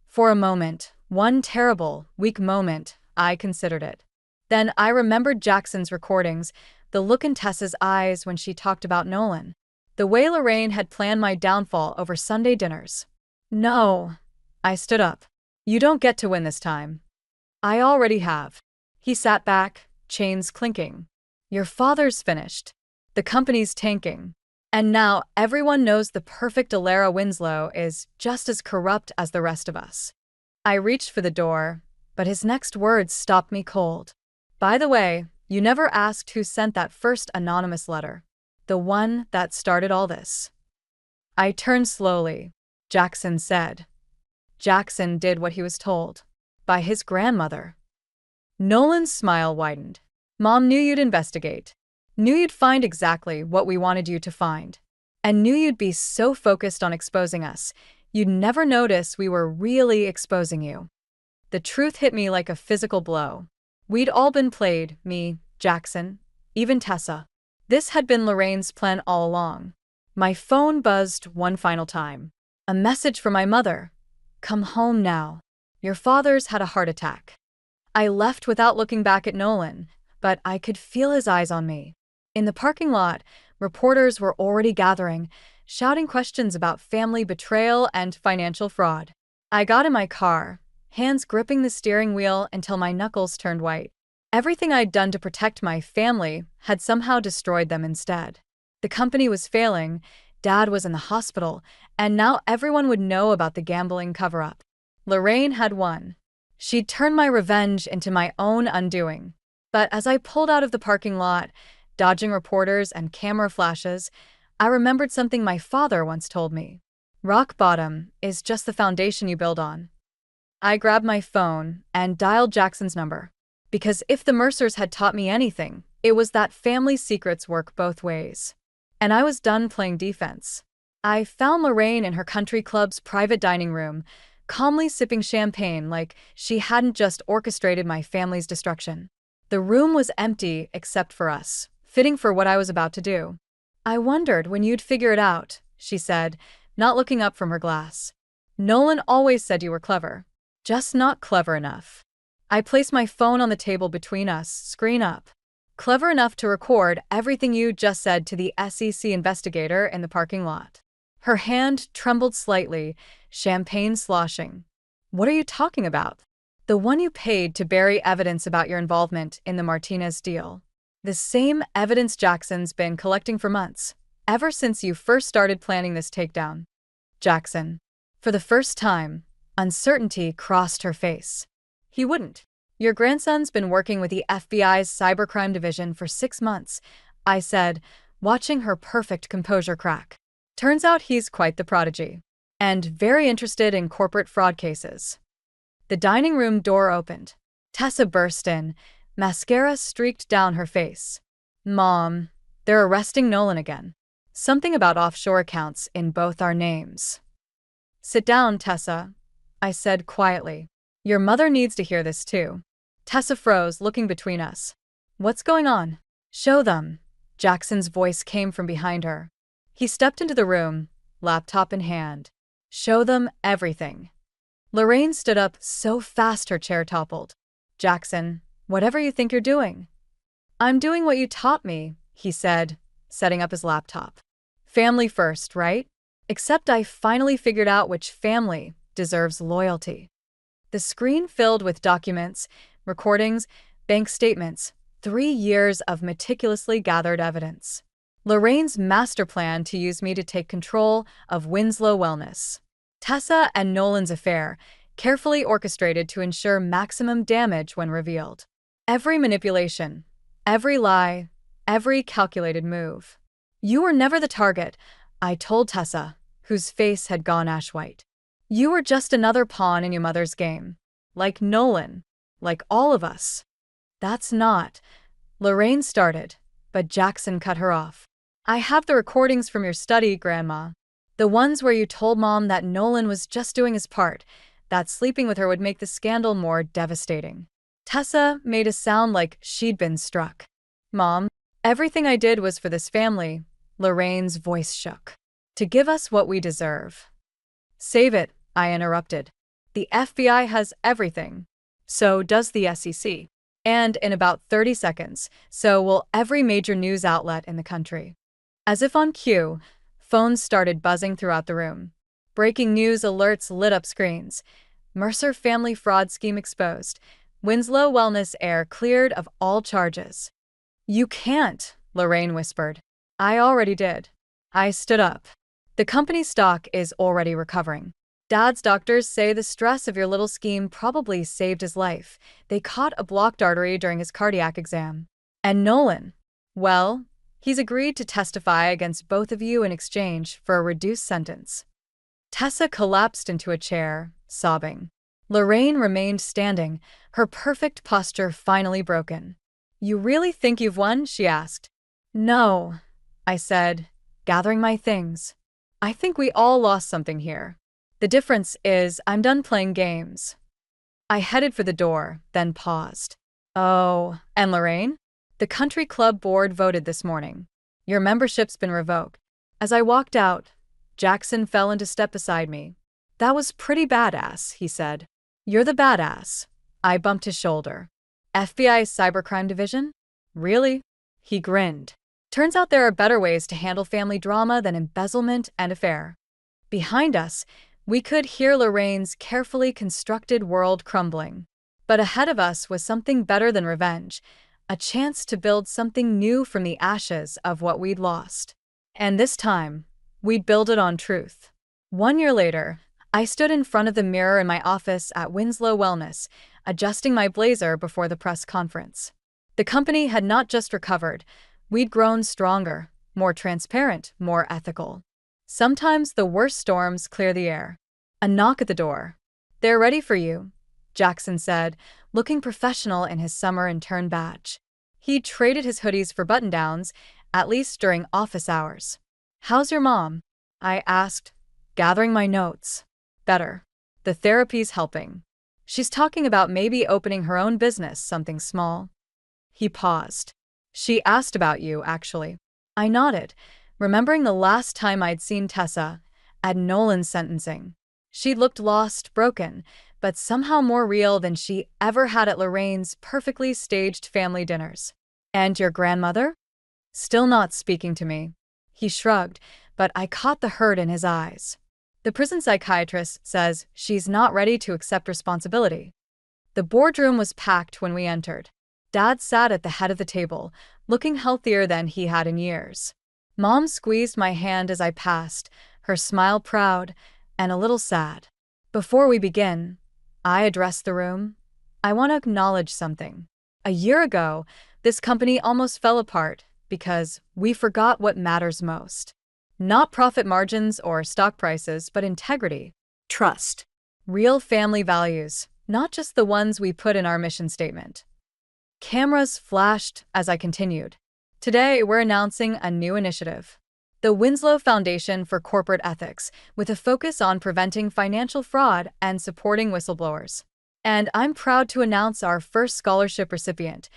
C: For a moment, one terrible, weak moment, I considered it. Then I remembered Jackson's recordings, the look in Tessa's eyes when she talked about Nolan. The way Lorraine had planned my downfall over Sunday dinners. No. I stood up. You don't get to win this time. I already have. He sat back, chains clinking. Your father's finished. The company's tanking. And now everyone knows the perfect Alara Winslow is just as corrupt as the rest of us. I reached for the door, but his next words stopped me cold. By the way, you never asked who sent that first anonymous letter. The one that started all this. I turned slowly. Jackson said. Jackson did what he was told. By his grandmother. Nolan's smile widened. Mom knew you'd investigate. Knew you'd find exactly what we wanted you to find. And knew you'd be so focused on exposing us, you'd never notice we were really exposing you. The truth hit me like a physical blow. We'd all been played, me, Jackson, even Tessa. This had been Lorraine's plan all along. My phone buzzed one final time. A message from my mother. Come home now. Your father's had a heart attack. I left without looking back at Nolan, but I could feel his eyes on me. In the parking lot, reporters were already gathering, shouting questions about family betrayal and financial fraud. I got in my car, hands gripping the steering wheel until my knuckles turned white. Everything I'd done to protect my family had somehow destroyed them instead. The company was failing, Dad was in the hospital, and now everyone would know about the gambling cover-up. Lorraine had won. She'd turned my revenge into my own undoing. But as I pulled out of the parking lot, dodging reporters and camera flashes, I remembered something my father once told me. Rock bottom is just the foundation you build on. I grabbed my phone and dialed Jackson's number. Because if the Mercers had taught me anything, it was that family secrets work both ways. And I was done playing defense. I found Lorraine in her country club's private dining room, calmly sipping champagne like she hadn't just orchestrated my family's destruction. The room was empty except for us, fitting for what I was about to do. "I wondered when you'd figure it out," she said, not looking up from her glass. "Nolan always said you were clever. Just not clever enough." I placed my phone on the table between us, screen up. "Clever enough to record everything you just said to the SEC investigator in the parking lot." Her hand trembled slightly, champagne sloshing. "What are you talking about?" "The one you paid to bury evidence about your involvement in the Martinez deal. The same evidence Jackson's been collecting for months, ever since you first started planning this takedown." Jackson. For the first time, uncertainty crossed her face. "He wouldn't. Your grandson's been working with the FBI's cybercrime division for 6 months," I said, watching her perfect composure crack. "Turns out he's quite the prodigy. And very interested in corporate fraud cases." The dining room door opened. Tessa burst in, mascara streaked down her face. "Mom, they're arresting Nolan again. Something about offshore accounts in both our names." "Sit down, Tessa," I said quietly. "Your mother needs to hear this too." Tessa froze, looking between us. "What's going on?" "Show them." Jackson's voice came from behind her. He stepped into the room, laptop in hand. "Show them everything." Lorraine stood up so fast her chair toppled. "Jackson, whatever you think you're doing." "I'm doing what you taught me," he said, setting up his laptop. "Family first, right? Except I finally figured out which family deserves loyalty." The screen filled with documents, recordings, bank statements, 3 years of meticulously gathered evidence. Lorraine's master plan to use me to take control of Winslow Wellness. Tessa and Nolan's affair, carefully orchestrated to ensure maximum damage when revealed. Every manipulation, every lie, every calculated move. "You were never the target," I told Tessa, whose face had gone ash-white. "You were just another pawn in your mother's game. Like Nolan. Like all of us." "That's not," Lorraine started, but Jackson cut her off. "I have the recordings from your study, Grandma. The ones where you told Mom that Nolan was just doing his part, that sleeping with her would make the scandal more devastating." Tessa made a sound like she'd been struck. "Mom, everything I did was for this family." Lorraine's voice shook. "To give us what we deserve." "Save it," I interrupted. "The FBI has everything. So does the SEC. And in about 30 seconds, so will every major news outlet in the country." As if on cue, phones started buzzing throughout the room. Breaking news alerts lit up screens. Mercer family fraud scheme exposed. Winslow Wellness heir cleared of all charges. "You can't," Lorraine whispered. "I already did." I stood up. "The company's stock is already recovering. Dad's doctors say the stress of your little scheme probably saved his life. They caught a blocked artery during his cardiac exam. And Nolan, well, he's agreed to testify against both of you in exchange for a reduced sentence." Tessa collapsed into a chair, sobbing. Lorraine remained standing, her perfect posture finally broken. "You really think you've won?" she asked. "No," I said, gathering my things. "I think we all lost something here. The difference is I'm done playing games." I headed for the door, then paused. "Oh, and Lorraine? The country club board voted this morning. Your membership's been revoked." As I walked out, Jackson fell into step beside me. "That was pretty badass," he said. "You're the badass." I bumped his shoulder. "FBI's cybercrime division? Really?" He grinned. "Turns out there are better ways to handle family drama than embezzlement and affair." Behind us, we could hear Lorraine's carefully constructed world crumbling. But ahead of us was something better than revenge, a chance to build something new from the ashes of what we'd lost. And this time, we'd build it on truth. 1 year later, I stood in front of the mirror in my office at Winslow Wellness, adjusting my blazer before the press conference. The company had not just recovered, we'd grown stronger, more transparent, more ethical. Sometimes the worst storms clear the air. A knock at the door. "They're ready for you," Jackson said, looking professional in his summer intern badge. He'd traded his hoodies for button-downs, at least during office hours. "How's your mom?" I asked, gathering my notes. "Better. The therapy's helping. She's talking about maybe opening her own business, something small." He paused. "She asked about you, actually." I nodded, remembering the last time I'd seen Tessa, at Nolan's sentencing. She looked lost, broken, but somehow more real than she ever had at Lorraine's perfectly staged family dinners. "And your grandmother?" Still not speaking to me. He shrugged, but I caught the hurt in his eyes. "The prison psychiatrist says she's not ready to accept responsibility." The boardroom was packed when we entered. Dad sat at the head of the table, looking healthier than he had in years. Mom squeezed my hand as I passed, her smile proud and a little sad. "Before we begin," I addressed the room, "I want to acknowledge something. A year ago, this company almost fell apart because we forgot what matters most. Not profit margins or stock prices, but integrity.
E: Trust.
C: Real family values, not just the ones we put in our mission statement." Cameras flashed as I continued. "Today, we're announcing a new initiative. The Winslow Foundation for Corporate Ethics, with a focus on preventing financial fraud and supporting whistleblowers. And I'm proud to announce our first scholarship recipient,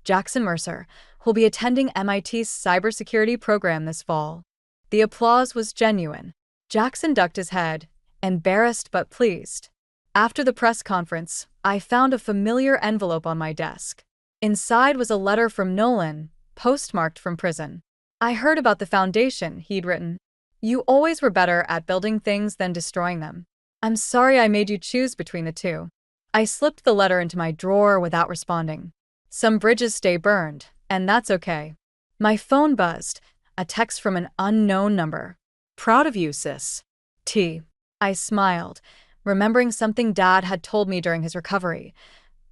C: Jackson Mercer, who'll be attending MIT's cybersecurity program this fall." The applause was genuine. Jackson ducked his head, embarrassed but pleased. After the press conference, I found a familiar envelope on my desk. Inside was a letter from Nolan, postmarked from prison. I heard about the foundation, he'd written. "You always were better at building things than destroying them. I'm sorry I made you choose between the two." I slipped the letter into my drawer without responding. Some bridges stay burned, and that's okay. My phone buzzed, a text from an unknown number.
E: Proud of you, sis.
C: T. I smiled, remembering something Dad had told me during his recovery.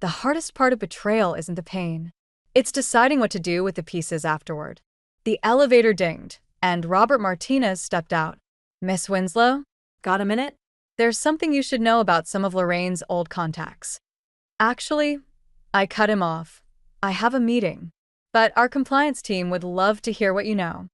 C: The hardest part of betrayal isn't the pain. It's deciding what to do with the pieces afterward. The elevator dinged, and Robert Martinez stepped out. "Miss Winslow?
E: Got a minute?"
C: There's something you should know about some of Lorraine's old contacts." "Actually," I cut him off, "I have a meeting. But our compliance team would love to hear what you know."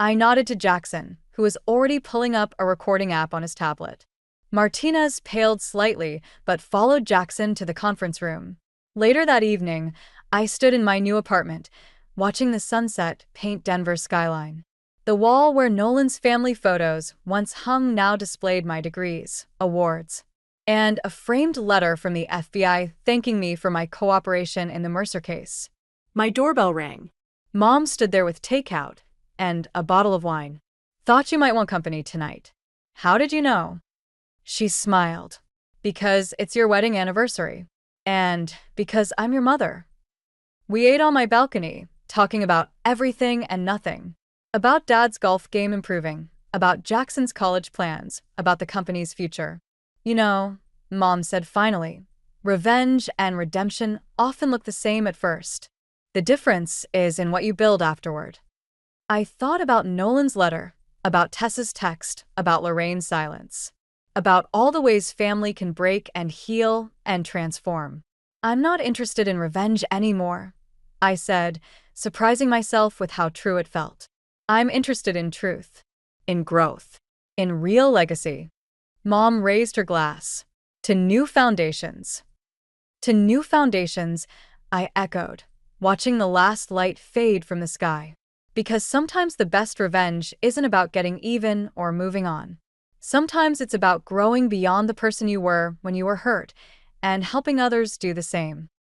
C: I nodded to Jackson, who was already pulling up a recording app on his tablet. Martinez paled slightly, but followed Jackson to the conference room. Later that evening, I stood in my new apartment, watching the sunset paint Denver's skyline. The wall where Nolan's family photos once hung now displayed my degrees, awards, and a framed letter from the FBI thanking me for my cooperation in the Mercer case.
E: My doorbell rang.
C: Mom stood there with takeout and a bottle of wine. "Thought you might want company tonight." "How did you know?" She smiled. "Because it's your wedding anniversary. And because I'm your mother." We ate on my balcony, talking about everything and nothing. About Dad's golf game improving, about Jackson's college plans, about the company's future. "You know," Mom said finally, "revenge and redemption often look the same at first. The difference is in what you build afterward." I thought about Nolan's letter, about Tessa's text, about Lorraine's silence, about all the ways family can break and heal and transform. "I'm not interested in revenge anymore," I said, surprising myself with how true it felt. "I'm interested in truth, in growth, in real legacy." Mom raised her glass. "To new foundations." "To new foundations," I echoed, watching the last light fade from the sky. Because sometimes the best revenge isn't about getting even or moving on. Sometimes it's about growing beyond the person you were when you were hurt and helping others do the same.